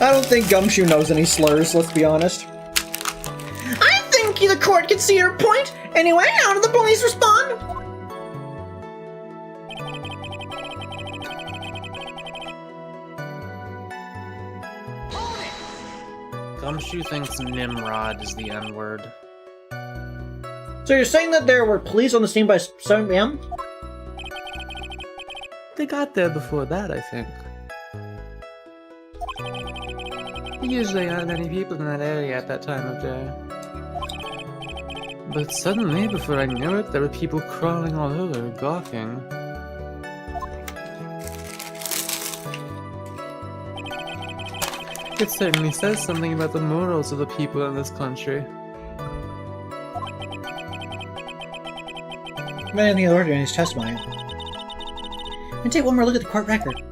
I don't think Gumshoe knows any slurs, let's be honest. I think the court can see your point. Anyway, how did the police respond? Gumshoe thinks Nimrod is the N-word. So you're saying that there were police on the scene by 7 p.m.? They got there before that, I think. There usually aren't many people in that area at that time of day. But suddenly, before I knew it, there were people crawling all over, gawking. It certainly says something about the morals of the people in this country. Man, the order in his testimony. And take one more look at the court record.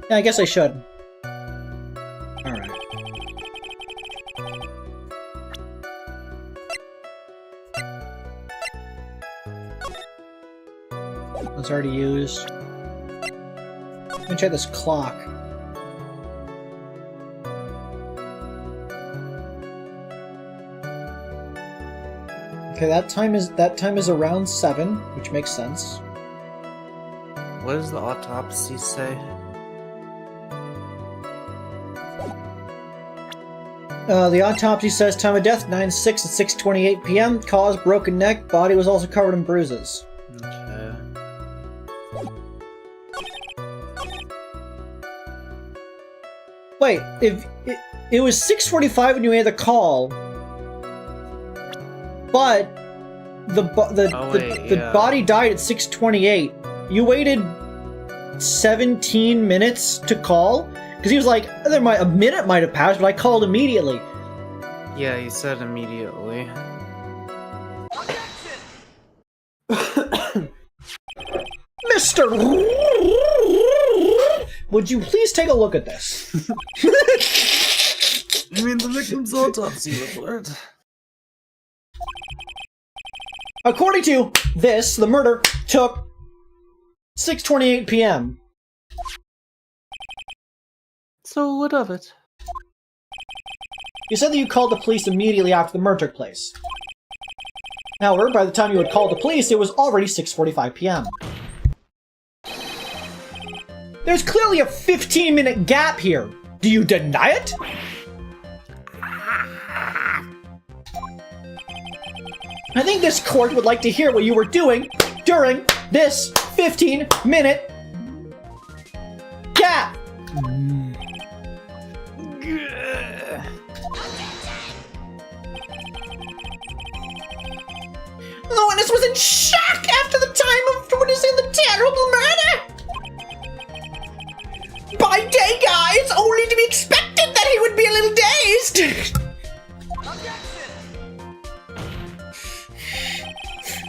Yeah, I guess I should. Alright. That's already used. Let me check this clock. Okay, that time is around 7, which makes sense. What does the autopsy say? The autopsy says time of death 9/6 at 6:28 p.m. Cause broken neck. Body was also covered in bruises. Okay. Wait, if it was 6:45 when you made the call, but the body died at 6:28. You waited 17 minutes to call because he was like, a minute might have passed, but I called immediately. Yeah, he said immediately. Mr. Would you please take a look at this? You mean the victim's autopsy report? According to this, the murder took 6:28 p.m. So what of it? You said that you called the police immediately after the murder took place. However, by the time you had called the police, it was already 6:45 p.m. There's clearly a 15-minute gap here. Do you deny it? I think this court would like to hear what you were doing during this 15-minute gap. The witness was in shock after the time of witnessing the terrible murder. By day, guys, only to be expected that he would be a little dazed.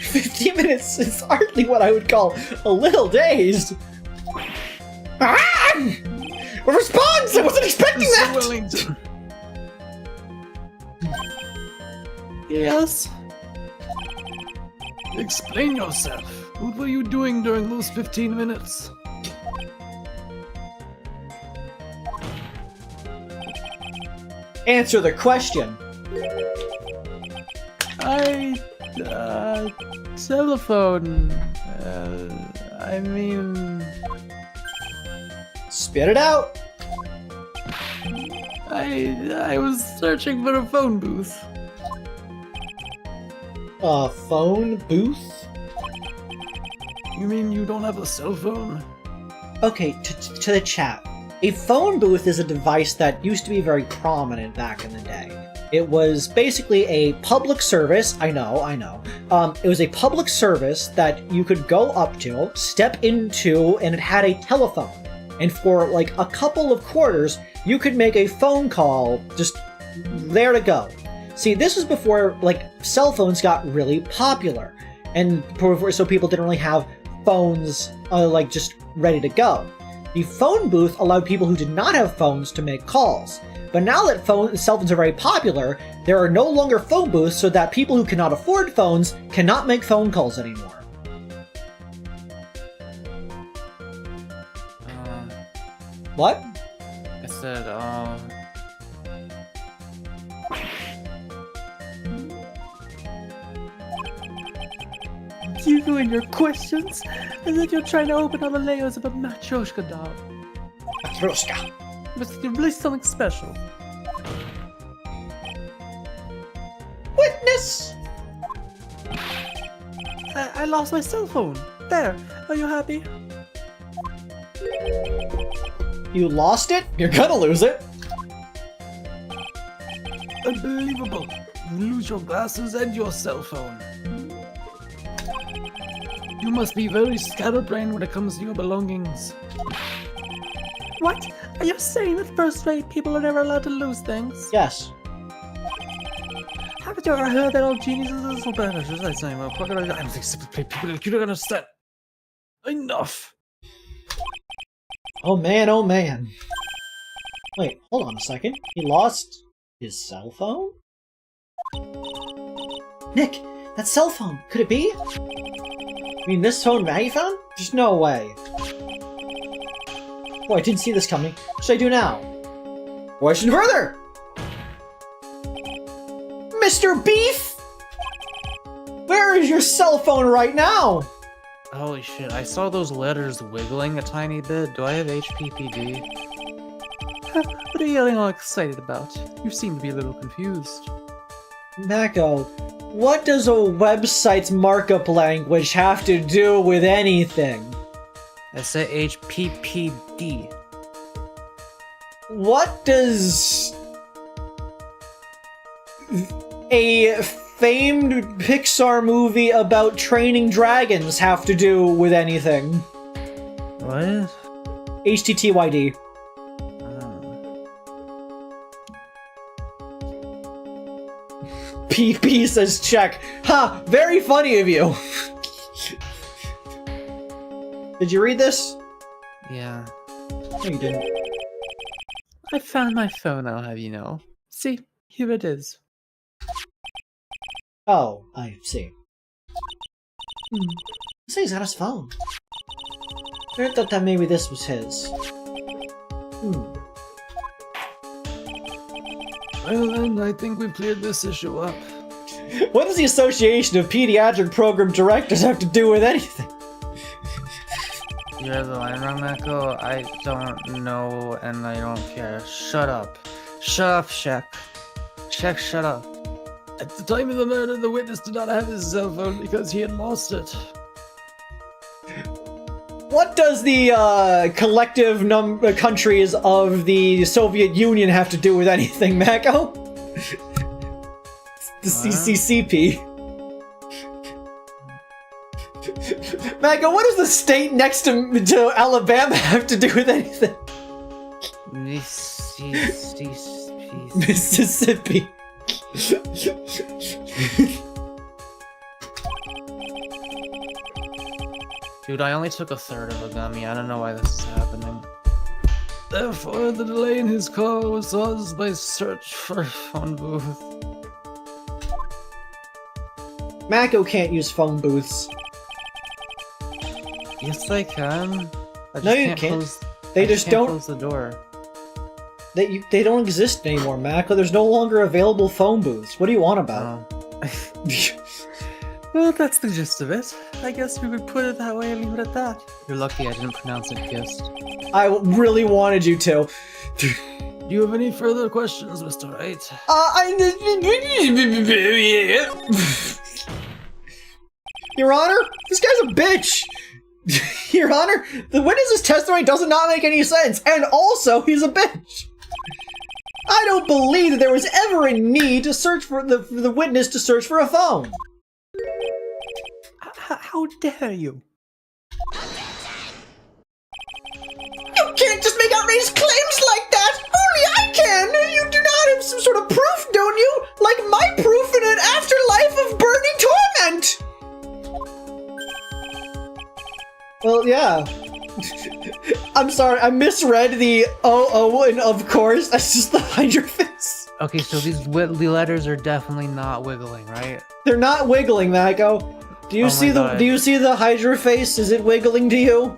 15 minutes is hardly what I would call a little dazed. Ah! A response! I wasn't expecting Mr. that! Wellington. Yes? Explain yourself. What were you doing during those 15 minutes? Answer the question. Telephone. I mean... Spit it out. I was searching for a phone booth. A phone booth? You mean you don't have a cell phone? Okay, to the chat. A phone booth is a device that used to be very prominent back in the day. It was basically a public service, I know. It was a public service that you could go up to, step into, and it had a telephone. And for like a couple of quarters, you could make a phone call just there to go. See, this was before like cell phones got really popular, and so people didn't really have phones like just ready to go. The phone booth allowed people who did not have phones to make calls. But now that cell phones are very popular, there are no longer phone booths so that people who cannot afford phones cannot make phone calls anymore. What? I said, You and your questions, as if you're trying to open all the layers of a Matryoshka doll. Matryoshka. But you're really something special. Witness! I lost my cell phone. There. Are you happy? You lost it? You're gonna lose it. Unbelievable. You lose your glasses and your cell phone. You must be very scatterbrained when it comes to your belongings. What? Are you saying that first-rate people are never allowed to lose things? Yes. Haven't you ever heard that all geniuses are so bad? I don't think simple people you don't understand. Enough. Oh man, oh man. Wait, hold on a second. He lost his cell phone? Nick, that cell phone, could it be? You mean this phone Maggie found? There's no way. Oh, I didn't see this coming. What should I do now? Question further! Mr. Beef! Where is your cell phone right now? Holy shit, I saw those letters wiggling a tiny bit. Do I have HPPD? What are you yelling all excited about? You seem to be a little confused. Mako, what does a website's markup language have to do with anything? I said HPPD. What does a famed Pixar movie about training dragons have to do with anything? What? HTTYD. PP says check. Ha! Very funny of you! Did you read this? Yeah. No, you didn't. I found my phone, I'll have you know. See, here it is. Oh, I see. So he's got his phone. I thought that maybe this was his. Well then, I think we've cleared this issue up. What does the Association of Pediatric Program Directors have to do with anything? You have the line wrong, Mako. I don't know, and I don't care. Shut up. Shut up, Shaq. Shaq, shut up. At the time of the murder, the witness did not have his cell phone because he had lost it. What does the collective countries of the Soviet Union have to do with anything, Mako? The CCCP. Mako, what does the state next to Alabama have to do with anything? Mississippi. Dude, I only took a third of a gummy. I don't know why this is happening. Therefore, the delay in his call was caused by search for a phone booth. Mako can't use phone booths. Yes, I can. I just No, you can't. Close, They I just can't don't. close the door. They don't exist anymore, Mako. There's no longer available phone booths. What do you want about? Well, that's the gist of it. I guess we would put it that way and leave it at that. You're lucky I didn't pronounce it kissed. I really wanted you to. Do you have any further questions, Mr. Wright? Your Honor, this guy's a bitch. Your Honor, the witness's testimony does not make any sense, and also he's a bitch. I don't believe that there was ever a need to search for the witness to search for a phone. How dare you? You can't just make outrageous claims like that! Only I can! You do not have some sort of proof, don't you? Like my proof in an afterlife of burning torment! Well, yeah. I'm sorry, I misread the and of course. That's just the hydrophis. Okay, so these the letters are definitely not wiggling, right? They're not wiggling, Mako. Do you Oh see my the God. Do you see the hydra face? Is it wiggling to you?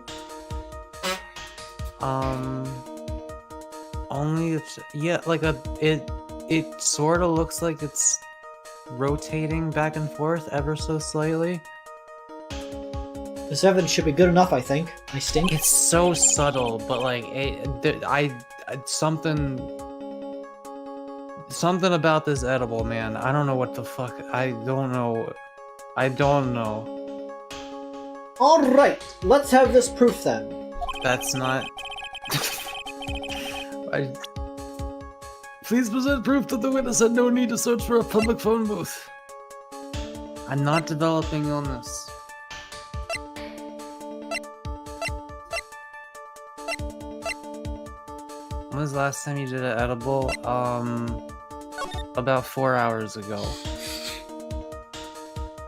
Only it's like it sort of looks like it's rotating back and forth ever so slightly. This evidence should be good enough, I think. I stink. It's so subtle, but like something about this edible, man. I don't know what the fuck. I don't know. All right, let's have this proof then. That's not. Please present proof that the witness had no need to search for a public phone booth. I'm not developing illness. When was the last time you did an edible? About 4 hours ago.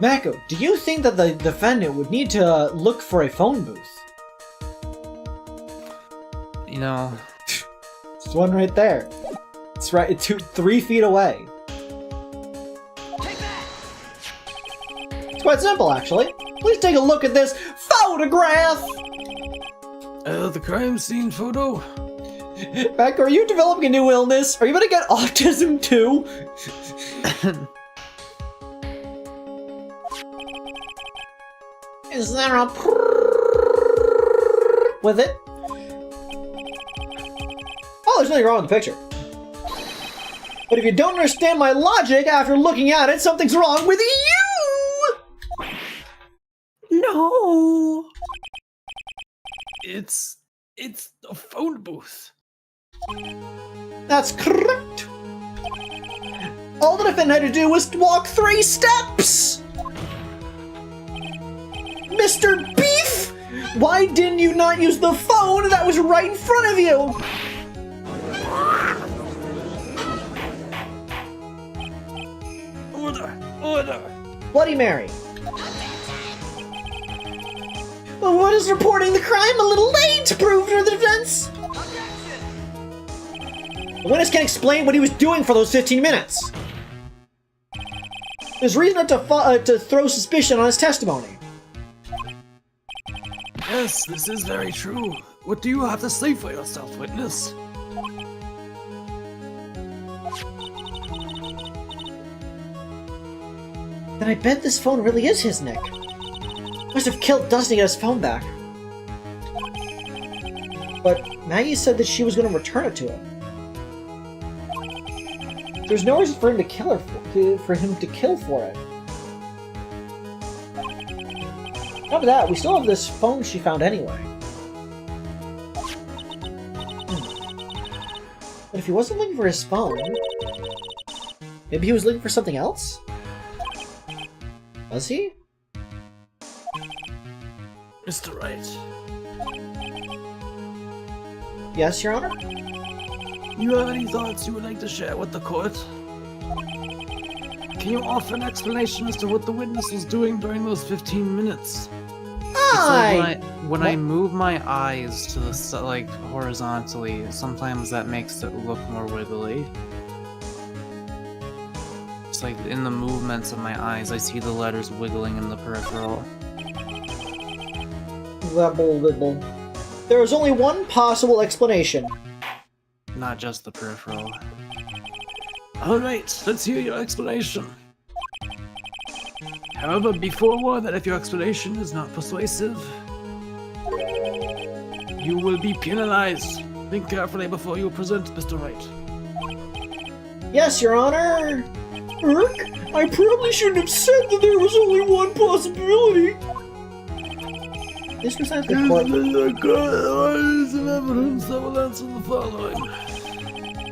Mako, do you think that the defendant would need to look for a phone booth? You know, There's one right there. It's right 3 feet away. It's quite simple, actually. Please take a look at this photograph! the crime scene photo. Mako, are you developing a new illness? Are you gonna get autism too? Is there a With it? Oh, there's nothing wrong with the picture. But if you don't understand my logic after looking at it, something's wrong with you! No. It's a phone booth. That's correct. All the defendant had to do was walk 3 steps! Mr. Beef! Why didn't you not use the phone that was right in front of you? Order. Bloody Mary. Well, what is reporting the crime a little late to prove for the defense? The witness can't explain what he was doing for those 15 minutes. There's reason to throw suspicion on his testimony. Yes, this is very true. What do you have to say for yourself, witness? Then I bet this phone really is his, Nick. Must have killed Dustin to get his phone back. But Maggie said that she was going to return it to him. There's no reason for him to kill her for him to kill for it. On top of that, we still have this phone she found anyway. But if he wasn't looking for his phone, maybe he was looking for something else? Was he? Mr. Wright, Yes, Your Honor? you have any thoughts you would like to share with the court? Can you offer an explanation as to what the witness was doing during those 15 minutes? When I move my eyes to the like horizontally, sometimes that makes it look more wiggly. It's like in the movements of my eyes, I see the letters wiggling in the peripheral. Wibble. There is only one possible explanation. Not just the peripheral. Alright, let's hear your explanation. However, be forewarned that if your explanation is not persuasive, you will be penalized. Think carefully before you present, Mr. Wright. Yes, Your Honor! I probably shouldn't have said that there was only one possibility! This was at the court. Of evidence that will answer the following.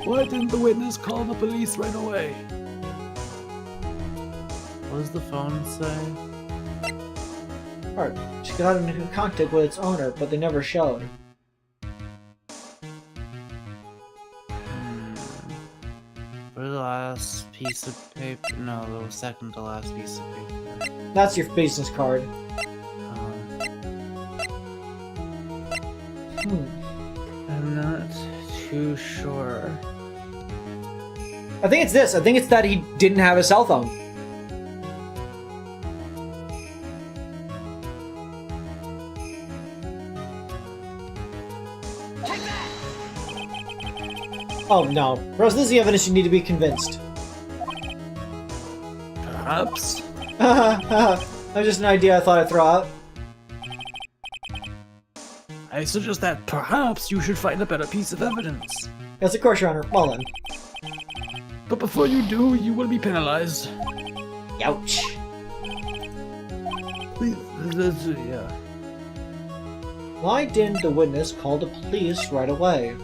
Why didn't the witness call the police right away? What does the phone say? Alright, she got into contact with its owner, but they never showed. Where's the last piece of paper? No, the second to last piece of paper. That's your business card. I'm not too sure. I think it's this. I think it's that he didn't have a cell phone. Oh no. Rose, this is the evidence you need to be convinced. Perhaps. That was just an idea I thought I'd throw out. I suggest that perhaps you should find a better piece of evidence. Yes, of course, Your Honor. Well then. But before you do, you will be penalized. Ouch. Please, yeah. Why didn't the witness call the police right away?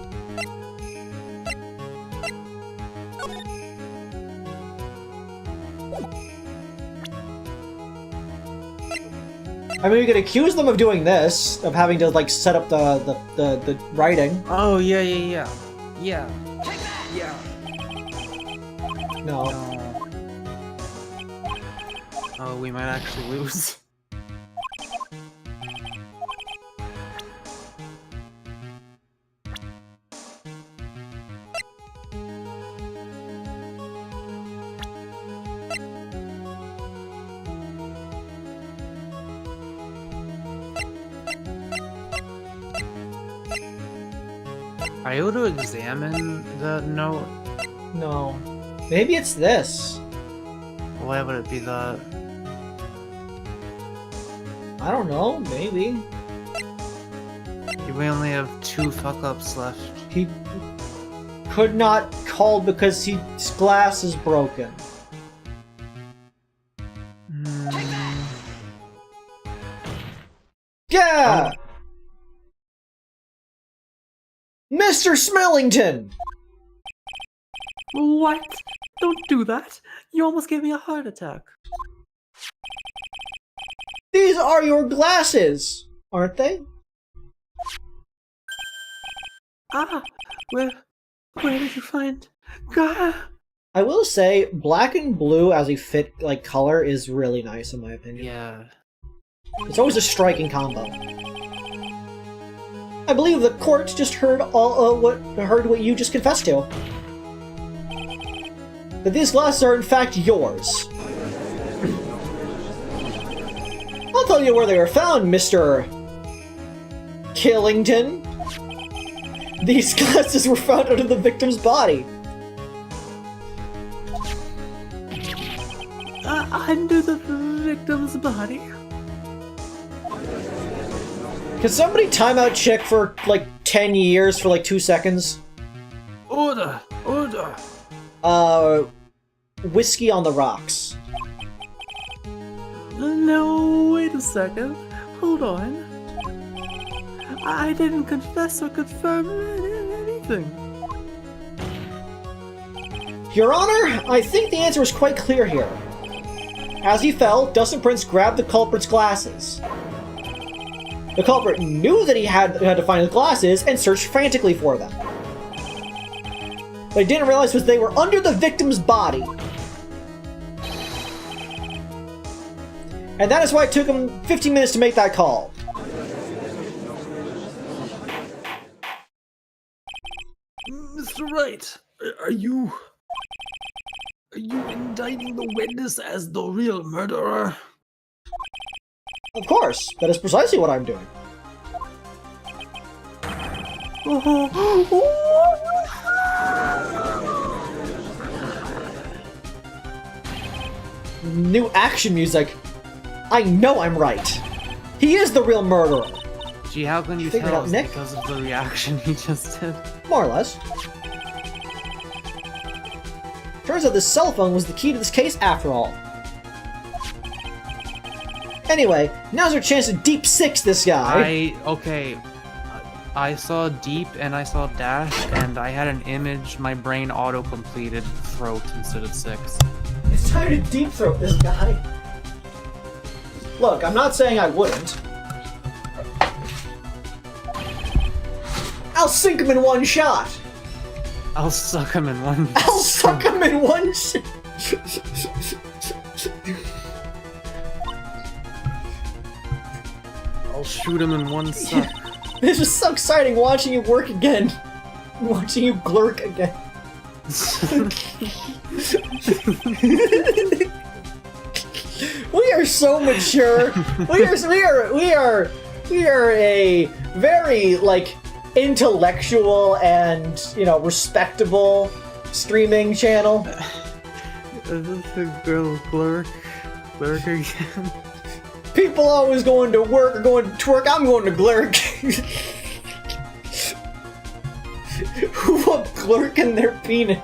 I mean, we could accuse them of doing this, of having to, like, set up the writing. Oh, yeah. Yeah. No. Oh, we might actually lose. Are you able to examine the note? No. Maybe it's this. Why would it be that? I don't know, maybe. We only have 2 fuck-ups left. He could not call because his glass is broken. Yeah! Oh. Mr. Smellington! What? Don't do that! You almost gave me a heart attack. These are your glasses, aren't they? Ah! Where did you find? Gah! I will say, black and blue as a fit, like, color is really nice in my opinion. Yeah. It's always a striking combo. I believe the court just heard what you just confessed to. That these glasses are in fact yours. I'll tell you where they were found, Mr. Killington. These glasses were found under the victim's body. Under the victim's body? Can somebody timeout check for, like, 10 years for, like, 2 seconds? Order! Order! Whiskey on the rocks. No, wait a second. Hold on. I didn't confess or confirm anything. Your Honor, I think the answer is quite clear here. As he fell, Dustin Prince grabbed the culprit's glasses. The culprit knew that he had to find the glasses and searched frantically for them. What he didn't realize was they were under the victim's body. And that is why it took him 15 minutes to make that call. Mr. Wright, are you indicting the witness as the real murderer? Of course, that is precisely what I'm doing. New action music. I know I'm right. He is the real murderer. Gee, how can you Figure it tell out, us Nick. because of the reaction he just did? More or less. Turns out this cell phone was the key to this case after all. Anyway, now's our chance to deep six this guy. I saw deep and I saw dash and I had an image, my brain auto-completed throat instead of 6. It's time to deep throat this guy. Look, I'm not saying I wouldn't. I'll sink him in one shot. I'll suck him in one. I'll suck him in one shot. I'll shoot him in one suck. This is so exciting watching you work again. Watching you glurk again. We are so mature. We are a very like intellectual and respectable streaming channel. Is this a girl glurk again? People always going to work or going to twerk. I'm going to glurk. Who will glurk in their penis?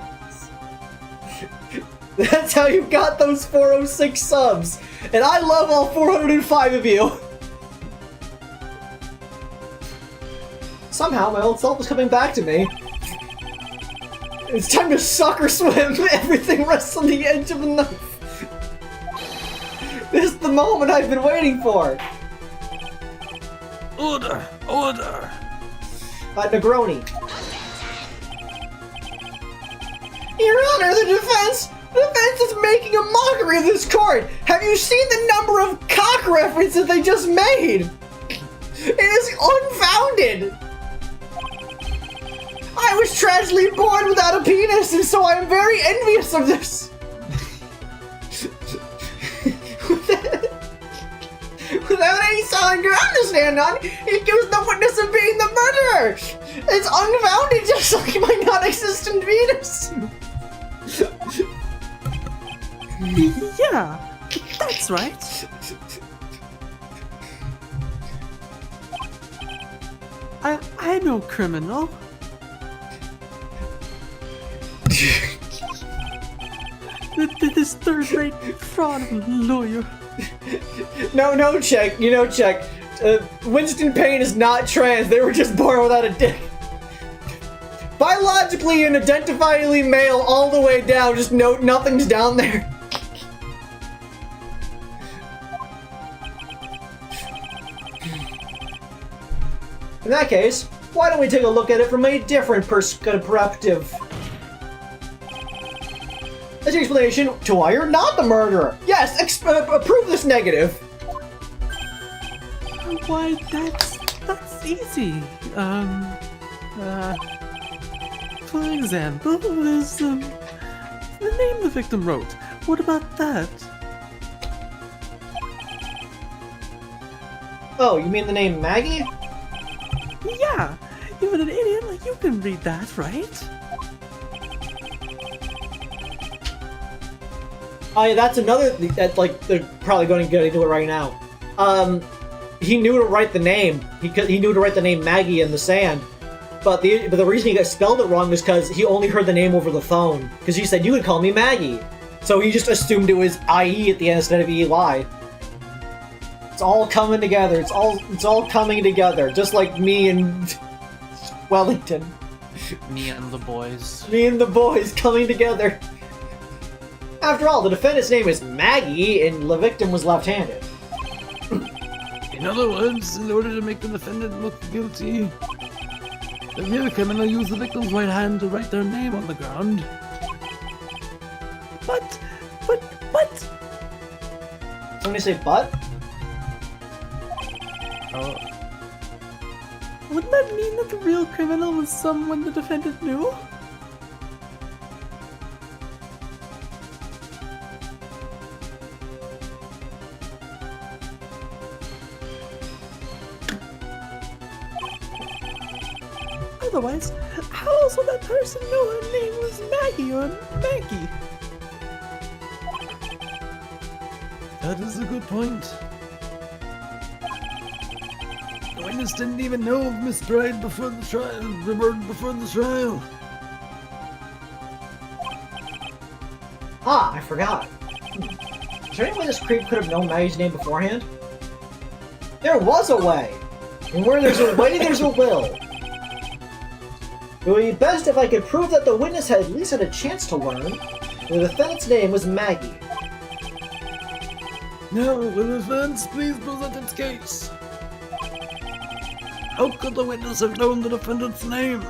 That's how you got those 406 subs. And I love all 405 of you. Somehow my old self is coming back to me. It's time to suck or swim. Everything rests on the edge of a knife. This is the moment I've been waiting for. Order! Order! Negroni. Your Honor, the defense is making a mockery of this court. Have you seen the number of cock references they just made? It is unfounded. I was tragically born without a penis, and so I am very envious of this. Without any solid ground to stand on, he accused the witness of being the murderer. It's unfounded, just like my non-existent penis. Yeah, that's right. I know criminal. This third-rate fraud lawyer. No, check. Check. Winston Payne is not trans. They were just born without a dick. Biologically and identifiably male all the way down. Just note nothing's down there. In that case, why don't we take a look at it from a different perspective? That's your explanation to why you're not the murderer. Yes, prove this negative. Why, that's easy. For example, there's the name the victim wrote. What about that? Oh, you mean the name Maggie? Yeah, even an idiot like you can read that, right? Oh yeah, that's another that they're probably going to get into it right now. He knew to write the name. He knew to write the name Maggie in the sand. But the reason he got spelled it wrong was because he only heard the name over the phone. Because he said, "You could call me Maggie," so he just assumed it was IE at the end instead of EY. It's all coming together. It's all coming together, just like me and Wellington. Me and the boys. Me and the boys coming together. After all, the defendant's name is Maggie, and the victim was left-handed. In other words, in order to make the defendant look guilty, the real criminal used the victim's right hand to write their name on the ground. But. Somebody say but? Oh, Wouldn't that mean that the real criminal was someone the defendant knew? Otherwise, how else would that person know her name was Maggie or Maggie? that is a good point. The witness didn't even know of Miss Bride before the trial, the murder before the trial. Ah, I forgot. Is there any way this creep could have known Maggie's name beforehand? There was a way! And where there's a way, there's a will. It would be best if I could prove that the witness had at least had a chance to learn the defendant's name was Maggie. Now, will the defense please present its case? How could the witness have known the defendant's name?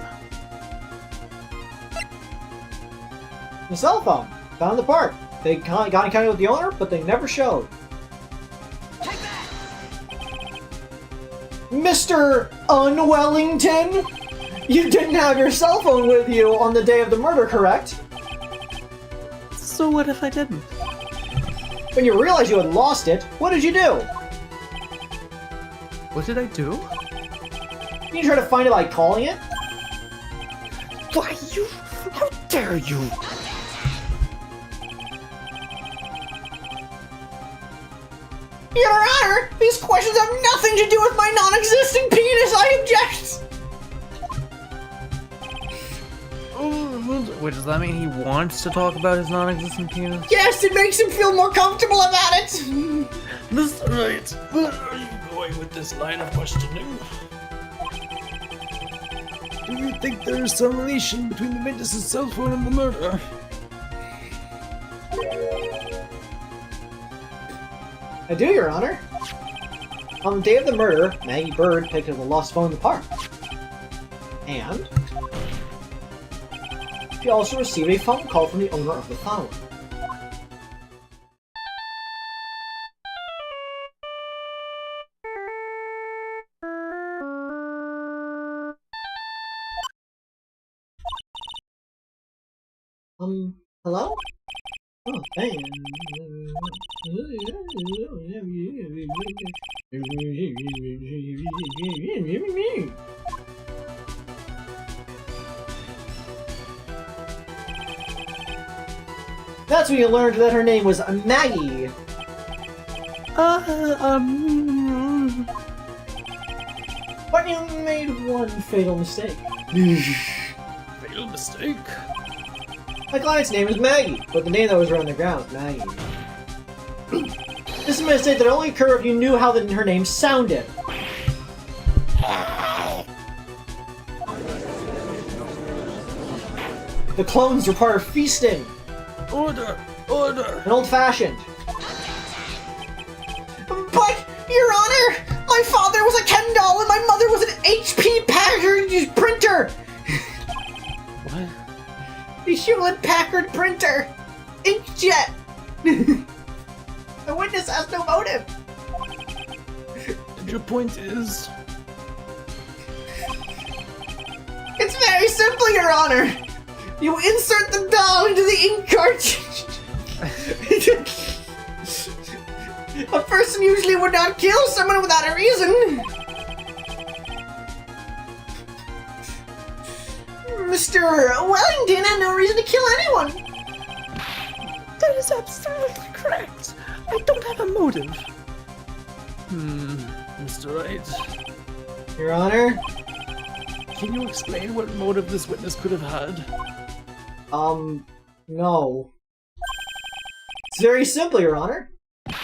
The cell phone. Found in the park. They got in contact with the owner, but they never showed. Mr. Unwellington! You didn't have your cell phone with you on the day of the murder, correct? So what if I didn't? When you realized you had lost it, what did you do? What did I do? You try to find it by calling it? Why, you... How dare you! Your Honor, these questions have nothing to do with my non-existent penis, I object! Wait, does that mean he wants to talk about his non-existent penis? Yes, it makes him feel more comfortable about it! Mr. Wright, where are you going with this line of questioning? Do you think there is some relation between the witness's cell phone and the murder? I do, Your Honor. On the day of the murder, Maggie Bird picked up the lost phone in the park. And she also received a phone call from the owner of the phone. Hello? Oh, dang. That's when you learned that her name was Maggie. But you made one fatal mistake. Fatal mistake? My client's name is Maggie, but the name that was around the ground was Maggie. This is a mistake that only occurred if you knew how her name sounded. The clones require feasting. Order! Order! An old-fashioned. But, Your Honor, my father was a Ken doll and my mother was an HP Packard printer. What? The Hewlett-Packard printer! Inkjet! The witness has no motive! And your point is? It's very simple, Your Honor! You insert the doll into the ink cartridge! A person usually would not kill someone without a reason! Mr. Wellington had no reason to kill anyone! That is absolutely correct. I don't have a motive. Mr. Wright, Your Honor? can you explain what motive this witness could have had? No. It's very simple, Your Honor. Are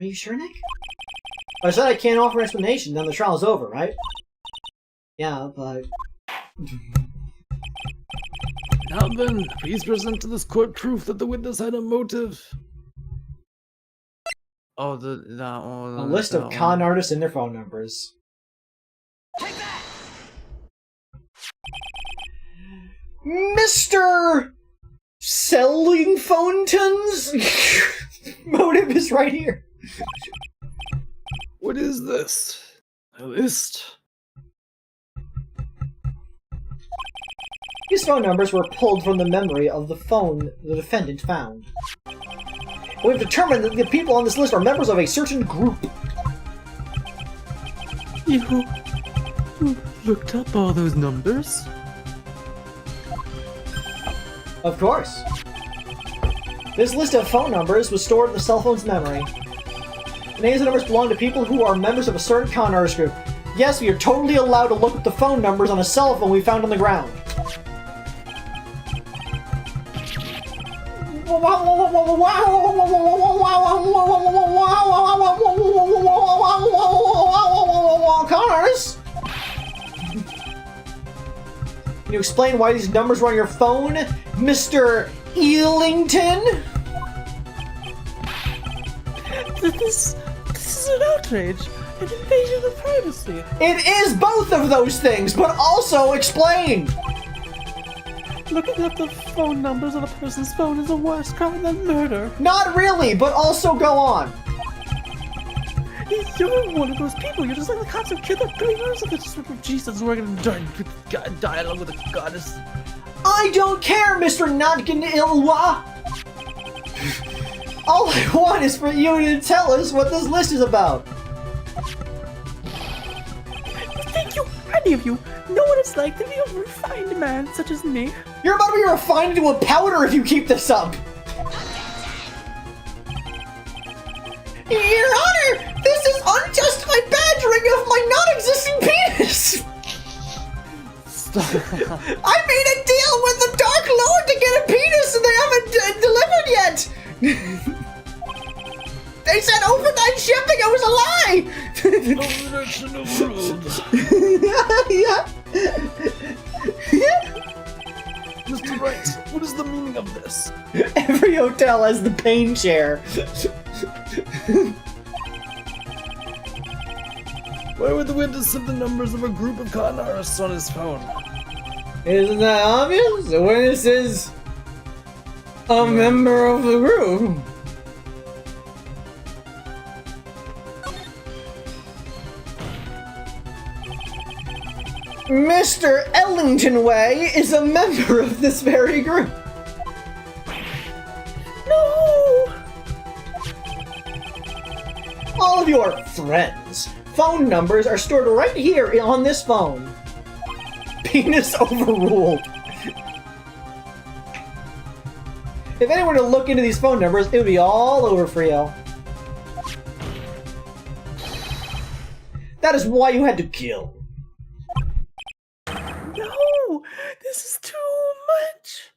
you sure, Nick? I said I can't offer an explanation, then the trial's over, right? Yeah, but... Now then, please present to this court proof that the witness had a motive. Oh, that one. A list of con artists and their phone numbers. Mr. Selling Fountains? Motive is right here. What is this? A list? These phone numbers were pulled from the memory of the phone the defendant found. We've determined that the people on this list are members of a certain group. You looked up all those numbers? Of course. This list of phone numbers was stored in the cell phone's memory. The names and numbers belong to people who are members of a certain con artist group. Yes, we are totally allowed to look at the phone numbers on a cell phone we found on the ground. Con artists? Can you explain why these numbers were on your phone, Mr. Eelington? This is an outrage, an invasion of privacy. It is both of those things, but also explain! Looking up the phone numbers on a person's phone is a worse crime than murder. Not really, but also go on. You're one of those people. You're just like the cops who killed their dreamers and just like Jesus, we're gonna die along with the goddess. I don't care, Mr. Notkin-Ilwa! All I want is for you to tell us what this list is about. Thank you, any of you, know what it's like to be a refined man such as me. You're about to be refined into a powder if you keep this up! Your Honor, this is unjustified badgering of my non-existing penis! Stop. I made a deal with the Dark Lord to get a penis and they haven't delivered yet! They said overnight shipping, it was a lie! Direction of world. Yeah. Mr. Wright, what is the meaning of this? Every hotel has the pain chair. Why would the witness have the numbers of a group of con artists on his phone? Isn't that obvious? The witness is a member of the group. Mr. Ellington Way is a member of this very group. No! All of your friends' phone numbers are stored right here on this phone. Penis overruled. If anyone were to look into these phone numbers, it would be all over for you. That is why you had to kill. No! This is too much!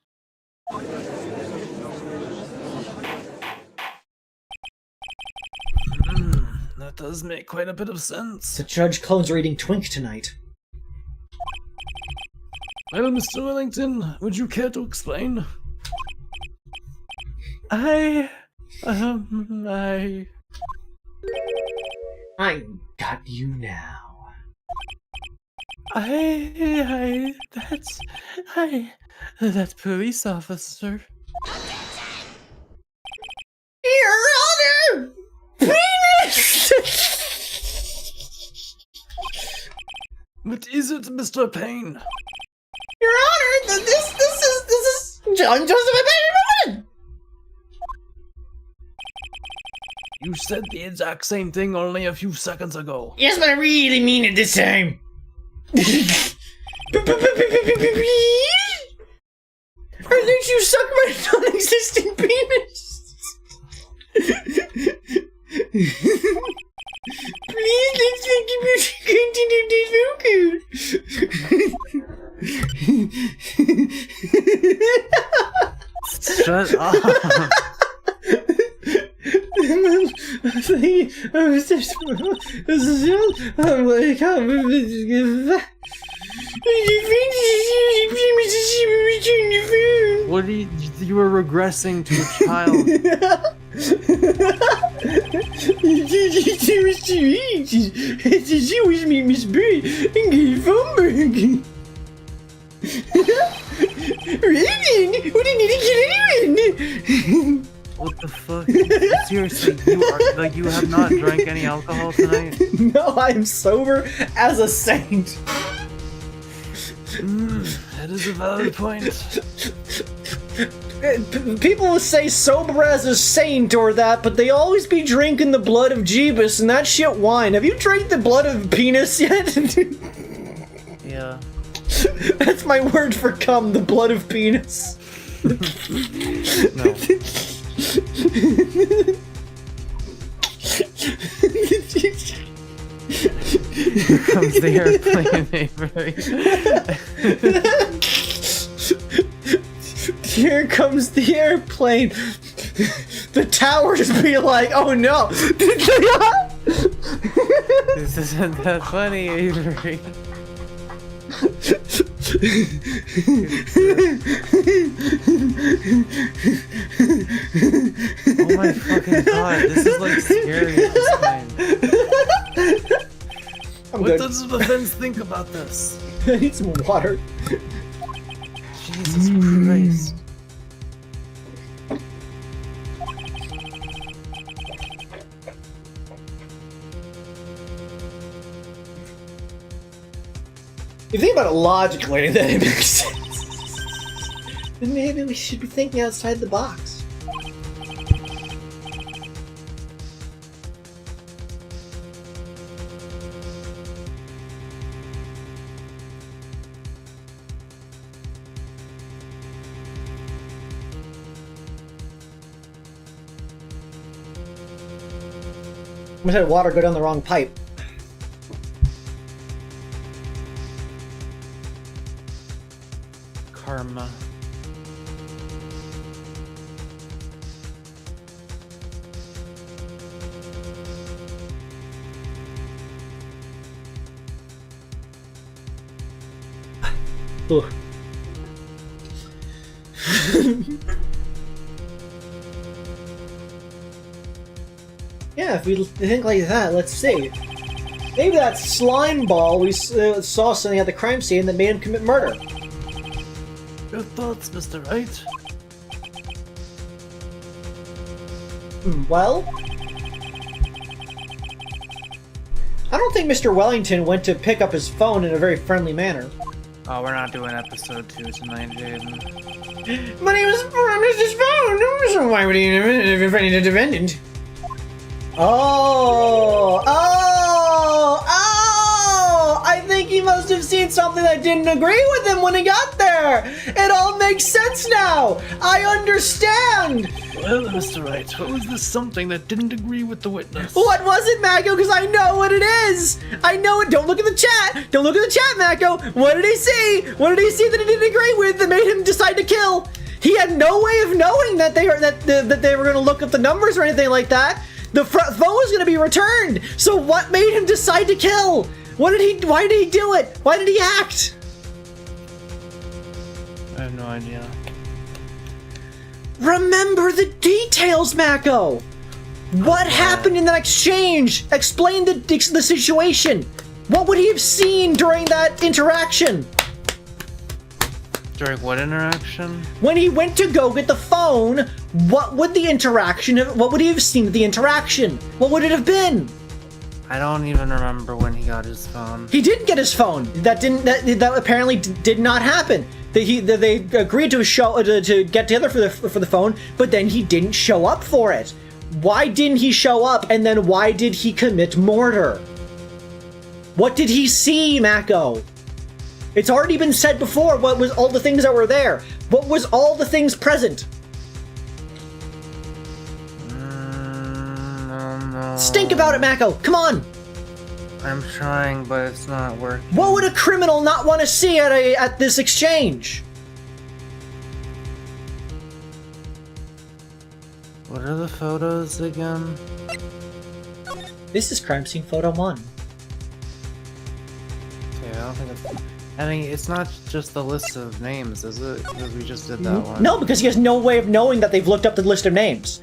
That does make quite a bit of sense. The judge clones are eating Twink tonight. Well, Mr. Wellington, would you care to explain? I got you now. That police officer. Your Honor! Penis! What is it, Mr. Payne? Your Honor, this is unjustified badgering. You said the exact same thing only a few seconds ago. Yes, but I really mean it this time. Or did you suck my non-existing penis? Please, let's continue this record. Shut up. What are you were regressing to a child. She was me, Miss Bird, and gave Fumberg. Raven, we didn't need to get anyone. What the fuck? Seriously, you have not drank any alcohol tonight? No, I am sober as a saint. That is a valid point. People will say sober as a saint or that, but they always be drinking the blood of Jeebus and that shit wine. Have you drank the blood of penis yet? Yeah. That's my word for cum, the blood of penis. No. Here comes the airplane, Avery. Here comes the airplane. The towers be like, oh no. This isn't that funny, Avery. Oh my fucking god, this is like scary at this point. What does the fence think about this? I need some water. Jesus Christ. If you think about it logically, then it makes sense. Then maybe we should be thinking outside the box. I almost had water go down the wrong pipe. Karma. Ugh. Yeah, if we think like that, let's see. Maybe that slime ball we saw something at the crime scene that made him commit murder. Your thoughts, Mr. Wright? Well, I don't think Mr. Wellington went to pick up his phone in a very friendly manner. Oh, we're not doing episode 2 tonight, Jaden. But he was promised his phone, so why would he have any defendant? Oh! I think he must have seen something that didn't agree with him when he got there! It all makes sense now! I understand! Well, Mr. Wright, what was this something that didn't agree with the witness? What was it, Mako? Because I know what it is! I know it! Don't look at the chat! Don't look at the chat, Mako! What did he see? What did he see that he didn't agree with that made him decide to kill? He had no way of knowing that they were going to look up the numbers or anything like that. The phone was going to be returned. So what made him decide to kill? Why did he do it? Why did he act? I have no idea. Remember the details, Mako. What happened in that exchange? Explain the situation. What would he have seen during that interaction? During what interaction? When he went to go get the phone, what would he have seen at the interaction? What would it have been? I don't even remember when he got his phone. He didn't get his phone. That apparently did not happen. They agreed to get together for the phone, but then he didn't show up for it. Why didn't he show up? And then why did he commit murder? What did he see, Mako? It's already been said before. What was all the things that were there? What was all the things present? No. Stink about it, Mako. Come on. I'm trying, but it's not working. What would a criminal not want to see at this exchange? What are the photos again? This is crime scene photo 1. Okay, I don't think it's... I mean, it's not just the list of names, is it? Because we just did that one. No, because he has no way of knowing that they've looked up the list of names.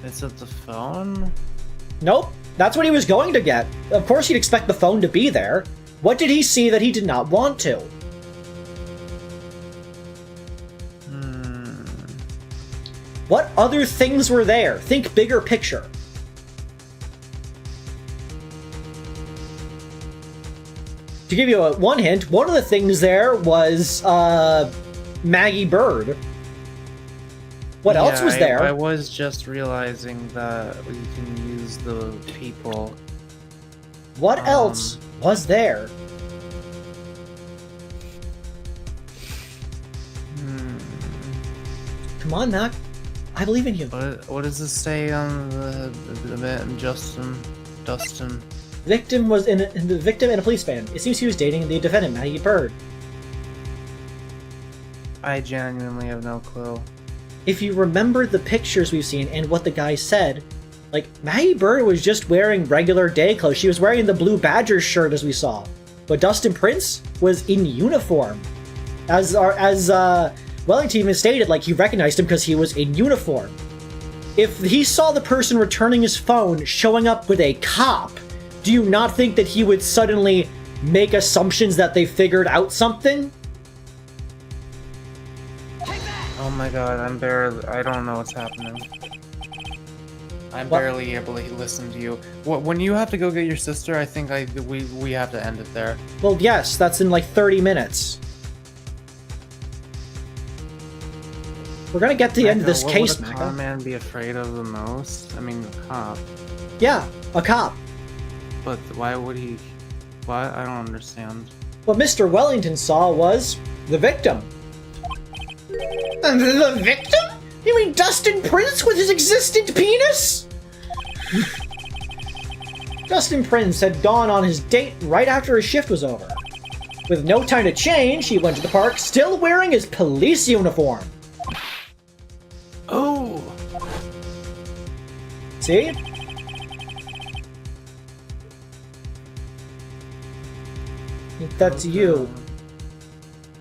Is it the phone? Nope, that's what he was going to get. Of course he'd expect the phone to be there. What did he see that he did not want to? What other things were there? Think bigger picture. To give you one hint, one of the things there was Maggie Bird. What else was there? I was just realizing that we can use the people. What else was there? Come on, Mac. I believe in you. What does this say on the Dustin? Victim was the victim and a police van. It seems he was dating the defendant, Maggie Bird. I genuinely have no clue. If you remember the pictures we've seen and what the guy said, like, Maggie Bird was just wearing regular day clothes. She was wearing the Blue Badgers shirt as we saw. But Dustin Prince was in uniform. As Wellington has stated, like, he recognized him because he was in uniform. If he saw the person returning his phone showing up with a cop, do you not think that he would suddenly make assumptions that they figured out something? Oh my god, I don't know what's happening. I'm barely able to listen to you. When you have to go get your sister, I think we have to end it there. Well, yes, that's in like 30 minutes. We're gonna get to the end of this case, What would a con man be afraid of the most? I mean, the cop. Yeah, a cop. But why would he... Why? I don't understand. What Mr. Wellington saw was the victim. The victim? You mean Dustin Prince with his existent penis? Dustin Prince had gone on his date right after his shift was over. With no time to change, he went to the park still wearing his police uniform. Oh! See? That's you.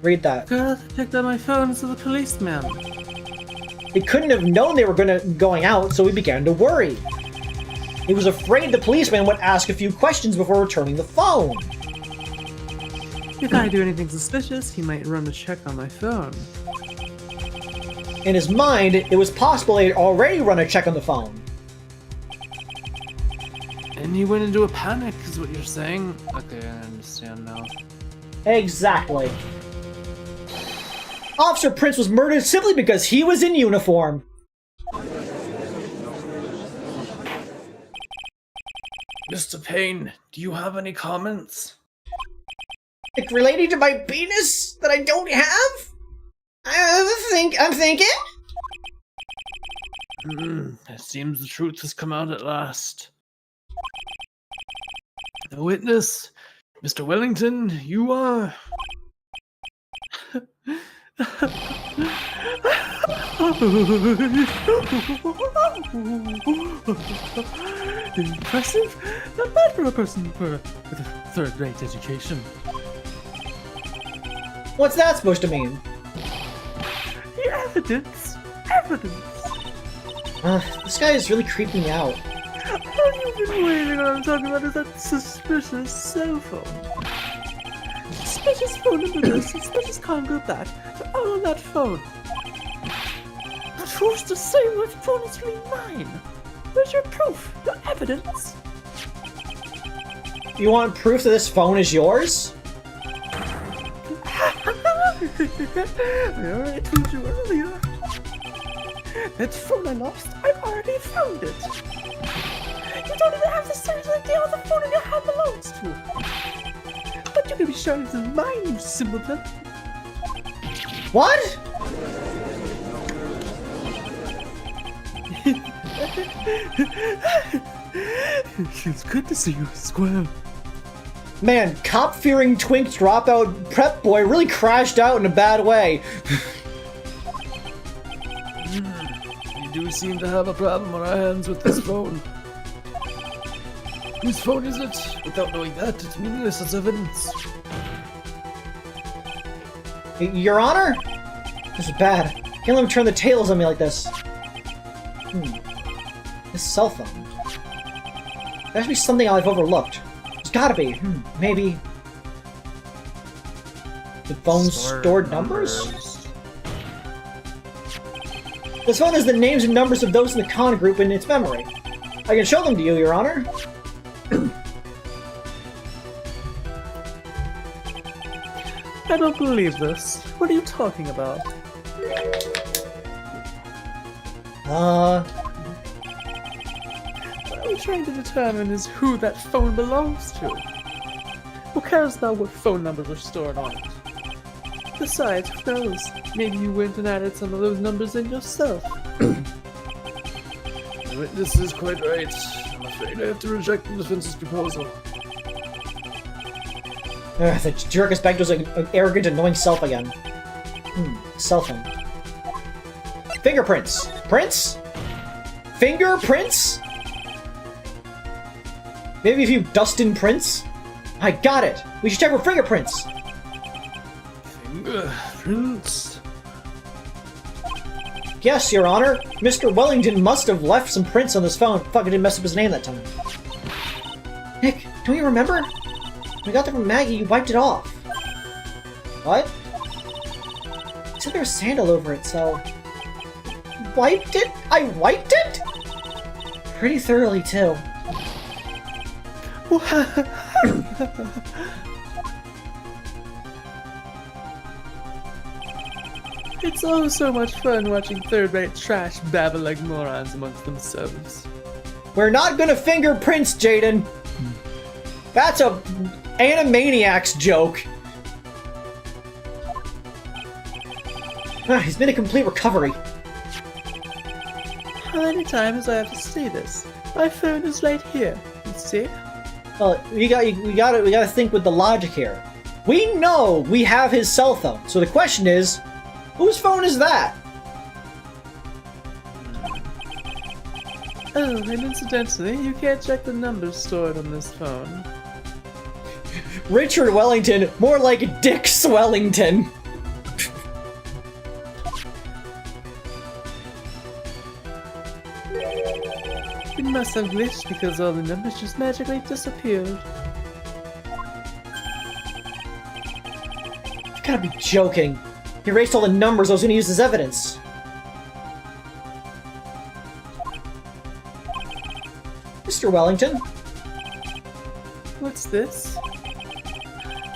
Read that. God, I picked up my phone to the policeman. He couldn't have known they were going out, so he began to worry. He was afraid the policeman would ask a few questions before returning the phone. If I do anything suspicious, he might run a check on my phone. In his mind, it was possible he had already run a check on the phone. And he went into a panic, is what you're saying? Okay, I understand now. Exactly. Officer Prince was murdered simply because he was in uniform. Mr. Payne, do you have any comments? Like relating to my penis that I don't have? I'm thinking? It seems the truth has come out at last. The witness, Mr. Wellington, you are... Impressive. Not bad for a person with a third-rate education. What's that supposed to mean? Evidence! Evidence! This guy is really creeping me out. All you've been waiting on talking about is that suspicious cell phone. Suspicious phone number this, suspicious con group that. They're all on that phone. But who's to say what phone is really mine? Where's your proof? Your evidence? You want proof that this phone is yours? I already told you earlier. That phone I lost, I've already found it. You don't even have the same idea what the phone in your hand belongs to. But you can be sure it's mine, you simpleton. What? It's good to see you as well. Man, cop-fearing twink dropout prep boy really crashed out in a bad way. We do seem to have a problem on our hands with this phone. Whose phone is it? Without knowing that, it's meaningless as evidence. Your Honor? This is bad. Can't let him turn the tables on me like this. This cell phone. There has to be something I've overlooked. There's gotta be. Maybe... The phone stored numbers? This phone has the names and numbers of those in the con group in its memory. I can show them to you, Your Honor. I don't believe this. What are you talking about? What are we trying to determine is who that phone belongs to. Who cares about what phone numbers are stored on it? Besides, who knows? Maybe you went and added some of those numbers in yourself. The witness is quite right. I'm afraid I have to reject the defense's proposal. The jerk is back to his arrogant, annoying self again. Cell phone. Fingerprints! Prints? Fingerprints? Maybe if you Dustin Prince? I got it! We should check for fingerprints! Fingerprints? Yes, Your Honor. Mr. Wellington must have left some prints on this phone. Fuck, I didn't mess up his name that time. Nick, don't you remember? When we got that from Maggie, you wiped it off. What? You said there was sand all over it, so... Wiped it? I wiped it? Pretty thoroughly, too. It's oh so much fun watching third-rate trash babble like morons amongst themselves. We're not gonna fingerprints, Jaden! That's a Animaniacs joke! He's made a complete recovery. How many times do I have to say this? My phone is right here. You see? Well, we gotta think with the logic here. We know we have his cell phone, so the question is, whose phone is that? Oh, and incidentally, you can't check the numbers stored on this phone. Richard Wellington, more like Dick Swellington. It must have glitched because all the numbers just magically disappeared. You gotta be joking. He erased all the numbers I was gonna use as evidence. Mr. Wellington? What's this?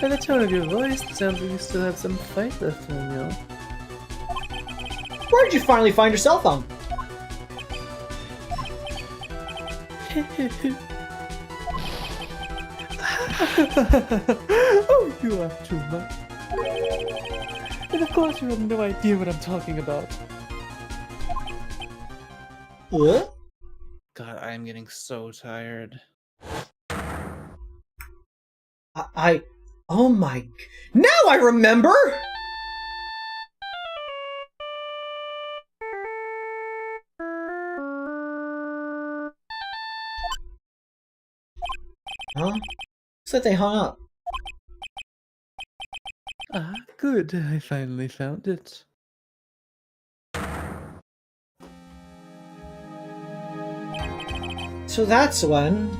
By the tone of your voice, it sounds like you still have some fight left in you. Where did you finally find your cell phone? Oh, you are too much. And of course you have no idea what I'm talking about. What? God, I am getting so tired. Oh my... Now I remember! Huh? Looks like they hung up. Ah, good. I finally found it. So that's when...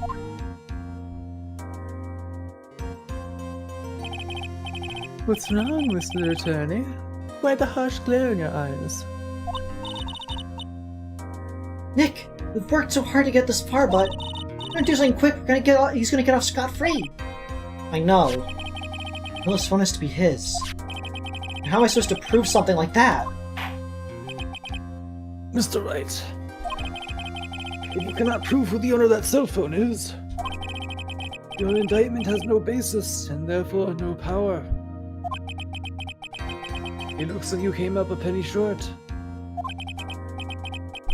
What's wrong, Mr. Attorney? Why the harsh glare in your eyes? Nick, we've worked so hard to get this far, but... We're gonna do something quick, he's gonna get off scot-free. I know. Well, this phone has to be his. And how am I supposed to prove something like that? Mr. Wright, if you cannot prove who the owner of that cell phone is, your indictment has no basis and therefore no power. It looks like you came up a penny short.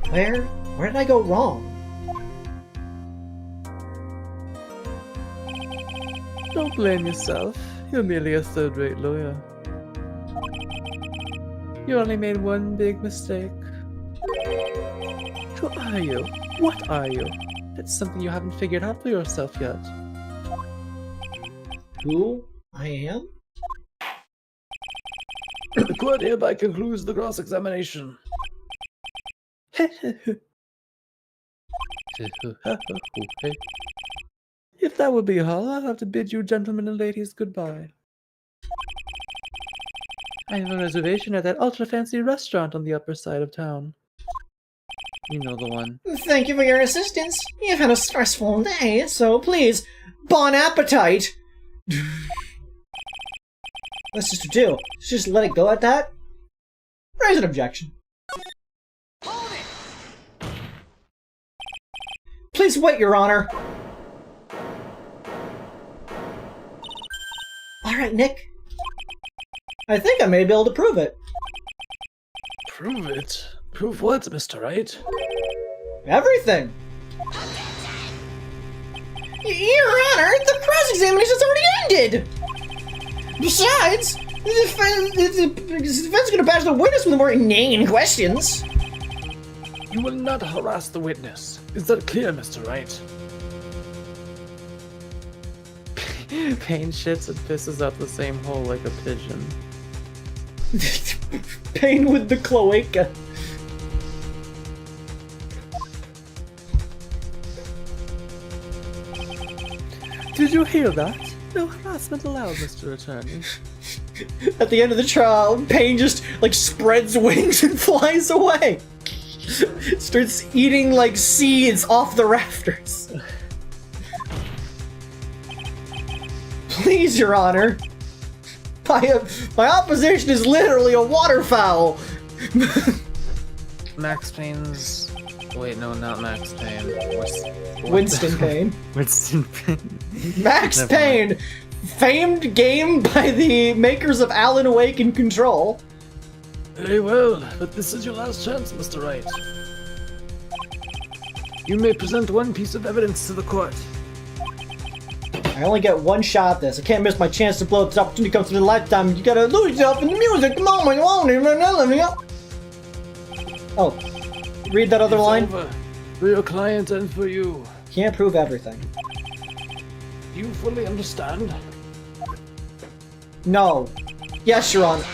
Where did I go wrong? Don't blame yourself. You're merely a third-rate lawyer. You only made one big mistake. Who are you? What are you? That's something you haven't figured out for yourself yet. Who I am? The court hereby concludes the cross-examination. If that would be all, I'll have to bid you gentlemen and ladies goodbye. I have a reservation at that ultra-fancy restaurant on the upper side of town. You know the one. Thank you for your assistance. You've had a stressful day, so please, bon appetite! What's just to do? Just let it go at that? Raise an objection. Please wait, Your Honor. Alright, Nick. I think I may be able to prove it. Prove it? Prove what, Mr. Wright? Everything! Your Honor, the cross-examination's already ended! Besides, the defense is gonna bash the witness with more inane questions. You will not harass the witness. Is that clear, Mr. Wright? Pain shits and pisses out the same hole like a pigeon. Pain with the cloaca. Did you hear that? No harassment allowed, Mr. Attorney. At the end of the trial, Pain just, like, spreads wings and flies away. Starts eating, like, seeds off the rafters. Please, Your Honor. My opposition is literally a waterfowl. Max Payne's... Wait, no, not Max Payne. Winston Payne. Winston Payne. Max Never Payne, famed game by the makers of Alan Wake and Control. Very well, but this is your last chance, Mr. Wright. You may present one piece of evidence to the court. I only get one shot at this. I can't miss my chance to blow. This opportunity comes in a lifetime. You gotta lose yourself in the music. Come on, Oh, read that other It's line. over. For your client and for you. Can't prove everything. Do you fully understand? No. Yes, Your Honor.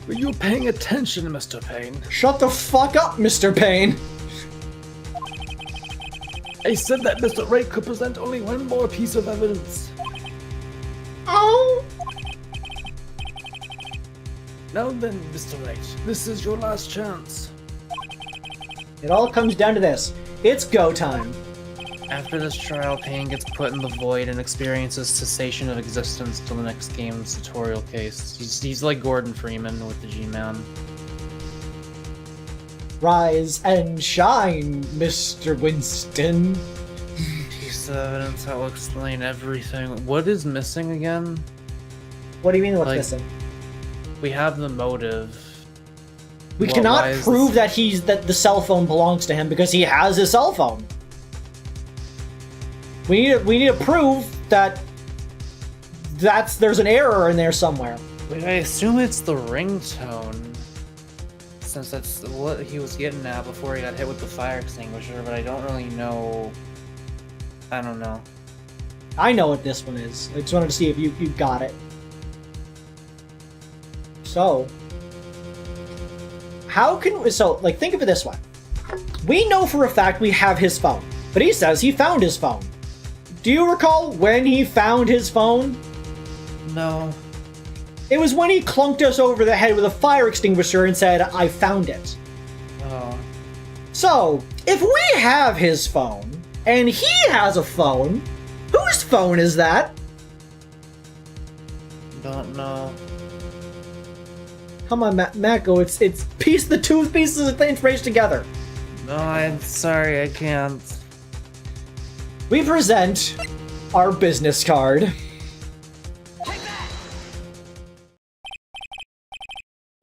Were you paying attention, Mr. Payne? Shut the fuck up, Mr. Payne. I said that Mr. Wright could present only one more piece of evidence. Oh. Now then, Mr. Wright, this is your last chance. It all comes down to this. It's go time. After this trial, Payne gets put in the void and experiences cessation of existence till the next game's tutorial case. He's like Gordon Freeman with the G-Man. Rise and shine, Mr. Winston. Piece of evidence that will explain everything. What is missing again? What do you mean what's Like, missing? We have the motive. We Well, cannot why is prove this- that the cell phone belongs to him because he has his cell phone. We need to prove that there's an error in there somewhere. Wait, I assume it's the ringtone. Since that's what he was getting at before he got hit with the fire extinguisher, but I don't really know. I don't know. I know what this one is. I just wanted to see if you got it. So, think of it this way. We know for a fact we have his phone, but he says he found his phone. Do you recall when he found his phone? No. It was when he clunked us over the head with a fire extinguisher and said, "I found it." Oh. So, if we have his phone, and he has a phone, whose phone is that? Don't know. Come on, Mako, it's piece the two pieces of the information together. No, I'm sorry, I can't. We present our business card.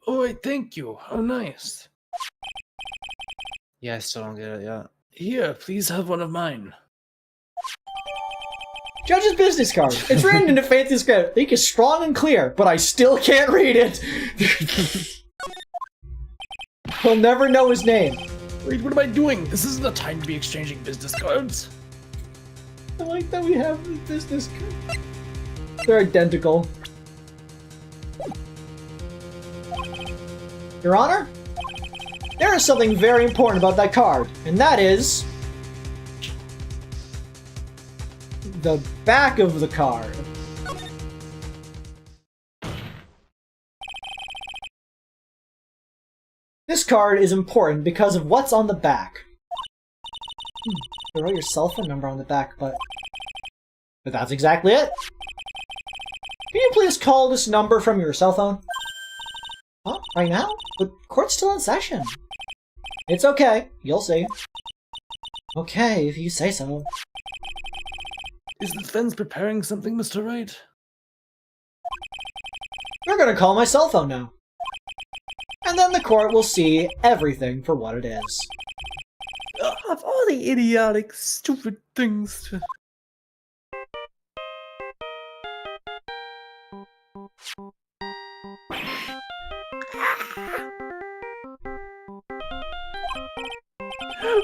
Oh, wait, thank you. How nice. Yeah, I still don't get it yet. Here, please have one of mine. Judge's business card. It's written in a fancy script. The ink is strong and clear, but I still can't read it. We'll never know his name. Wait, what am I doing? This isn't the time to be exchanging business cards. I like that we have this. They're identical. Your Honor? There is something very important about that card, and that is... the back of the card. This card is important because of what's on the back. You wrote your cell phone number on the back, but that's exactly it. Can you please call this number from your cell phone? Huh? Right now? The court's still in session. It's okay. You'll see. Okay, if you say so. Is the defense preparing something, Mr. Wright? You're gonna call my cell phone now. And then the court will see everything for what it is. Of all the idiotic, stupid things to...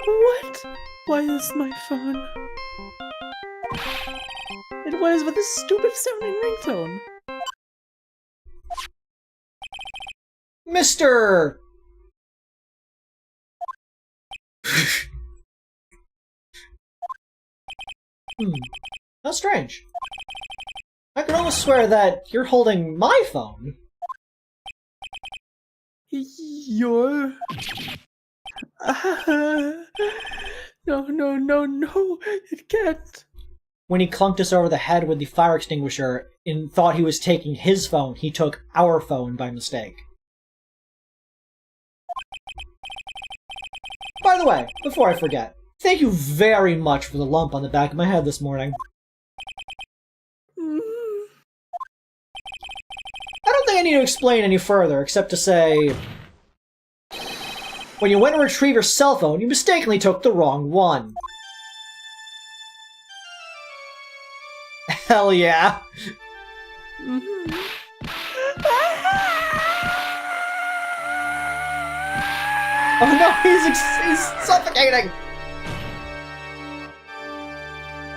What? Why is my phone? And why is with this stupid sounding ringtone? Mr. How strange. I could almost swear that you're holding my phone. Your... No, it can't. When he clunked us over the head with the fire extinguisher and thought he was taking his phone, he took our phone by mistake. By the way, before I forget, thank you very much for the lump on the back of my head this morning. I don't think I need to explain any further, except to say... when you went to retrieve your cell phone, you mistakenly took the wrong one. Hell yeah. Oh no, he's suffocating!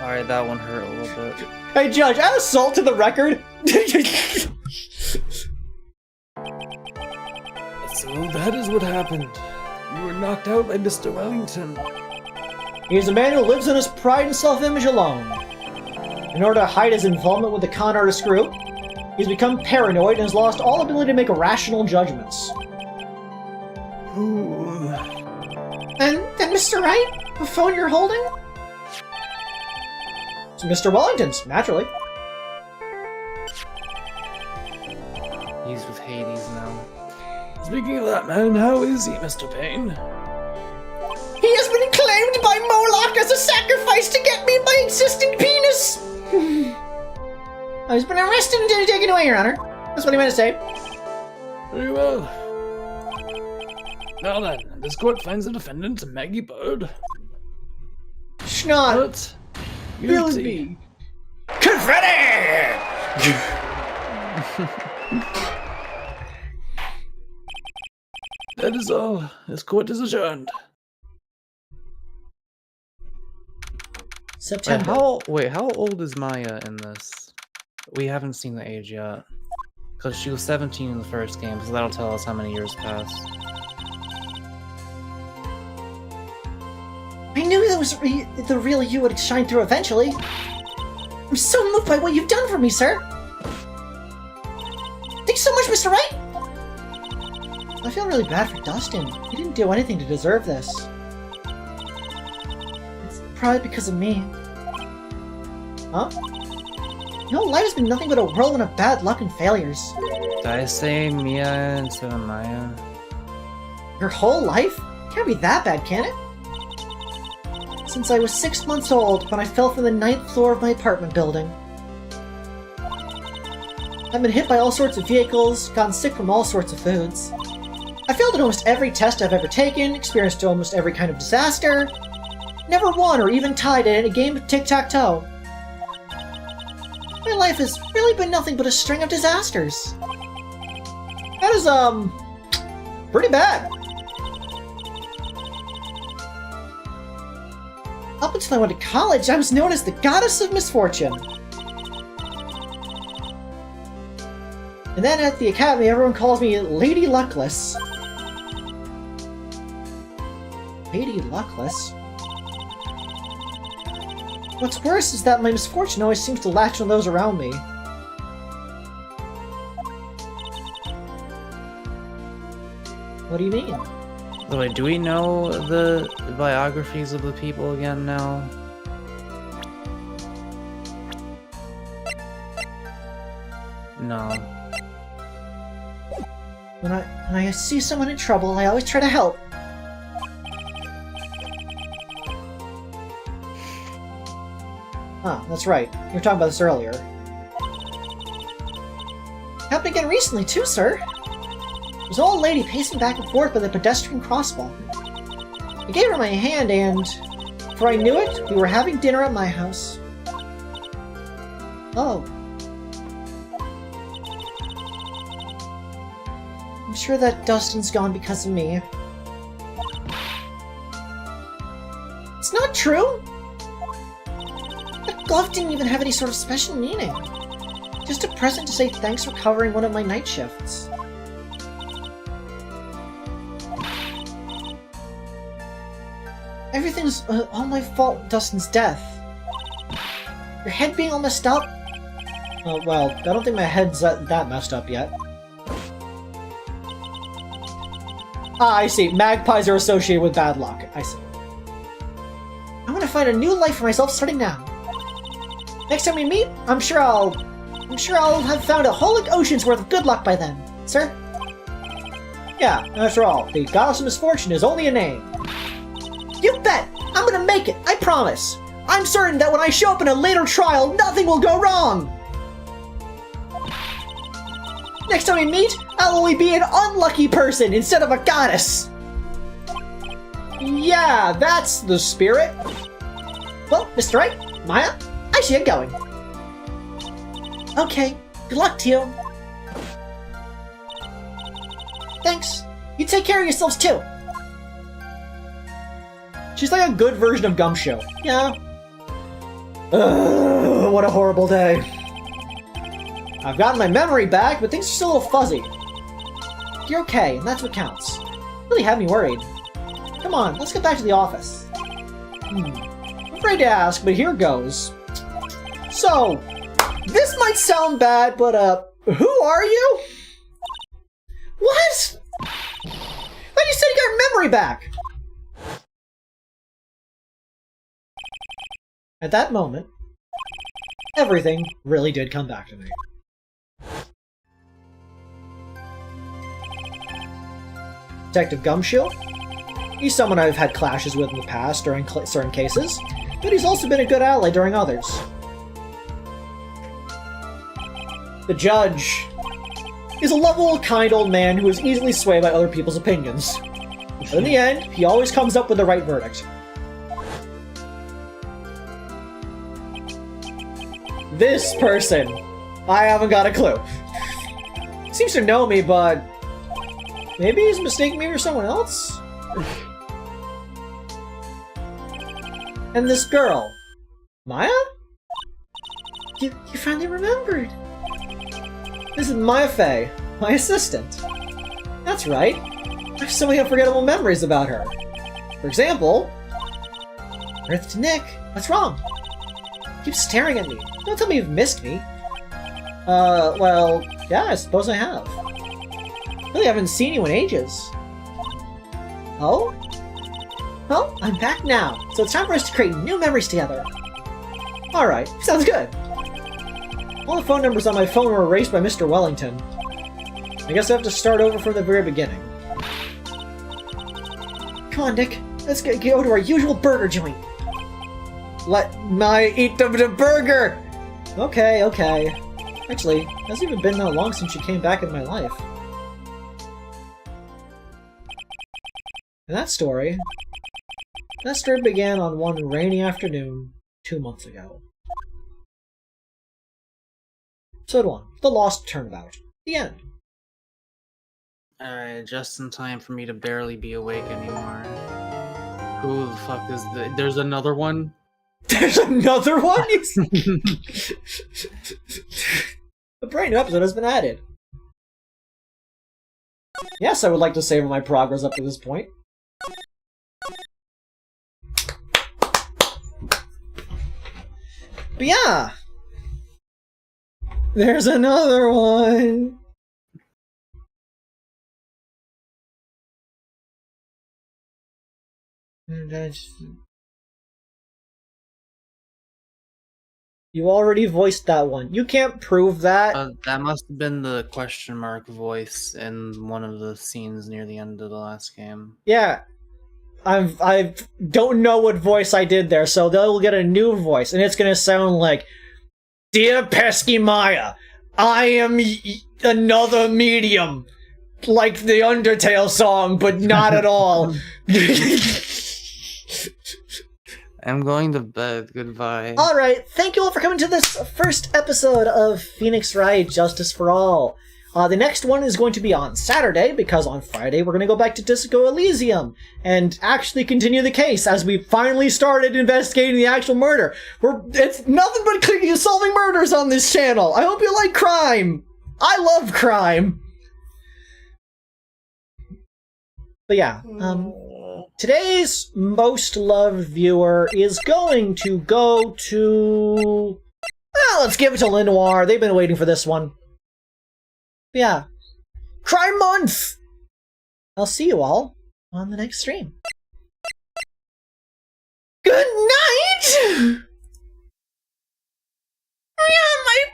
Alright, that one hurt a little bit. Hey Judge, add assault to the record! So that is what happened. You were knocked out by Mr. Wellington. He's a man who lives in his pride and self-image alone. In order to hide his involvement with the con artist group, he's become paranoid and has lost all ability to make rational judgments. And Mr. Wright? The phone you're holding? It's Mr. Wellington's, naturally. He's with Hades now. Speaking of that man, how is he, Mr. Payne? He has been claimed by Moloch as a sacrifice to get me my existing penis! He's been arrested and taken away, Your Honor. That's what he meant to say. Very well. Now then, this court finds the defendant, Maggie Bird. Schnott! But guilty. Confetti! That is all. This court is adjourned. September. How old is Maya in this? We haven't seen the age yet. Because she was 17 in the first game, so that'll tell us how many years passed. I knew that was the real you would shine through eventually. I'm so moved by what you've done for me, sir. Thanks so much, Mr. Wright. I feel really bad for Dustin. He didn't do anything to deserve this. It's probably because of me. Huh? Your whole life has been nothing but a whirlwind of bad luck and failures. Did I say Mia instead of Maya? Your whole life? Can't be that bad, can it? Since I was 6 months old when I fell from the 9th floor of my apartment building. I've been hit by all sorts of vehicles, gotten sick from all sorts of foods. I failed at almost every test I've ever taken, experienced almost every kind of disaster. Never won or even tied in a game of tic-tac-toe. My life has really been nothing but a string of disasters. That is, pretty bad. Up until I went to college, I was known as the Goddess of Misfortune. And then at the academy, everyone calls me Lady Luckless. Lady Luckless? What's worse is that my misfortune always seems to latch on those around me. What do you mean? By the way, do we know the biographies of the people again now? No. When I see someone in trouble, I always try to help. Ah, that's right. You were talking about this earlier. Happened again recently, too, sir. There was an old lady pacing back and forth by the pedestrian crosswalk. I gave her my hand, and before I knew it, we were having dinner at my house. Oh. I'm sure that Dustin's gone because of me. It's not true! That glove didn't even have any sort of special meaning. Just a present to say thanks for covering one of my night shifts. Everything's all my fault, Dustin's death. Your head being all messed up? Oh, well, I don't think my head's that messed up yet. Ah, I see. Magpies are associated with bad luck. I see. I want to find a new life for myself starting now. Next time we meet, I'm sure I'll have found a whole ocean's worth of good luck by then, sir. Yeah, after all, the Goddess of Misfortune is only a name. You bet! I'm gonna make it, I promise! I'm certain that when I show up in a later trial, nothing will go wrong! Next time we meet, I'll only be an unlucky person instead of a goddess! Yeah, that's the spirit! Well, Mr. Wright, Maya, I see you going. Okay, good luck to you. Thanks. You take care of yourselves too. She's like a good version of Gumshoe. Yeah. Ugh, what a horrible day. I've gotten my memory back, but things are still a little fuzzy. You're okay, and that's what counts. Really had me worried. Come on, let's get back to the office. I'm afraid to ask, but here goes. So, this might sound bad, but, who are you? What? I thought you said you got your memory back! At that moment, everything really did come back to me. Detective Gumshoe? He's someone I've had clashes with in the past during certain cases, but he's also been a good ally during others. The judge is a lovable, kind old man who is easily swayed by other people's opinions. But in the end, he always comes up with the right verdict. This person, I haven't got a clue. Seems to know me, but maybe he's mistaking me for someone else? And this girl, Maya? You finally remembered. This is Maya Fey, my assistant. That's right. I have so many unforgettable memories about her. For example, Earth to Nick. what's wrong? Keep staring at me. Don't tell me you've missed me. Well, yeah, I suppose I have. Really haven't seen you in ages. Oh? Well, I'm back now, so it's time for us to create new memories together. Alright, sounds good. All the phone numbers on my phone were erased by Mr. Wellington. I guess I have to start over from the very beginning. Come on, Nick. Let's go to our usual burger joint. Let me eat the burger! Okay, okay. Actually, it hasn't even been that long since you came back in my life. And that story began on one rainy afternoon 2 months ago. Episode 1, The Lost Turnabout. The end. Alright, just in time for me to barely be awake anymore. Who the fuck is there's another one? There's another one? A brand new episode has been added. Yes, I would like to savor my progress up to this point. But yeah. There's another one. You already voiced that one. You can't prove that. That must have been the question mark voice in one of the scenes near the end of the last game. Yeah. I don't know what voice I did there, so they'll get a new voice, and it's gonna sound like, "Dear Pesky Maya, I am another medium. Like the Undertale song, but not at all." I'm going to bed. Goodbye. Alright, thank you all for coming to this first episode of Phoenix Wright Justice for All. The next one is going to be on Saturday, because on Friday we're going to go back to Disco Elysium and actually continue the case as we finally started investigating the actual murder. It's nothing but solving murders on this channel. I hope you like crime. I love crime. But yeah, today's most loved viewer is going to go to... Well, let's give it to Lenoir. They've been waiting for this one. Yeah. Crime Month! I'll see you all on the next stream. Good night! Yeah, my